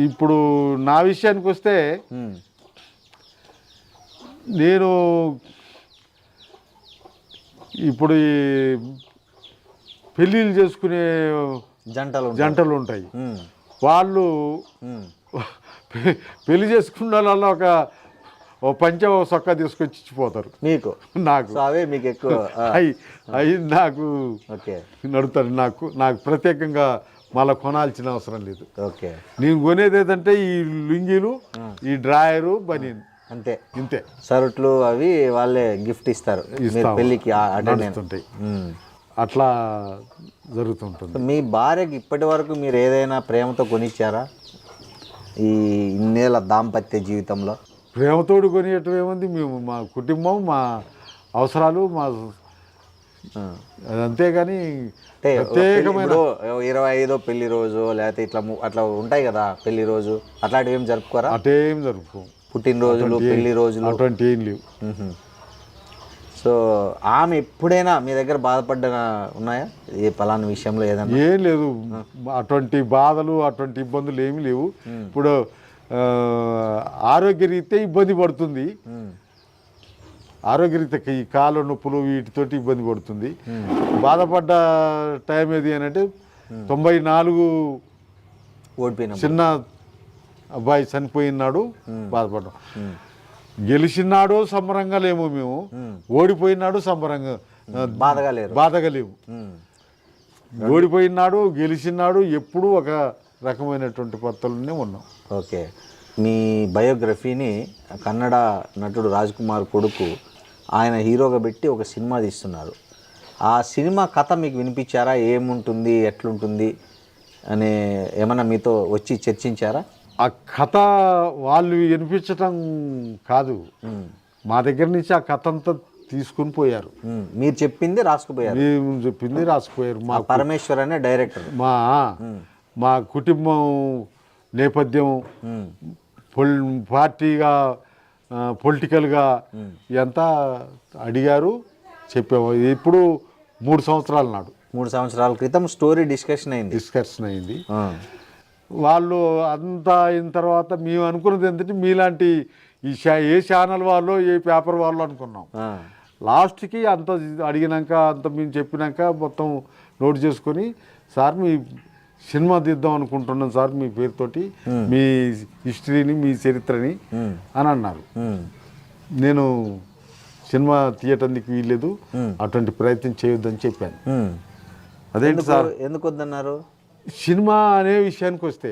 ఇప్పుడు నా విషయానికి వస్తే, నేను ఇప్పుడు ఈ పెళ్ళిళ్ళు చేసుకునే జంటలు ఉంటాయి. వాళ్ళు పెళ్లి చేసుకున్న వాళ్ళ ఓ పంచ ఓ సొక్కా తీసుకొచ్చి ఇచ్చిపోతారు మీకు నాకు. సో అవే మీకు ఎక్కువ అవి నాకు ఓకే నడుతారు. నాకు ప్రత్యేకంగా మళ్ళీ కొనాల్సిన అవసరం లేదు. ఓకే నేను కొనేది ఏదంటే ఈ లుంగీలు, ఈ డ్రాయరు, బనీన్, అంతే. ఇంతే. సరుట్లు అవి వాళ్ళే గిఫ్ట్ ఇస్తారు మీరు పెళ్ళికి అటెండ్ నడుస్తుంటాయి. అట్లా జరుగుతుంటుంది. మీ భార్యకి ఇప్పటి వరకు మీరు ఏదైనా ప్రేమతో కొనిచ్చారా ఈ ఇన్నేళ్ళ దాంపత్య జీవితంలో? ప్రేమతోడు కొనియటం ఏముంది, మేము మా కుటుంబం, మా అవసరాలు, మా అంతేగాని అంటే ప్రత్యేకమైన 25 పెళ్లి రోజు లేకపోతే ఇట్లా అట్లా ఉంటాయి కదా పెళ్లి రోజు, అట్లాంటివి ఏం జరుపుకోరా? అటేం జరుపుకో. పుట్టినరోజులు, పెళ్లి రోజులు అటువంటి ఏం లేవు. సో ఆమె ఎప్పుడైనా మీ దగ్గర బాధపడ్డ ఉన్నాయా ఏ పలానా విషయంలో ఏదన్నా? ఏం లేదు, అటువంటి బాధలు అటువంటి ఇబ్బందులు ఏమీ లేవు. ఇప్పుడు ఆరోగ్యరీత్యా ఇబ్బంది పడుతుంది, ఆరోగ్యరీత్యా ఈ కాళ్ళ నొప్పులు వీటితోటి ఇబ్బంది పడుతుంది. బాధపడ్డ టైం ఏది అని అంటే 94 ఓడిపోయిన చిన్న అబ్బాయి చనిపోయినాడు, బాధపడ్డాం. గెలిచినాడు సంబరంగా లేము మేము, ఓడిపోయినాడు సంబరంగా బాధగా లేవు. ఓడిపోయినాడు, గెలిచినాడు, ఎప్పుడూ ఒక రకమైనటువంటి పద్ధతులనే ఉన్నాం. ఓకే. మీ బయోగ్రఫీని కన్నడ నటుడు రాజ్ కుమార్ కొడుకు ఆయన హీరోగా పెట్టి ఒక సినిమా తీస్తున్నారు. ఆ సినిమా కథ మీకు వినిపించారా? ఏముంటుంది, ఎట్లుంటుంది అనే ఏమన్నా మీతో వచ్చి చర్చించారా? ఆ కథ వాళ్ళు వినిపించటం కాదు, మా దగ్గర నుంచి ఆ కథ అంతా తీసుకుని పోయారు. మీరు చెప్పింది రాసుకుపోయారు. మేము చెప్పింది రాసుకుపోయారు. మా పరమేశ్వర్ అనే డైరెక్టర్ మా కుటుంబం నేపథ్యం, పార్టీగా, పొలిటికల్గా ఇదంతా అడిగారు, చెప్పాము. ఇప్పుడు 3 సంవత్సరాల నాడు, 3 సంవత్సరాల క్రితం స్టోరీ డిస్కషన్ అయింది. వాళ్ళు అంతా అయిన తర్వాత మేము అనుకున్నది ఏంటంటే మీలాంటి ఈ ఏ ఛానల్ వాళ్ళు, ఏ పేపర్ వాళ్ళు అనుకున్నాం. లాస్ట్కి అంత అడిగినాక, అంత మేము చెప్పినాక మొత్తం నోట్ చేసుకొని, సార్ మీ సినిమా తీద్దాం అనుకుంటున్నాం సార్ మీ పేరుతోటి, మీ హిస్టరీని, మీ చరిత్రని అని అన్నారు. నేను సినిమా తీయటానికి వీల్లేదు, అటువంటి ప్రయత్నం చేయొద్దని చెప్పాను. అదేంటి సార్ ఎందుకు వద్దన్నారు? సినిమా అనే విషయానికి వస్తే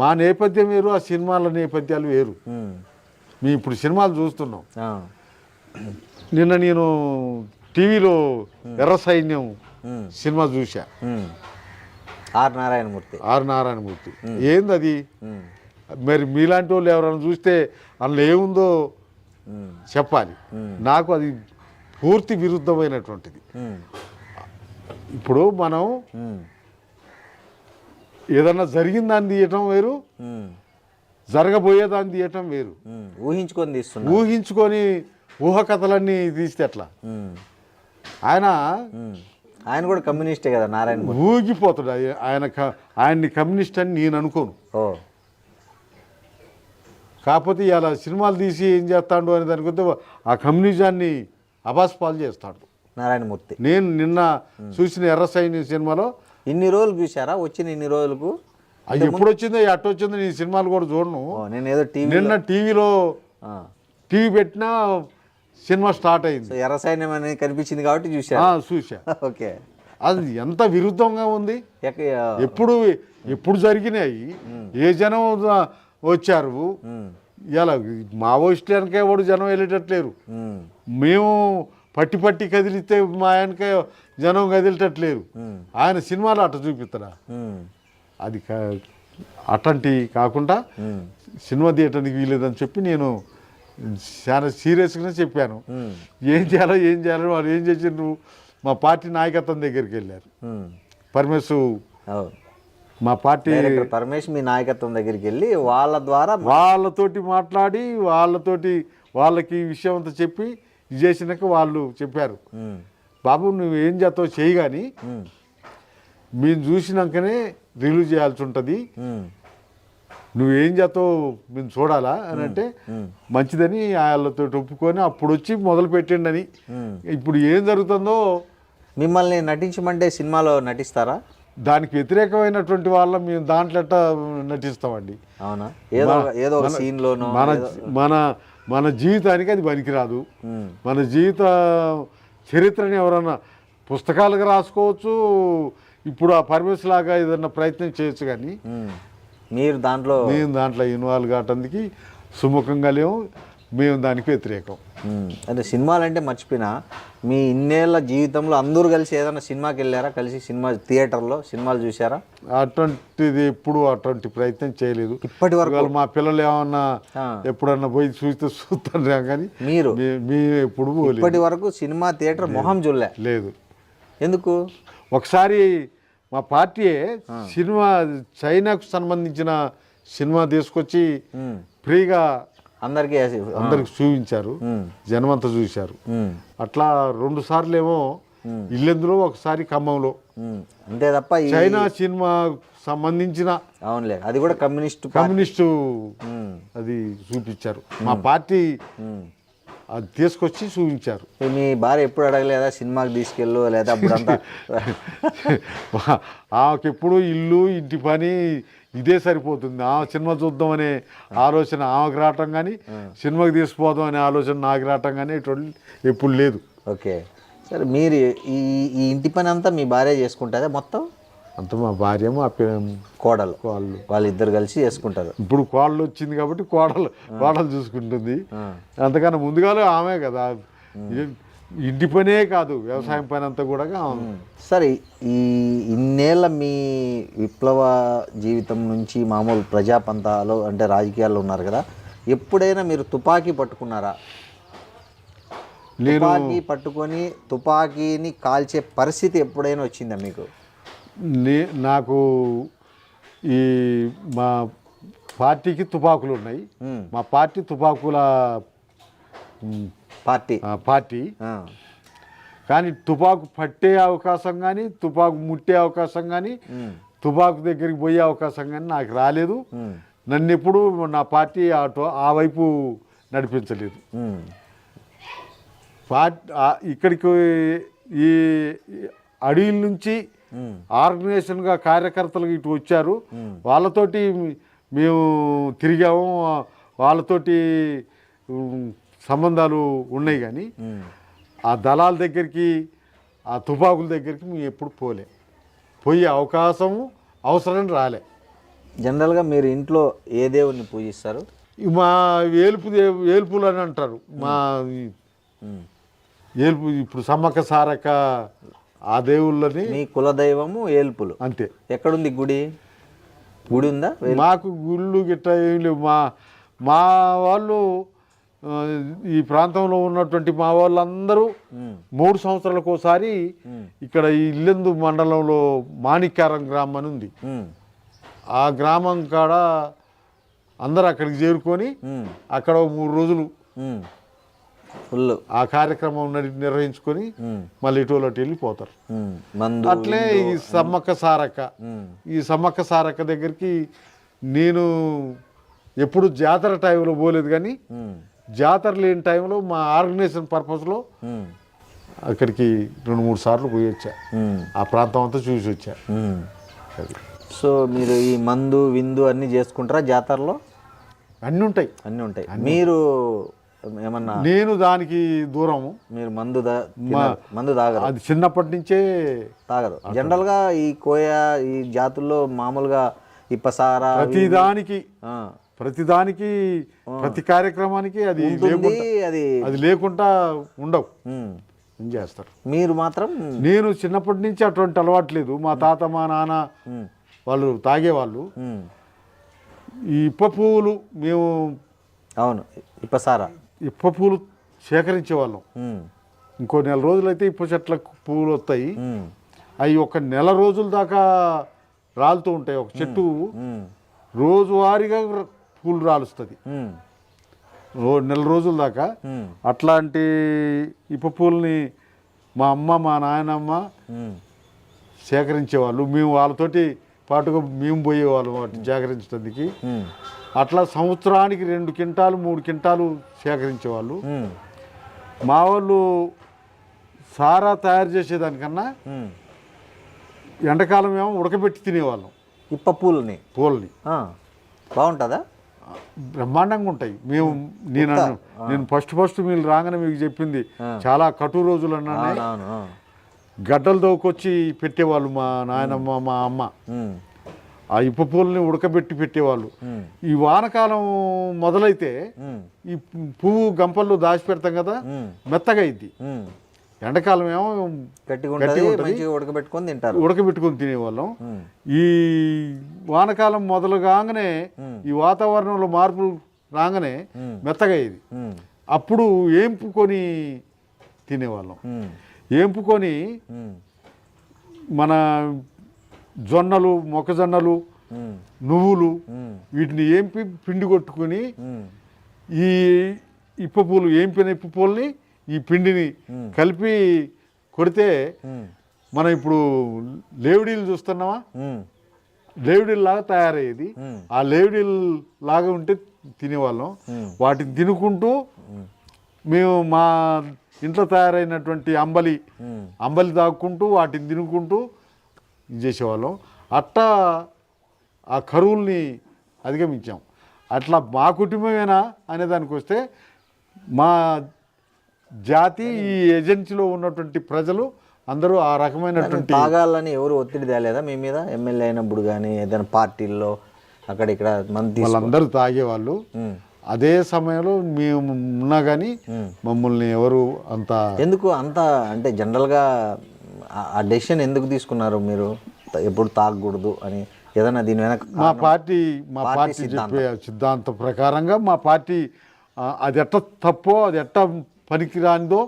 మా నేపథ్యం వేరు, ఆ సినిమాల నేపథ్యాలు వేరు. మేము ఇప్పుడు సినిమాలు చూస్తున్నాం. నిన్న నేను టీవీలో ఎర్ర సైన్యం సినిమా చూసా, ఆర్ నారాయణమూర్తి. ఏంది అది? మరి మీలాంటి వాళ్ళు ఎవరైనా చూస్తే అందులో ఏముందో చెప్పాలి. నాకు అది పూర్తి విరుద్ధమైనటువంటిది. ఇప్పుడు మనం ఏదన్నా జరిగిందాన్ని తీయటం వేరు, జరగబోయేదాన్ని తీయటం వేరు. ఊహించుకొని ఊహకథలన్నీ తీస్తే ఎట్లా? ఆయన కూడా కమ్యూనిస్టే కదా నారాయణ. ఊగిపోతాడు. ఆయన్ని కమ్యూనిస్ట్ అని నేను అనుకోను. కాకపోతే ఇలా సినిమాలు తీసి ఏం చేస్తాడు అని దానికొస్తే ఆ కమ్యూనిజాన్ని అబాస్పాలు చేస్తాడు నారాయణమూర్తి. నేను నిన్న చూసిన ఎర్ర సైన్యం సినిమాలో ఇన్ని రోజులు చూసారా? వచ్చిన ఇన్ని రోజులకు అది ఎప్పుడు వచ్చిందో ఎట్ట వచ్చిందో నీ సినిమాలు కూడా చూడను. నేను ఏదో నిన్న టీవీ పెట్టినా సినిమా స్టార్ట్ అయింది. ఎర్ర సైన్యం అనేది కనిపించింది కాబట్టి చూసా. ఓకే. అది ఎంత విరుద్ధంగా ఉంది. ఎప్పుడు జరిగినాయి, ఏ జనం వచ్చారు. ఇలా మావోయిస్టులు వెనక ఎవడు జనం వెళ్ళేటట్లేరు. మేము పట్టి కదిలితే మా వెనక జనం కదిలేటట్లేరు. ఆయన సినిమాలో అట్ట చూపిస్తాడా? అది అట్లాంటి కాకుండా సినిమా తీయటానికి వీలేదని చెప్పి నేను చాలా సీరియస్గానే చెప్పాను. ఏం చేయాలో వాళ్ళు ఏం చేసిండ్రు, మా పార్టీ నాయకత్వం దగ్గరికి వెళ్ళారు. మా పార్టీ పరమేశ్ మీ నాయకత్వం దగ్గరికి వెళ్ళి వాళ్ళతోటి మాట్లాడి వాళ్ళకి ఈ విషయం అంతా చెప్పి ఇది చేసినాక వాళ్ళు చెప్పారు, బాబు నువ్వు ఏం చేస్తావు చేయి, కానీ మేము చూసినాకనే రిలీజ్ చేయాల్సి ఉంటుంది, నువ్వేం చేస్తావు మేము చూడాలా అని అంటే మంచిదని వాళ్ళతో ఒప్పుకొని అప్పుడు వచ్చి మొదలు పెట్టిండని. ఇప్పుడు ఏం జరుగుతుందో మిమ్మల్ని నటించమంటే సినిమాలో నటిస్తారా? దానికి వ్యతిరేకమైనటువంటి వాళ్ళ మేము దాంట్లో ఎట్లా నటిస్తామండి. అవునా? ఏదో ఒక సీన్లోనో మన జీవితానికి అది పనికిరాదు. మన జీవిత చరిత్రని ఎవరన్నా పుస్తకాలుగా రాసుకోవచ్చు, ఇప్పుడు ఆ పర్మిస్ లాగా ఏదన్నా ప్రయత్నం చేయొచ్చు, కానీ మీరు దాంట్లో ఇన్వాల్వ్ కావటానికి సుముఖంగా లేవు. మేము దానికి వ్యతిరేకం. అదే సినిమాలు అంటే మర్చిపోయినా, మీ ఇన్నేళ్ల జీవితంలో అందరూ కలిసి ఏదైనా సినిమాకి వెళ్ళారా? కలిసి సినిమా థియేటర్లో సినిమాలు చూసారా? అటువంటి ప్రయత్నం చేయలేదు ఇప్పటి వరకు. మా పిల్లలు ఏమన్నా ఎప్పుడన్నా పోయి చూస్తాను, కానీ మీరు ఎప్పుడు ఇప్పటి వరకు సినిమా థియేటర్ మొహం చూడలే? లేదు. ఎందుకు? ఒకసారి మా పార్టీ సినిమా చైనాకు సంబంధించిన సినిమా తీసుకొచ్చి ఫ్రీగా అందరికి చూపించారు, జనమంతా చూశారు. అట్లా 2 సార్లు ఏమో ఇల్లెందులో, ఒకసారి ఖమ్మంలో. అంతే తప్ప చైనా సినిమా సంబంధించిన అవునులే, అది కూడా కమ్యూనిస్టు అది చూపించారు. మా పార్టీ అది తీసుకొచ్చి చూపించారు. మీ భార్య ఎప్పుడు అడగలేదా సినిమాకి తీసుకెళ్ళు లేదా? అప్పుడంతా ఆమెకి ఎప్పుడు ఇల్లు ఇంటి పని ఇదే సరిపోతుంది. ఆ సినిమా చూద్దాం అనే ఆలోచన ఆమెకు రావటం కానీ, సినిమాకి తీసుకుపోదాం అనే ఆలోచన నాకు రావటం కానీ ఎప్పుడు లేదు. ఓకే, సరే. మీరు ఈ ఇంటి పని అంతా మీ భార్య చేసుకుంటారా మొత్తం? అంత మా భార్య, మా కోడలు, వాళ్ళిద్దరు కలిసి చేసుకుంటారు. ఇప్పుడు కోడలు వచ్చింది కాబట్టి కోడలు చూసుకుంటుంది. అంతకన్నా ముందుగానే ఆమె కదా. ఇంటి పనే కాదు, వ్యవసాయం పని అంతా కూడా. సరే, ఈ ఇన్నేళ్ళ మీ విప్లవ జీవితం నుంచి మామూలు ప్రజాపంతాలో అంటే రాజకీయాల్లో ఉన్నారు కదా, ఎప్పుడైనా మీరు తుపాకీ పట్టుకున్నారా? తుపాకీ పట్టుకొని తుపాకీని కాల్చే పరిస్థితి ఎప్పుడైనా వచ్చిందా మీకు? నాకు ఈ మా పార్టీకి తుపాకులు ఉన్నాయి. మా పార్టీ తుపాకుల పార్టీ కానీ తుపాకు పట్టే అవకాశం కానీ, తుపాకు ముట్టే అవకాశం కానీ, తుపాకు దగ్గరికి పోయే అవకాశం కానీ నాకు రాలేదు. నన్ను ఎప్పుడు నా పార్టీ ఆ వైపు నడిపించలేదు. ఇక్కడికి ఈ అడవుల నుంచి ఆర్గనైజేషన్గా కార్యకర్తలు ఇటు వచ్చారు. వాళ్ళతోటి మేము తిరిగాము, వాళ్ళతోటి సంబంధాలు ఉన్నాయి, కానీ ఆ దళాల దగ్గరికి, ఆ తుపాకుల దగ్గరికి మేము ఎప్పుడు పోయే అవసరం రాలే. జనరల్గా మీరు ఇంట్లో ఏ దేవుడిని పూజిస్తారు? మా ఏల్పులు అని అంటారు. మా ఏల్పు ఇప్పుడు సమ్మక్క సారక్క ఆ దేవుళ్ళని. మీ కులదైవము ఏల్పులు అంతే. ఎక్కడుంది గుడి ఉందా? మాకు గుళ్ళు గిట్ట ఏం లేవు. మా వాళ్ళు ఈ ప్రాంతంలో ఉన్నటువంటి మా వాళ్ళందరూ 3 సంవత్సరాలకు ఒకసారి ఇక్కడ ఈ ఇల్లెందు మండలంలో మాణిక్యారం గ్రామం అని ఉంది. ఆ గ్రామం కాడ అందరూ అక్కడికి చేరుకొని అక్కడ 3 రోజులు ఫుల్ ఆ కార్యక్రమం నిర్వహించుకొని మళ్ళీ ఇటువలటి వెళ్ళిపోతారు. అట్లే ఈ సమ్మక్క సారక్క దగ్గరికి నేను ఎప్పుడు జాతర టైంలో పోలేదు, కానీ జాతర లేని టైంలో మా ఆర్గనైజేషన్ పర్పస్లో అక్కడికి 2-3 సార్లు పోయి వచ్చా. ఆ ప్రాంతం అంతా చూసి వచ్చా. సో మీరు ఈ మందు విందు అన్నీ చేసుకుంటారా జాతరలో? అన్నీ ఉంటాయి. మీరు ఏమన్నా? నేను దానికి దూరము. మీరు మందు తాగరు? అది చిన్నప్పటి నుంచే తాగరు. జనరల్గా ఈ కోయ ఈ జాతుల్లో మామూలుగా ఇప్పసారా ప్రతిదానికి ప్రతి కార్యక్రమానికి అది లేకుండా ఉండవు, చేస్తారు. మీరు మాత్రం? నేను చిన్నప్పటి నుంచి అటువంటి అలవాటు లేదు. మా తాత మా నాన్న వాళ్ళు తాగేవాళ్ళు. ఈ ఇప్ప పువ్వులు మేము ఇప్ప పువ్వులు సేకరించేవాళ్ళం. ఇంకో 4 రోజులైతే ఇప్ప చెట్ల పువ్వులు వస్తాయి. అవి 1 నెల రోజుల దాకా రాలుతూ ఉంటాయి. ఒక చెట్టు రోజువారీగా పూలు రాలుస్తుంది 1 నెల రోజుల దాకా. అట్లాంటి ఇప్ప పూలని మా అమ్మ మా నాయనమ్మ సేకరించేవాళ్ళు. మేము వాళ్ళతోటి పాటుగా మేము పోయేవాళ్ళం వాటిని సేకరించడానికి. అట్లా సంవత్సరానికి 2 క్వింటాలు 3 క్వింటాలు సేకరించేవాళ్ళు. మా వాళ్ళు సారా తయారు చేసేదానికన్నా ఎండాకాలం ఏమో ఉడకబెట్టి తినేవాళ్ళం ఇప్ప పూలని. పూలని. బాగుంటుందా? బ్రహ్మాండంగా ఉంటాయి. నేను ఫస్ట్ మీరు రాగానే మీకు చెప్పింది చాలా కటు రోజులు అన్నానే. గడ్డలు దోకొచ్చి పెట్టేవాళ్ళు మా నాయనమ్మ మా అమ్మ. ఆ ఇప్ప పూలని ఉడకబెట్టి పెట్టేవాళ్ళు. ఈ వానకాలం మొదలైతే ఈ పువ్వు గంపల్లో దాచి పెడతాం కదా, మెత్తగా అయింది. ఎండాకాలం ఏమో ఉడకబెట్టుకొని తింటారు, ఉడకబెట్టుకొని తినేవాళ్ళం. ఈ వానకాలం మొదలు కాగానే ఈ వాతావరణంలో మార్పులు రాగానే మెత్తగా అయ్యేది. అప్పుడు ఏంపుకొని తినేవాళ్ళం. ఏంపుకొని మన జొన్నలు, మొక్కజొన్నలు, నువ్వులు వీటిని ఏంపి పిండి కొట్టుకుని ఈ ఇప్పపూలు, ఏంపిన ఇప్పపూలని ఈ పిండిని కలిపి కొడితే మనం ఇప్పుడు లేవిడీలు చూస్తున్నామా, లేవిడీలు లాగా తయారయ్యేది. ఆ లేవిడీలు లాగా ఉంటే తినేవాళ్ళం. వాటిని తినుకుంటూ మేము మా ఇంట్లో తయారైనటువంటి అంబలి తాగుకుంటూ వాటిని తినుకుంటూ ఇది చేసేవాళ్ళం. అట్టా ఆ కరువుల్ని అధిగమించాం. అట్లా మా కుటుంబమేనా అనే దానికి వస్తే మా జాతి, ఈ ఏజెన్సీలో ఉన్నటువంటి ప్రజలు అందరూ ఆ రకమైనటువంటి. తాగాలని ఎవరు ఒత్తిడి తేలేదా మీ మీద? ఎమ్మెల్యే అయినప్పుడు కానీ ఏదైనా పార్టీల్లో అక్కడ ఇక్కడ వాళ్ళందరూ తాగేవాళ్ళు. అదే సమయంలో మేము ఉన్నా కానీ మమ్మల్ని ఎవరు అంత ఎందుకు అంటే జనరల్గా ఆ డెసిషన్ ఎందుకు తీసుకున్నారు మీరు ఎప్పుడు తాగకూడదు అని? ఏదైనా దీని వెనక మా పార్టీ చెప్పే సిద్ధాంతం ప్రకారంగా మా పార్టీ అది ఎట్ట తప్పో, అది ఎట్ట పనికిరానిదో,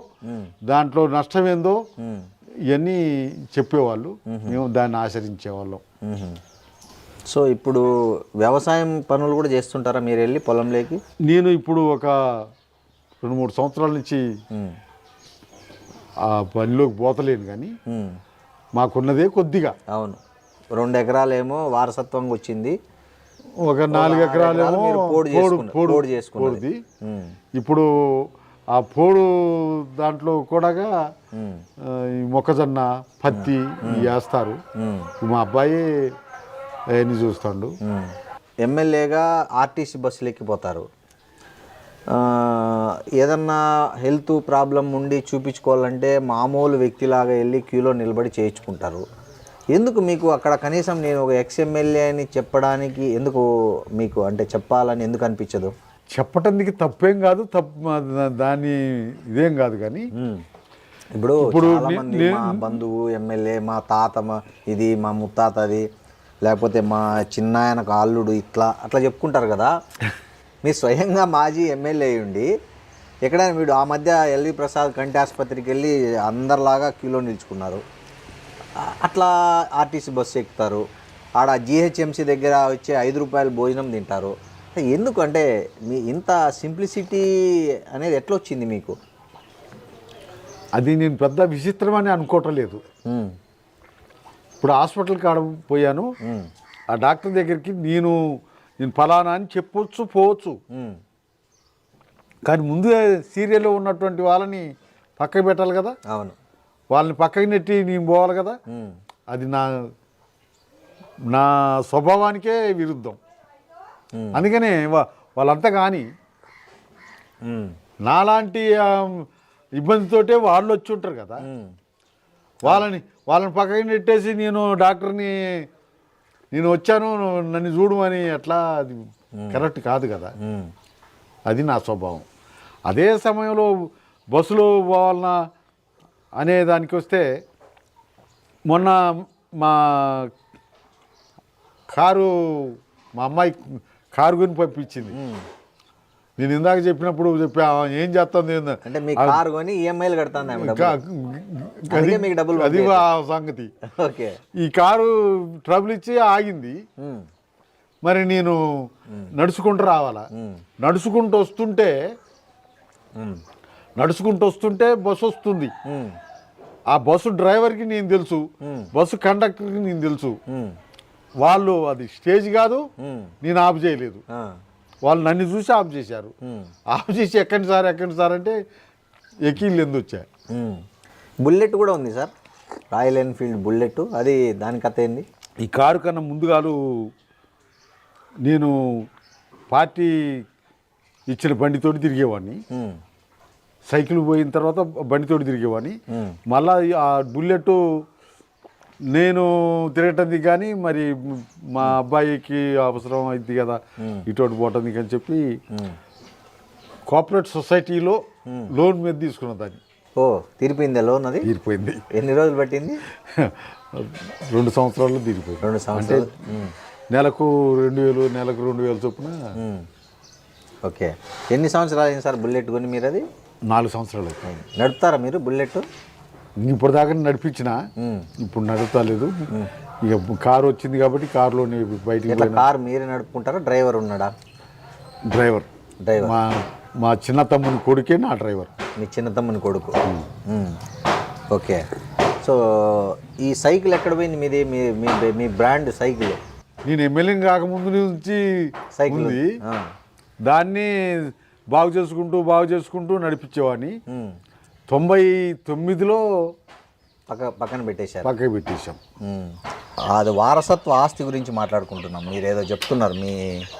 దాంట్లో నష్టమేందో ఇవన్నీ చెప్పేవాళ్ళు. మేము దాన్ని ఆచరించేవాళ్ళం. సో ఇప్పుడు వ్యవసాయం పనులు కూడా చేస్తుంటారా మీరు వెళ్ళి పొలంలోకి? నేను ఇప్పుడు ఒక 2-3 సంవత్సరాల నుంచి ఆ పనిలోకి పోతలేను, కానీ మాకున్నదే కొద్దిగా. అవును, 2 ఎకరాలేమో వారసత్వంగా వచ్చింది, ఒక 4 ఎకరాలేమో పోడు. ఇప్పుడు ఆ పోడు దాంట్లో కూడా ఈ మొక్కజొన్న, పత్తి వేస్తారు. మా అబ్బాయి అవన్నీ చూస్తాడు. ఎమ్మెల్యేగా ఆర్టీసీ బస్సులు ఎక్కిపోతారు. ఏదన్నా హెల్త్ ప్రాబ్లం ఉండి చూపించుకోవాలంటే మామూలు వ్యక్తిలాగా వెళ్ళి క్యూలో నిలబడి చేయించుకుంటారు. ఎందుకు మీకు అక్కడ కనీసం నేను ఒక ఎక్స్ఎమ్మెల్యే అని చెప్పడానికి ఎందుకు మీకు అంటే చెప్పాలని ఎందుకు అనిపించదు? చెప్పటానికి తప్పేం కాదు, దాని ఇదేం కాదు. కానీ ఇప్పుడు మా బంధువు ఎమ్మెల్యే, మా తాత ఇది, మా ముత్తాతది, లేకపోతే మా చిన్నాయనకు అల్లుడు, అట్లా చెప్పుకుంటారు కదా. మీరు స్వయంగా మాజీ ఎమ్మెల్యే ఉండి ఎక్కడైనా మీరు ఆ మధ్య ఎల్వి ప్రసాద్ కంటి ఆసుపత్రికి వెళ్ళి అందరిలాగా క్యూలో నిల్చుకున్నారు. అట్లా ఆర్టీసీ బస్సు ఎక్కుతారు, ఆడ జిహెచ్ఎంసీ దగ్గర వచ్చే 5 రూపాయల భోజనం తింటారు. ఎందుకు అంటే మీ ఇంత సింప్లిసిటీ అనేది ఎట్లా వచ్చింది మీకు? అది నేను పెద్ద విచిత్రం అని అనుకోవటం లేదు. ఇప్పుడు హాస్పిటల్ కాడ పోయాను, ఆ డాక్టర్ దగ్గరికి నేను ఫలానా అని పోవచ్చు. కానీ ముందు సీరియల్లో ఉన్నటువంటి వాళ్ళని పక్కకి పెట్టాలి కదా. అవును, వాళ్ళని పక్కకి నెట్టి నేను పోవాలి కదా. అది నా స్వభావానికే విరుద్ధం. అందుకనే వాళ్ళంతా కానీ నాలాంటి ఇబ్బందితోటే వాళ్ళు వచ్చి ఉంటారు కదా. వాళ్ళని పక్కకి నెట్టేసి నేను డాక్టర్ని నేను వచ్చాను నన్ను చూడమని అట్లా అది కరెక్ట్ కాదు కదా. అది నా స్వభావం. అదే సమయంలో బస్సులో పోవాలన్నా అనే దానికి వస్తే మొన్న మా అమ్మాయి కారు కొని పంపించింది. నేను ఇందాక చెప్పినప్పుడు చెప్పా ఏం చేస్తుంది అంటే మీ కారు కొని ఈఎంఐలు కడతాను, అది ఆ సంగతి. ఈ కారు ట్రబుల్ ఇచ్చి ఆగింది. మరి నేను నడుచుకుంటూ రావాలా. నడుచుకుంటూ వస్తుంటే బస్సు వస్తుంది. ఆ బస్సు డ్రైవర్కి నేను తెలుసు, బస్సు కండక్టర్కి నేను తెలుసు. వాళ్ళు అది స్టేజ్ కాదు, నేను ఆఫ్ చేయలేదు. వాళ్ళు నన్ను చూసి ఆఫ్ చేశారు. ఆఫ్ చేసి ఎక్కండి సార్ అంటే ఎక్కిళ్ళు వచ్చాయి. బుల్లెట్ కూడా ఉంది సార్. రాయల్ ఎన్ఫీల్డ్ బుల్లెట్, అది దాని కథ ఏంది? ఈ కారు కన్నా ముందుగాలు నేను పార్టీ ఇచ్చిన బండితోటి తిరిగేవాడిని. సైకిల్ పోయిన తర్వాత బండితోటి తిరిగేవాడిని. మళ్ళా ఆ బుల్లెట్ నేను తిరగటానికి కానీ మరి మా అబ్బాయికి అవసరం అయింది కదా ఇటువంటి పోవటానికి అని చెప్పి కోఆపరేటివ్ సొసైటీలో లోన్ మీద తీసుకున్న దాన్ని. ఓ, తీరిపోయిందా లోన్? అది తీరిపోయింది. ఎన్ని రోజులు పట్టింది? 2 సంవత్సరాల్లో తీరిపోయింది. 2 సంవత్సరాలు. నెలకు 2000, నెలకు 2000 చొప్పున. ఓకే. ఎన్ని సంవత్సరాలు అయింది సార్ బుల్లెట్ కొని మీరు? అది 4 సంవత్సరాలు అయిపోయింది. నడుపుతారా మీరు బుల్లెట్? ఇప్పుడు దాకా నడిపించిన, ఇప్పుడు నడుపుతలేదు. ఇక కారు వచ్చింది కాబట్టి కారులోనే బయటికి. కారు మీరే నడుపుకుంటారా? డ్రైవర్ ఉన్నాడా? డ్రైవర్ మా చిన్న తమ్ముని కొడుకే నా డ్రైవర్. మీ చిన్న తమ్ముని కొడుకు. ఓకే. సో ఈ సైకిల్ ఎక్కడ పోయింది మీది? మీ బ్రాండ్ సైకిల్? నేను ఎమ్మెల్యే కాకముందు నుంచి సైకిల్ ఉంది. దాన్ని బాగు చేసుకుంటూ నడిపించేవాడిని. 99లో పక్కన పెట్టేశారు. పక్కన పెట్టేశాం. అది వారసత్వ ఆస్తి గురించి మాట్లాడుకుంటున్నాం. మీరు ఏదో చెప్తున్నారు, మీ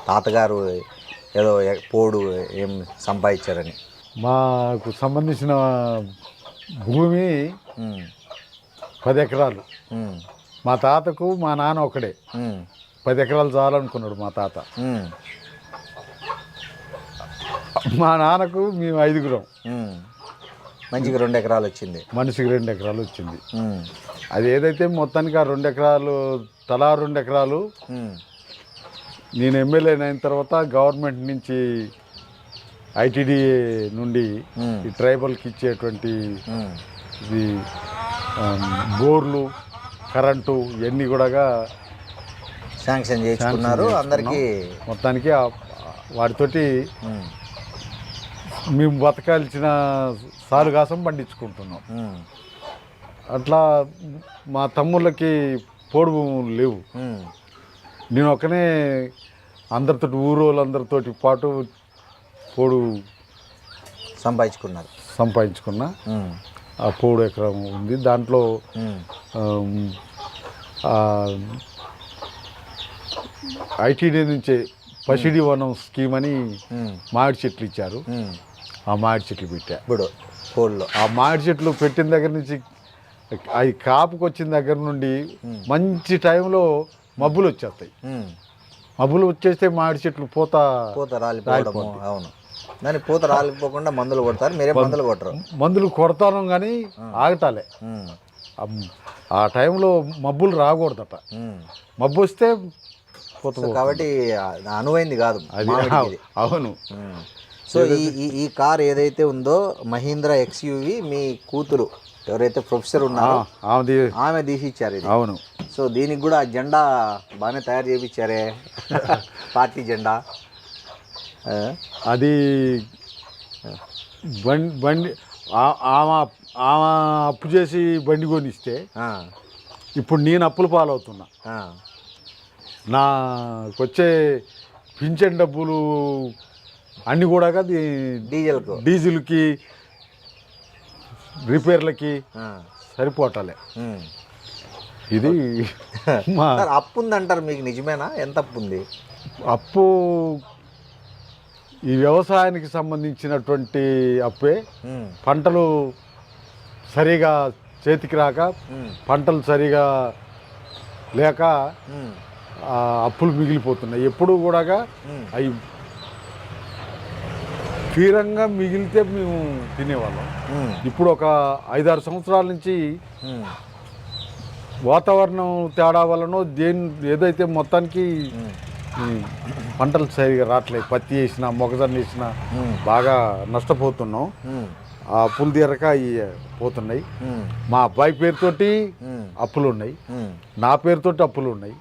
తాతగారు ఏదో పోడు ఏం సంపాదించారని. మాకు సంబంధించిన భూమి 10 ఎకరాలు. మా తాతకు మా నాన్న ఒకడే 10 ఎకరాలు చాలనుకున్నాడు మా తాత. మా నాన్నకు మేము 5గురం. మంచిగా 2 ఎకరాలు వచ్చింది. మనిషికి 2 ఎకరాలు వచ్చింది. అది ఏదైతే మొత్తానికి ఆ 2 ఎకరాలు, తలా 2 ఎకరాలు నేను ఎమ్మెల్యే అయిన తర్వాత గవర్నమెంట్ నుంచి ఐటీడీఏ నుండి ఈ ట్రైబల్కి ఇచ్చేటువంటి ఇది బోర్లు, కరెంటు ఇవన్నీ కూడా శాంక్షన్ చేసుకున్నారు అందరికీ. మొత్తానికి వాటితోటి మేము బతకాల్సిన సాలుగాసం పండించుకుంటున్నాం. అట్లా మా తమ్ముళ్ళకి పోడు భూములు లేవు. నేను ఒక్కనే అందరితోటి, ఊరోళ్ళందరితోటి పాటు పోడు సంపాదించుకున్నా. ఆ పోడు ఎకరం ఉంది. దాంట్లో ఐటీడీ నుంచే పసిడి వనం స్కీమ్ అని మామిడి చెట్లు ఇచ్చారు. ఆ మామిడి చెట్లు పెట్టా. ఇప్పుడు పోల్లో ఆ మామిడి చెట్లు పెట్టిన దగ్గర నుంచి అవి కాపుకి వచ్చిన దగ్గర నుండి మంచి టైంలో మబ్బులు వచ్చేస్తాయి. మబ్బులు వచ్చేస్తే మామిడి చెట్లు పూత రాలిపోవడము. అవును, దాని పూత రాలిపోకుండా మందులు కొడతారు. మీరే మందులు కొట్టరు? మందులు కొడతాను కానీ ఆగటాలే. ఆ టైంలో మబ్బులు రాకూడదట. మబ్బు వస్తే పూత. కాబట్టి అనువైంది కాదు అది. అవును. సో ఈ కార్ ఏదైతే ఉందో మహీంద్రా ఎక్స్యూవి, మీ కూతురు ఎవరైతే ప్రొఫెసర్ ఉన్నారో ఆమె తీసి ఇచ్చారు ఇది. అవును. సో దీనికి కూడా జెండా బాగానే తయారు చేయించారే, పార్టీ జెండా. అది బండి ఆమె అప్పు చేసి బండి కొనిస్తే ఇప్పుడు నేను అప్పుల పాలవుతున్నా. నాకొచ్చే పింఛన్ డబ్బులు అన్నీ కూడా డీజిల్కి రిపేర్లకి సరిపోవటాలే. ఇది అప్పు ఉందంటారు మీకు, నిజమేనా? ఎంత అప్పు ఉంది? అప్పు ఈ వ్యవసాయానికి సంబంధించినటువంటి అప్పే. పంటలు సరిగా చేతికి రాక, పంటలు సరిగా లేక అప్పులు మిగిలిపోతున్నాయి. ఎప్పుడు కూడా అవి తీరంగా మిగిలితే మేము తినేవాళ్ళం. ఇప్పుడు ఒక 5-6 సంవత్సరాల నుంచి వాతావరణం తేడా వలన ఏదైతే మొత్తానికి పంటలు సరిగా రావట్లేదు. పత్తి వేసినా, మొక్కజొన్న వేసినా బాగా నష్టపోతున్నాం. ఆ అప్పులు తీరక పోతున్నాయి. మా అబ్బాయి పేరుతోటి అప్పులు ఉన్నాయి, నా పేరుతోటి అప్పులు ఉన్నాయి.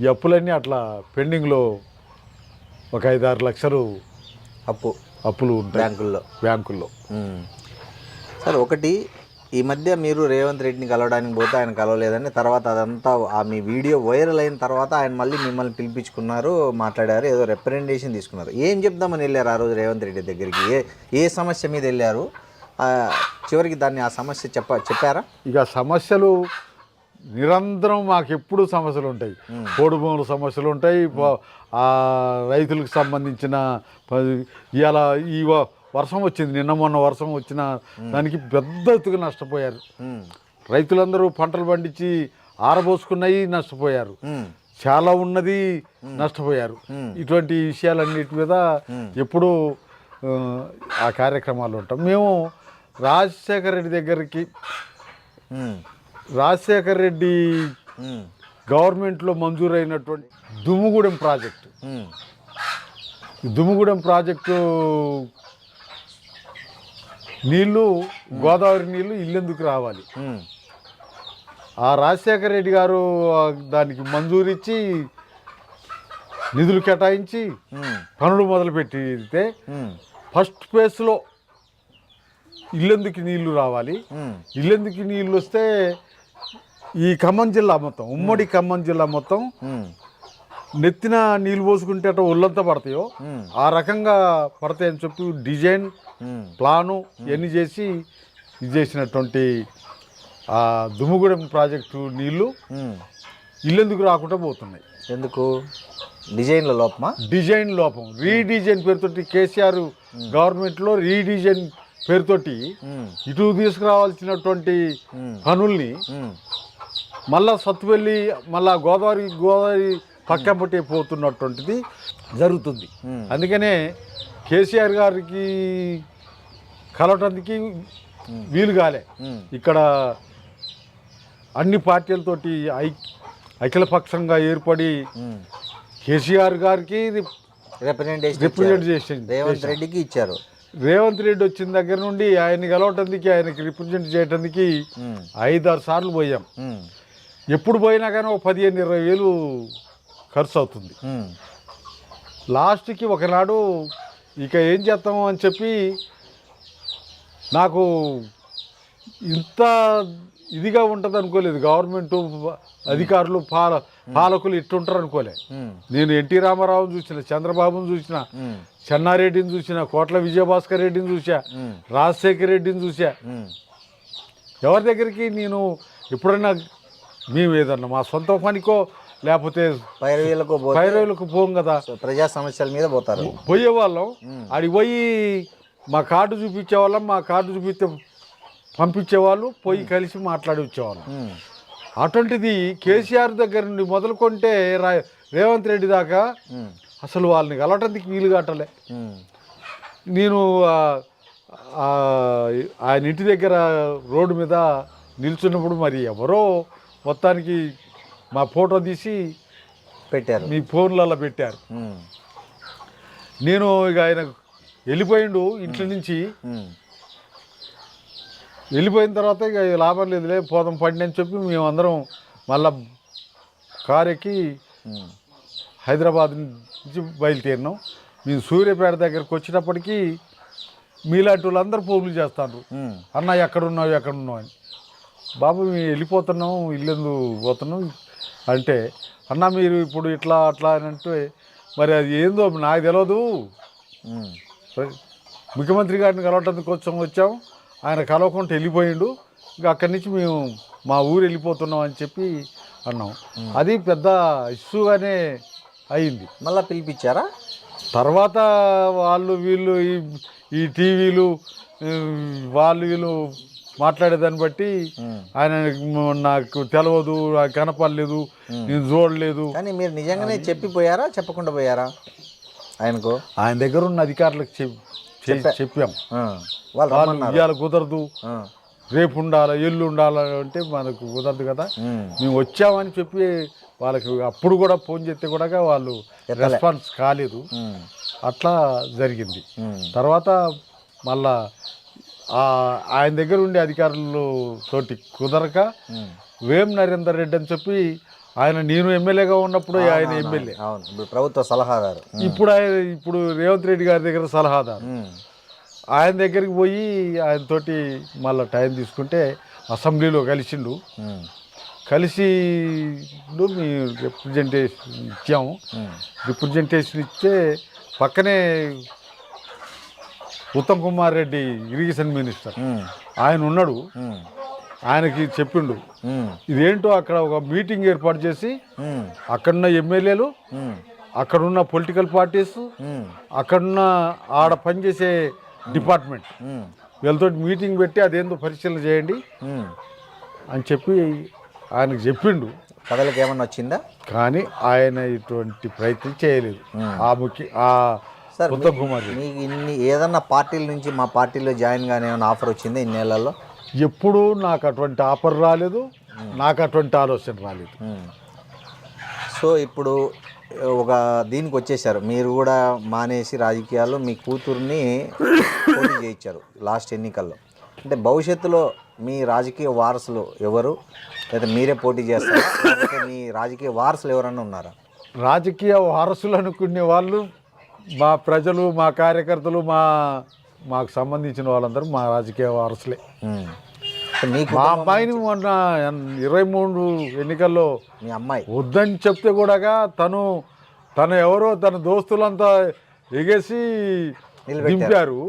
ఈ అప్పులన్నీ అట్లా పెండింగ్లో ఒక 5-6 లక్షలు అప్పులు ఉంటాయి బ్యాంకుల్లో. సార్, ఒకటి ఈ మధ్య మీరు రేవంత్ రెడ్డిని కలవడానికి పోతే ఆయన కలవలేదని, తర్వాత అదంతా మీ వీడియో వైరల్ అయిన తర్వాత ఆయన మళ్ళీ మిమ్మల్ని పిలిపించుకున్నారు, మాట్లాడారు, ఏదో రిప్రజెంటేషన్ తీసుకున్నారు. ఏం చెప్దామని వెళ్ళారు ఆ రోజు రేవంత్ రెడ్డి దగ్గరికి? ఏ సమస్య మీద వెళ్ళారు? చివరికి దాన్ని ఆ సమస్య చెప్పారా? ఇక సమస్యలు నిరంతరం మాకు ఎప్పుడు సమస్యలు ఉంటాయి. పోడు భూముల సమస్యలు ఉంటాయి, రైతులకు సంబంధించిన ఇవాళ ఈ వర్షం వచ్చింది, నిన్న మొన్న వర్షం వచ్చిన దానికి పెద్ద ఎత్తుగా నష్టపోయారు రైతులందరూ. పంటలు పండించి ఆరబోసుకున్నాయి, నష్టపోయారు. చాలా ఉన్నది, నష్టపోయారు. ఇటువంటి విషయాలన్నిటి మీద ఎప్పుడూ ఆ కార్యక్రమాలు ఉంటాం. మేము రాజశేఖర రెడ్డి దగ్గరికి, రాజశేఖర రెడ్డి గవర్నమెంట్లో మంజూరైనటువంటి దుమ్ముగూడెం ప్రాజెక్టు, దుమ్ముగూడెం ప్రాజెక్టు నీళ్లు, గోదావరి నీళ్లు ఇల్లెందుకు రావాలి, ఆ రాజశేఖర రెడ్డి గారు దానికి మంజూరు ఇచ్చి నిధులు కేటాయించి పనులు మొదలుపెట్టితే ఫస్ట్ ఫేజ్లో ఇల్లెందుకు నీళ్లు రావాలి, ఇల్లెందుకు నీళ్లు వస్తే ఈ ఖమ్మం జిల్లా మొత్తం, ఉమ్మడి ఖమ్మం జిల్లా మొత్తం నెత్తిన నీళ్ళు పోసుకుంటే అట్లా ఒళ్ళంతా పడతాయో ఆ రకంగా పడతాయని చెప్పి డిజైన్ ప్లాను ఇవన్నీ చేసి ఇది చేసినటువంటి ఆ దుమ్ముగూడెం ప్రాజెక్టు నీళ్లు ఇల్లెందుకు రాకుండా పోతున్నాయి. ఎందుకు? డిజైన్ల లోపమా? డిజైన్ లోపం. రీడిజైన్ పేరుతోటి కేసీఆర్ గవర్నమెంట్లో రీడిజైన్ పేరుతోటి ఇటు తీసుకురావాల్సినటువంటి పనుల్ని మళ్ళా సత్తువెల్లి, మళ్ళా గోదావరి పక్కంపట్టి పోతున్నటువంటిది జరుగుతుంది. అందుకనే కేసీఆర్ గారికి కలవటానికి వీలు కాలే. ఇక్కడ అన్ని పార్టీలతోటి అఖిలపక్షంగా ఏర్పడి కేసీఆర్ గారికి రిప్రజెంటేషన్ రేవంత్ రెడ్డికి ఇచ్చారు. రేవంత్ రెడ్డి వచ్చిన దగ్గర నుండి ఆయన్ని కలవటానికి, ఆయనకి రిప్రజెంట్ చేయడానికి 5-6 సార్లు పోయాం. ఎప్పుడు పోయినా కానీ ఒక 15-20 వేలు ఖర్చు అవుతుంది. లాస్ట్కి ఒకనాడు ఇక ఏం చేస్తాము అని చెప్పి, నాకు ఇంత ఇదిగా ఉంటుంది అనుకోలేదు. గవర్నమెంట్ అధికారులు పాలకులు ఇట్టుంటారు అనుకోలే. నేను ఎన్టీ రామారావుని చూసిన, చంద్రబాబుని చూసిన, చెన్నారెడ్డిని చూసిన, కోట్ల విజయభాస్కర్ రెడ్డిని చూసా, రాజశేఖర్ రెడ్డిని చూసా. ఎవరి దగ్గరికి నేను ఎప్పుడైనా మేము ఏదన్నా మా సొంత పనికో లేకపోతే పైరవీలకు పోం కదా, ప్రజా సమస్యల మీద పోయేవాళ్ళం. అడిగి పోయి మా కార్డు చూపించేవాళ్ళం, మా కార్డు చూపిస్తే పంపించేవాళ్ళు, పోయి కలిసి మాట్లాడి వచ్చేవాళ్ళం. అటువంటిది కేసీఆర్ దగ్గర నుండి మొదలుకొంటే రేవంత్ రెడ్డి దాకా అసలు వాళ్ళని కలవటానికి వీలు కట్టలే. నేను ఆయన ఇంటి దగ్గర రోడ్డు మీద నిల్చున్నప్పుడు మరి ఎవరో మొత్తానికి మా ఫోటో తీసి పెట్టారు, మీ ఫోన్లలో పెట్టారు. నేను ఇక ఆయన వెళ్ళిపోయిండు ఇంట్లో నుంచి. వెళ్ళిపోయిన తర్వాత ఇక లాభం లేదులే, పోదాం పండి అని చెప్పి మేమందరం మళ్ళా కారు ఎక్కి హైదరాబాద్ నుంచి బయలుదేరినాం. మేము సూర్యాపేట దగ్గరకు వచ్చినప్పటికీ మీలాంటి వాళ్ళందరూ ఫోన్లు చేస్తారు, అన్న ఎక్కడున్నావు ఎక్కడున్నావు అని. బాబు మేము వెళ్ళిపోతున్నాం, ఇల్లెందు పోతున్నాం అంటే, అన్న మీరు ఇప్పుడు ఇట్లా అట్లా అని అంటే, మరి అది ఏందో నాకు తెలియదు, ముఖ్యమంత్రి గారిని కలవటానికి వచ్చాం, ఆయన కలవకుండా వెళ్ళిపోయిండు, ఇంకా అక్కడి నుంచి మేము మా ఊరు వెళ్ళిపోతున్నాం అని చెప్పి అన్నాం. అది పెద్ద ఇష్యూగానే అయింది. మళ్ళీ పిలిపించారా? తర్వాత వాళ్ళు వీళ్ళు ఈ టీవీలు వాళ్ళు వీళ్ళు మాట్లాడేదాన్ని బట్టి ఆయన నాకు తెలియదు, నాకు కనపడలేదు, నేను చూడలేదు. కానీ మీరు నిజంగానే చెప్పిపోయారా, చెప్పకుండా పోయారా ఆయనకు? ఆయన దగ్గర ఉన్న అధికారులకు చెప్పాం. వాళ్ళు ఇవాళ కుదరదు, రేపు ఉండాలి, ఎల్లు ఉండాలి అంటే మనకు కుదరదు కదా. మేము వచ్చామని చెప్పి వాళ్ళకి అప్పుడు కూడా ఫోన్ చేస్తే కూడా వాళ్ళు రెస్పాన్స్ కాలేదు. అట్లా జరిగింది. తర్వాత మళ్ళా ఆయన దగ్గర ఉండే అధికారులు తోటి కుదరక వేం నరేందర్ రెడ్డి అని చెప్పి ఆయన, నేను ఎమ్మెల్యేగా ఉన్నప్పుడు ఆయన ఎమ్మెల్యే, ప్రభుత్వ సలహాదారు, ఇప్పుడు రేవంత్ రెడ్డి గారి దగ్గర సలహాదారు. ఆయన దగ్గరికి పోయి ఆయనతోటి మళ్ళీ టైం తీసుకుంటే అసెంబ్లీలో కలిసిండు. కలిసి మీ రిప్రజెంటేషన్ ఇచ్చాము. రిప్రజెంటేషన్ ఇస్తే పక్కనే ఉత్తమ్ కుమార్ రెడ్డి ఇరిగేషన్ మినిస్టర్ ఉమ్, ఆయన ఉన్నాడు. ఉమ్, ఆయనకి చెప్పిండు ఉమ్, ఇదేంటో అక్కడ ఒక మీటింగ్ ఏర్పాటు చేసి ఉమ్, అక్కడున్న ఎమ్మెల్యేలు, ఉమ్, అక్కడున్న పొలిటికల్ పార్టీస్, ఉమ్, అక్కడున్న ఆడ పనిచేసే డిపార్ట్మెంట్ ఉమ్, వీళ్ళతో మీటింగ్ పెట్టి అదేందో పరిశీలన చేయండి ఉమ్. అని చెప్పి ఆయనకు చెప్పిండు. కథలకు ఏమన్నా వచ్చిందా? కానీ ఆయన ఇటువంటి ప్రయత్నం చేయలేదు. సార్ ఉత్తమ్ కుమార్ రెడ్డి మీకు ఇన్ని ఏదన్నా పార్టీల నుంచి మా పార్టీలో జాయిన్ కానీ ఏమైనా ఆఫర్ వచ్చిందా ఇన్నేళ్లలో? ఎప్పుడూ నాకు అటువంటి ఆఫర్ రాలేదు, నాకు అటువంటి ఆలోచన రాలేదు. సో ఇప్పుడు ఒక దీనికి వచ్చేసారు, మీరు కూడా మానేసి రాజకీయాల్లో మీ కూతుర్ని పోటీ చేయించారు లాస్ట్ ఎన్నికల్లో. అంటే భవిష్యత్తులో మీ రాజకీయ వారసులు ఎవరు, లేదా మీరే పోటీ చేస్తారా, లేకపోతే మీ రాజకీయ వారసులు ఎవరన్నా ఉన్నారా? రాజకీయ వారసులు అనుకునే వాళ్ళు మా ప్రజలు, మా కార్యకర్తలు, మాకు సంబంధించిన వాళ్ళందరూ మా రాజకీయ వారసులే. మీకు మా అమ్మాయిని మొన్న 23 ఎన్నికల్లో మీ అమ్మాయి వద్దని చెప్తే కూడా తను ఎవరో తన దోస్తులంతా ఎగేసి దింపారు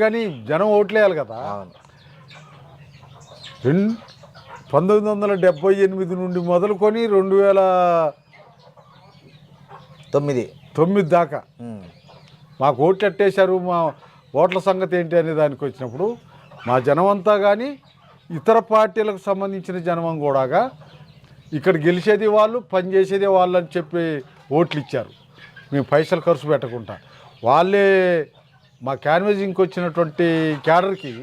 కానీ జనం ఓట్లేయాలి కదా. అవును. 1978 నుండి మొదలుకొని 2009 దాకా మాకు ఓట్లు ఎట్టేశారు. మా ఓట్ల సంగతి ఏంటి అనే దానికి వచ్చినప్పుడు మా జనమంతా కానీ ఇతర పార్టీలకు సంబంధించిన జనం కూడా ఇక్కడ గెలిచేది వాళ్ళు, పనిచేసేది వాళ్ళు అని చెప్పి ఓట్లు ఇచ్చారు. మేము పైసలు ఖర్చు పెట్టకుండా వాళ్ళే మా క్యాన్వేజింగ్కి వచ్చినటువంటి క్యాడర్కి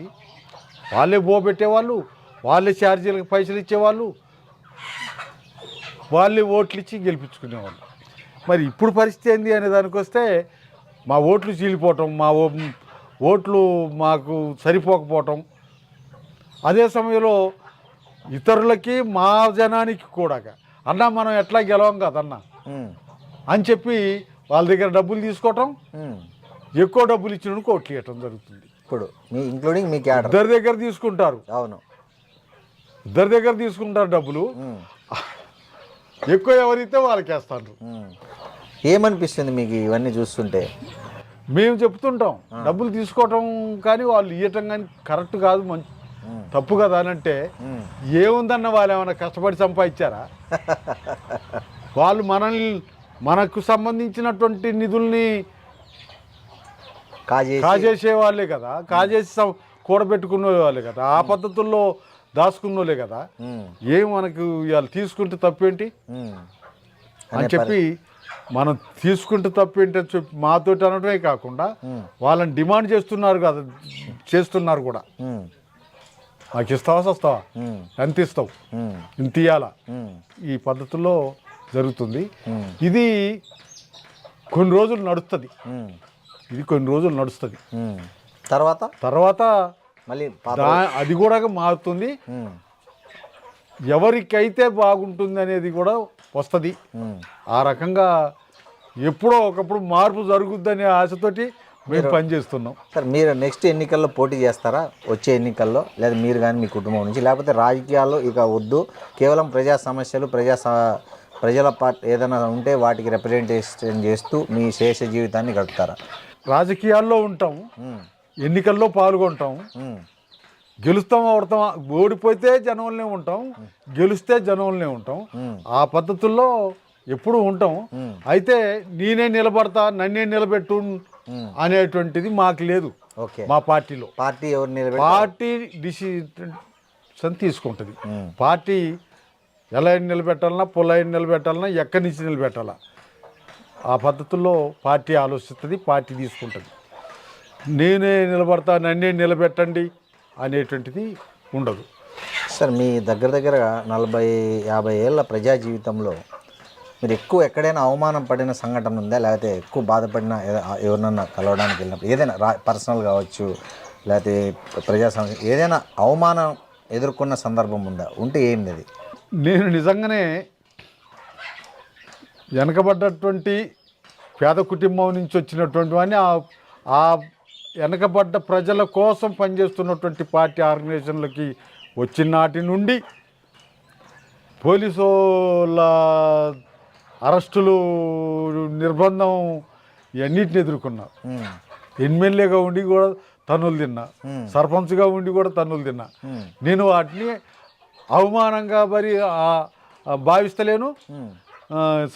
వాళ్ళే పెట్టేవాళ్ళు, వాళ్ళే ఛార్జీలకు పైసలు ఇచ్చేవాళ్ళు, వాళ్ళే ఓట్లు ఇచ్చి గెలిపించుకునేవాళ్ళు. మరి ఇప్పుడు పరిస్థితి ఏంది అనే దానికి వస్తే మా ఓట్లు చీలిపోవటం, మా ఓట్లు మాకు సరిపోకపోవటం, అదే సమయంలో ఇతరులకి మా జనానికి కూడా అన్న మనం ఎట్లా గెలవం కదన్నా అని చెప్పి వాళ్ళ దగ్గర డబ్బులు తీసుకోవటం, ఎక్కువ డబ్బులు ఇచ్చిన ఓట్లు ఇవ్వటం జరుగుతుంది. ఇప్పుడు మీ ఇంక్లూడింగ్ మీ క్యాడర్ ఇద్దరి దగ్గర తీసుకుంటారు. అవును, ఇద్దరి దగ్గర తీసుకుంటారు డబ్బులు, ఎక్కువ ఎవరైతే వాళ్ళకి వేస్తారు. ఏమనిపిస్తుంది మీకు ఇవన్నీ చూస్తుంటే? మేము చెప్తుంటాం డబ్బులు తీసుకోవటం కానీ వాళ్ళు ఇవ్వటం కానీ కరెక్ట్ కాదు, మంచి తప్పు కదా అని అంటే ఏముందన్న వాళ్ళు ఏమైనా కష్టపడి సంపాదించారా? వాళ్ళు మనకు సంబంధించినటువంటి నిధుల్ని కాజేసే వాళ్ళే కదా, కాజేసి కూడబెట్టుకునే వాళ్ళే కదా, ఆ పద్ధతుల్లో దాచుకున్నోలే కదా. ఏం మనకు ఇవాళ తీసుకుంటే తప్పేంటి అని చెప్పి మనం తీసుకుంటే తప్పేంటి అని చెప్పి మాతోటి అనడమే కాకుండా వాళ్ళని డిమాండ్ చేస్తున్నారు కదా, చేస్తున్నారు కూడా. నాకు ఇస్తావా వస్తావా, ఎంత ఇస్తావు, ఇంత ఇయ్యాలా, ఈ పద్ధతుల్లో జరుగుతుంది. ఇది కొన్ని రోజులు నడుస్తుంది, తర్వాత మళ్ళీ అది కూడా మారుతుంది. ఎవరికైతే బాగుంటుంది అనేది కూడా వస్తుంది. ఆ రకంగా ఎప్పుడో ఒకప్పుడు మార్పు జరుగుద్దనే ఆశతోటి మేము పనిచేస్తున్నాం. సార్ మీరు నెక్స్ట్ ఎన్నికల్లో పోటీ చేస్తారా? వచ్చే ఎన్నికల్లో, లేదా మీరు కానీ మీ కుటుంబం నుంచి, లేకపోతే రాజకీయాల్లో ఇక వద్దు, కేవలం ప్రజా సమస్యలు ప్రజల పార్టీ ఏదైనా ఉంటే వాటికి రిప్రజెంటేషన్ చేస్తూ మీ శేష జీవితాన్ని గడుపుతారా? రాజకీయాల్లో ఉంటాం, ఎన్నికల్లో పాల్గొంటాం, గెలుస్తాం ఓడతాం. ఓడిపోతే జనంలోనే ఉంటాం, గెలిస్తే జనంలోనే ఉంటాం. ఆ పద్ధతుల్లో ఎప్పుడు ఉంటాం. అయితే నేనే నిలబడతా, నన్నే నిలబెట్టు అనేటువంటిది మాకు లేదు. మా పార్టీలో పార్టీ ఎవరు పార్టీ డిసిషన్ తీసుకుంటుంది. పార్టీ ఎలా నిలబెట్టాలన్నా, పొలాయిని నిలబెట్టాలన్నా, ఎక్కడి నుంచి నిలబెట్టాలా, ఆ పద్ధతుల్లో పార్టీ ఆలోచిస్తుంది, పార్టీ తీసుకుంటుంది. నేనే నిలబడతా, నన్నే నిలబెట్టండి అనేటువంటిది ఉండదు. సార్ మీ దగ్గర 40-50 ఏళ్ళ ప్రజా జీవితంలో మీరు ఎక్కువ ఎక్కడైనా అవమానం పడిన సంఘటన ఉందా? లేకపోతే ఎక్కువ బాధపడిన ఎవరినన్నా కలవడానికి వెళ్ళినప్పుడు ఏదైనా పర్సనల్ కావచ్చు, లేకపోతే ప్రజా సమస్య ఏదైనా అవమానం ఎదుర్కొన్న సందర్భం ఉందా? ఉంటే ఏంది అది? నేను నిజంగానే వెనకబడ్డటువంటి పేద కుటుంబం నుంచి వచ్చినటువంటి వాడిని, ఆ వెనకబడ్డ ప్రజల కోసం పనిచేస్తున్నటువంటి పార్టీ ఆర్గనైజేషన్లకి వచ్చిన నాటి నుండి పోలీసుల అరెస్టులు, నిర్బంధం ఇవన్నిటిని ఎదుర్కొన్నారు. ఎమ్మెల్యేగా ఉండి కూడా తన్నులు తిన్నా, సర్పంచ్గా ఉండి కూడా తన్నులు తిన్నా. నేను వాటిని అవమానంగా మరి భావిస్తలేను,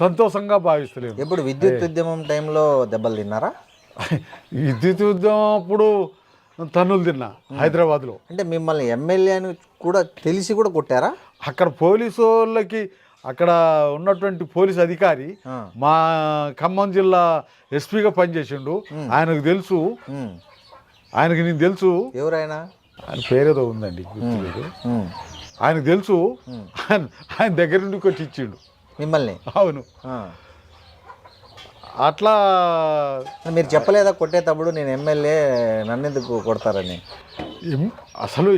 సంతోషంగా భావిస్తలేను. ఇప్పుడు విద్యుత్ ఉద్యమం టైంలో దెబ్బలు తిన్నారా? విద్యుత్ ఉద్యమం అప్పుడు తన్నులు తిన్నా హైదరాబాద్లో. అంటే మిమ్మల్ని ఎమ్మెల్యే అని కూడా తెలిసి కూడా కొట్టారా? అక్కడ పోలీసు వాళ్ళకి, అక్కడ ఉన్నటువంటి పోలీస్ అధికారి మా ఖమ్మం జిల్లా ఎస్పీగా పనిచేసిండు. ఆయనకు తెలుసు, ఆయనకి నేను తెలుసు. ఎవరైనా? ఆయన పేరేదో ఉందండి, గుర్తులేదు. ఆయనకు తెలుసు. ఆయన దగ్గర నుండి కొట్టి ఇచ్చిండు మిమ్మల్ని. అవును. అట్లా మీరు చెప్పలేదా కొట్టేటప్పుడు నేను ఎమ్మెల్యే, నన్నెందుకు కొడతారని? అసలు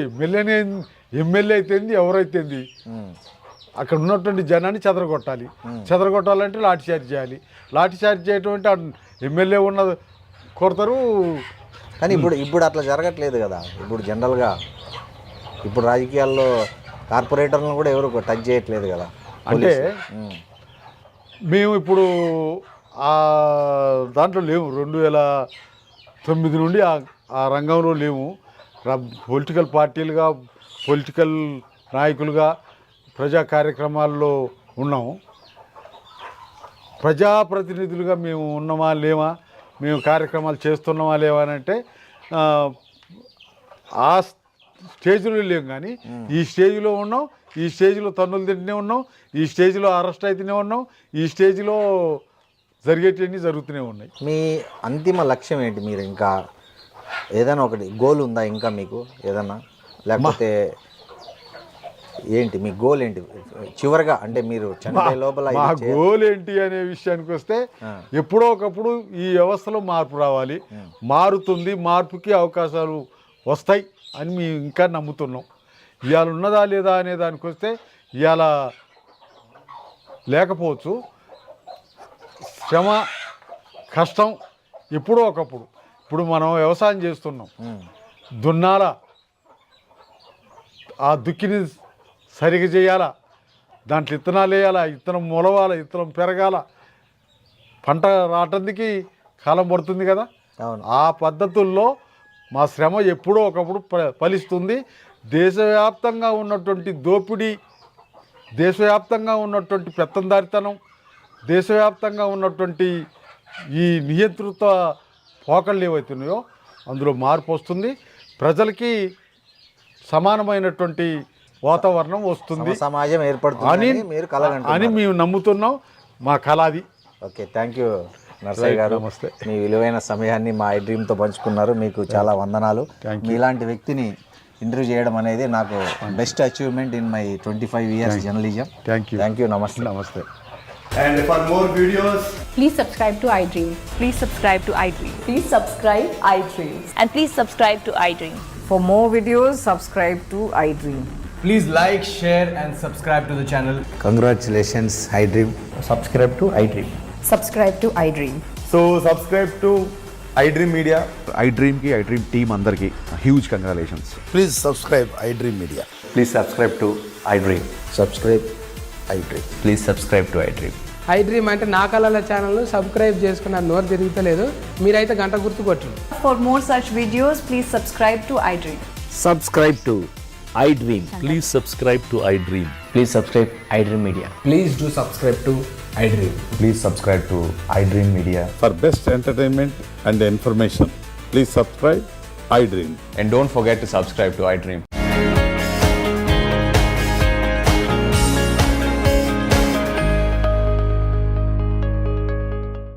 ఎమ్మెల్యే అయితేంది, ఎవరైతేంది, అక్కడ ఉన్నటువంటి జనాన్ని చెదరగొట్టాలి. చెదరగొట్టాలంటే లాఠీ చార్జ్ చేయాలి. లాఠీ చార్జ్ చేయటం అంటే ఎమ్మెల్యే ఉన్న కొడతారు. కానీ ఇప్పుడు అట్లా జరగట్లేదు కదా. ఇప్పుడు జనరల్గా ఇప్పుడు రాజకీయాల్లో కార్పొరేటర్లను కూడా ఎవరు టచ్ చేయట్లేదు కదా. అంటే మేము ఇప్పుడు దాంట్లో లేవు. 2009 నుండి ఆ రంగంలో లేవు. పొలిటికల్ పార్టీలుగా, పొలిటికల్ నాయకులుగా ప్రజా కార్యక్రమాల్లో ఉన్నాము. ప్రజాప్రతినిధులుగా మేము ఉన్నామా లేవా, మేము కార్యక్రమాలు చేస్తున్నామా లేవా అని అంటే ఆ స్టేజ్లో లేము. కానీ ఈ స్టేజ్లో ఉన్నాం, ఈ స్టేజ్లో తన్నులు తింటూనే ఉన్నాం, ఈ స్టేజ్లో అరెస్ట్ అవుతూనే ఉన్నాం, ఈ స్టేజ్లో జరిగేటివన్నీ జరుగుతూనే ఉన్నాయి. మీ అంతిమ లక్ష్యం ఏంటి? మీరు ఇంకా ఏదైనా ఒకటి గోల్ ఉందా ఇంకా మీకు ఏదన్నా? లేకపోతే ఏంటి మీ గోల్ ఏంటి చివరిగా? అంటే మీరు చనిపోయే లోపల మా గోల్ ఏంటి అనే విషయానికి వస్తే, ఎప్పుడో ఒకప్పుడు ఈ వ్యవస్థలో మార్పు రావాలి. మారుతుంది, మార్పుకి అవకాశాలు వస్తాయి అని మేము ఇంకా నమ్ముతున్నాం. ఇవాళ ఉన్నదా లేదా అనే దానికి వస్తే ఇవాళ లేకపోవచ్చు. శ్రమ, కష్టం ఎప్పుడో ఒకప్పుడు. ఇప్పుడు మనం వ్యవసాయం చేస్తున్నాం, దున్నాల, ఆ దుక్కిని సరిగా చేయాలా, దాంట్లో ఇత్తనాలు వేయాలా, ఇత్తనం మొలవాల, ఇత్తనం పెరగాల, పంట రావటానికి కాలం పడుతుంది కదా. ఆ పద్ధతుల్లో మా శ్రమ ఎప్పుడో ఒకప్పుడు ఫలిస్తుంది. దేశవ్యాప్తంగా ఉన్నటువంటి దోపిడీ, దేశవ్యాప్తంగా ఉన్నటువంటి పెత్తందారితనం, దేశవ్యాప్తంగా ఉన్నటువంటి ఈ నియంతృత్వ పోకళ్ళు ఏవైతున్నాయో అందులో మార్పు వస్తుంది. ప్రజలకి సమానమైనటువంటి వాతావరణం వస్తుంది, సమాజం ఏర్పడుతుంది అని మేము నమ్ముతున్నాం. మా కళ అది. ఓకే, థ్యాంక్ యూ నర్సయ్య గారు. నమస్తే. మీ విలువైన సమయాన్ని మా డ్రీమ్తో పంచుకున్నారు. మీకు చాలా వందనాలు. మీలాంటి వ్యక్తిని ఇంటర్వ్యూ చేయడం అనేది నాకు best achievement in my 25 years journalism. Thank you. నమస్తే. నమస్తే. And for more videos, please subscribe to iDream. Please subscribe to iDream. Please subscribe iDream. And please subscribe to iDream. For more videos, subscribe to iDream. please like, share and subscribe to the channel. Congratulations iDream. Subscribe to iDream. Subscribe to iDream. So subscribe to iDream Media. iDream ki iDream team andarki huge congratulations. Please subscribe iDream Media. Please subscribe to iDream. Subscribe iDream. Please subscribe to iDream. iDream అంటే నా కళల ఛానల్ సబ్స్క్రైబ్ చేసుకున్న నోరు తిరుగుతలేదు, మీరైతే గంట గుర్తు కొట్టండి. For more such videos, please subscribe to iDream. Subscribe to iDream. Please subscribe to iDream. Please subscribe iDream Media. Please do subscribe to iDream. Please subscribe to iDream Media. For best entertainment and information, please subscribe iDream. And don't forget to subscribe to iDream.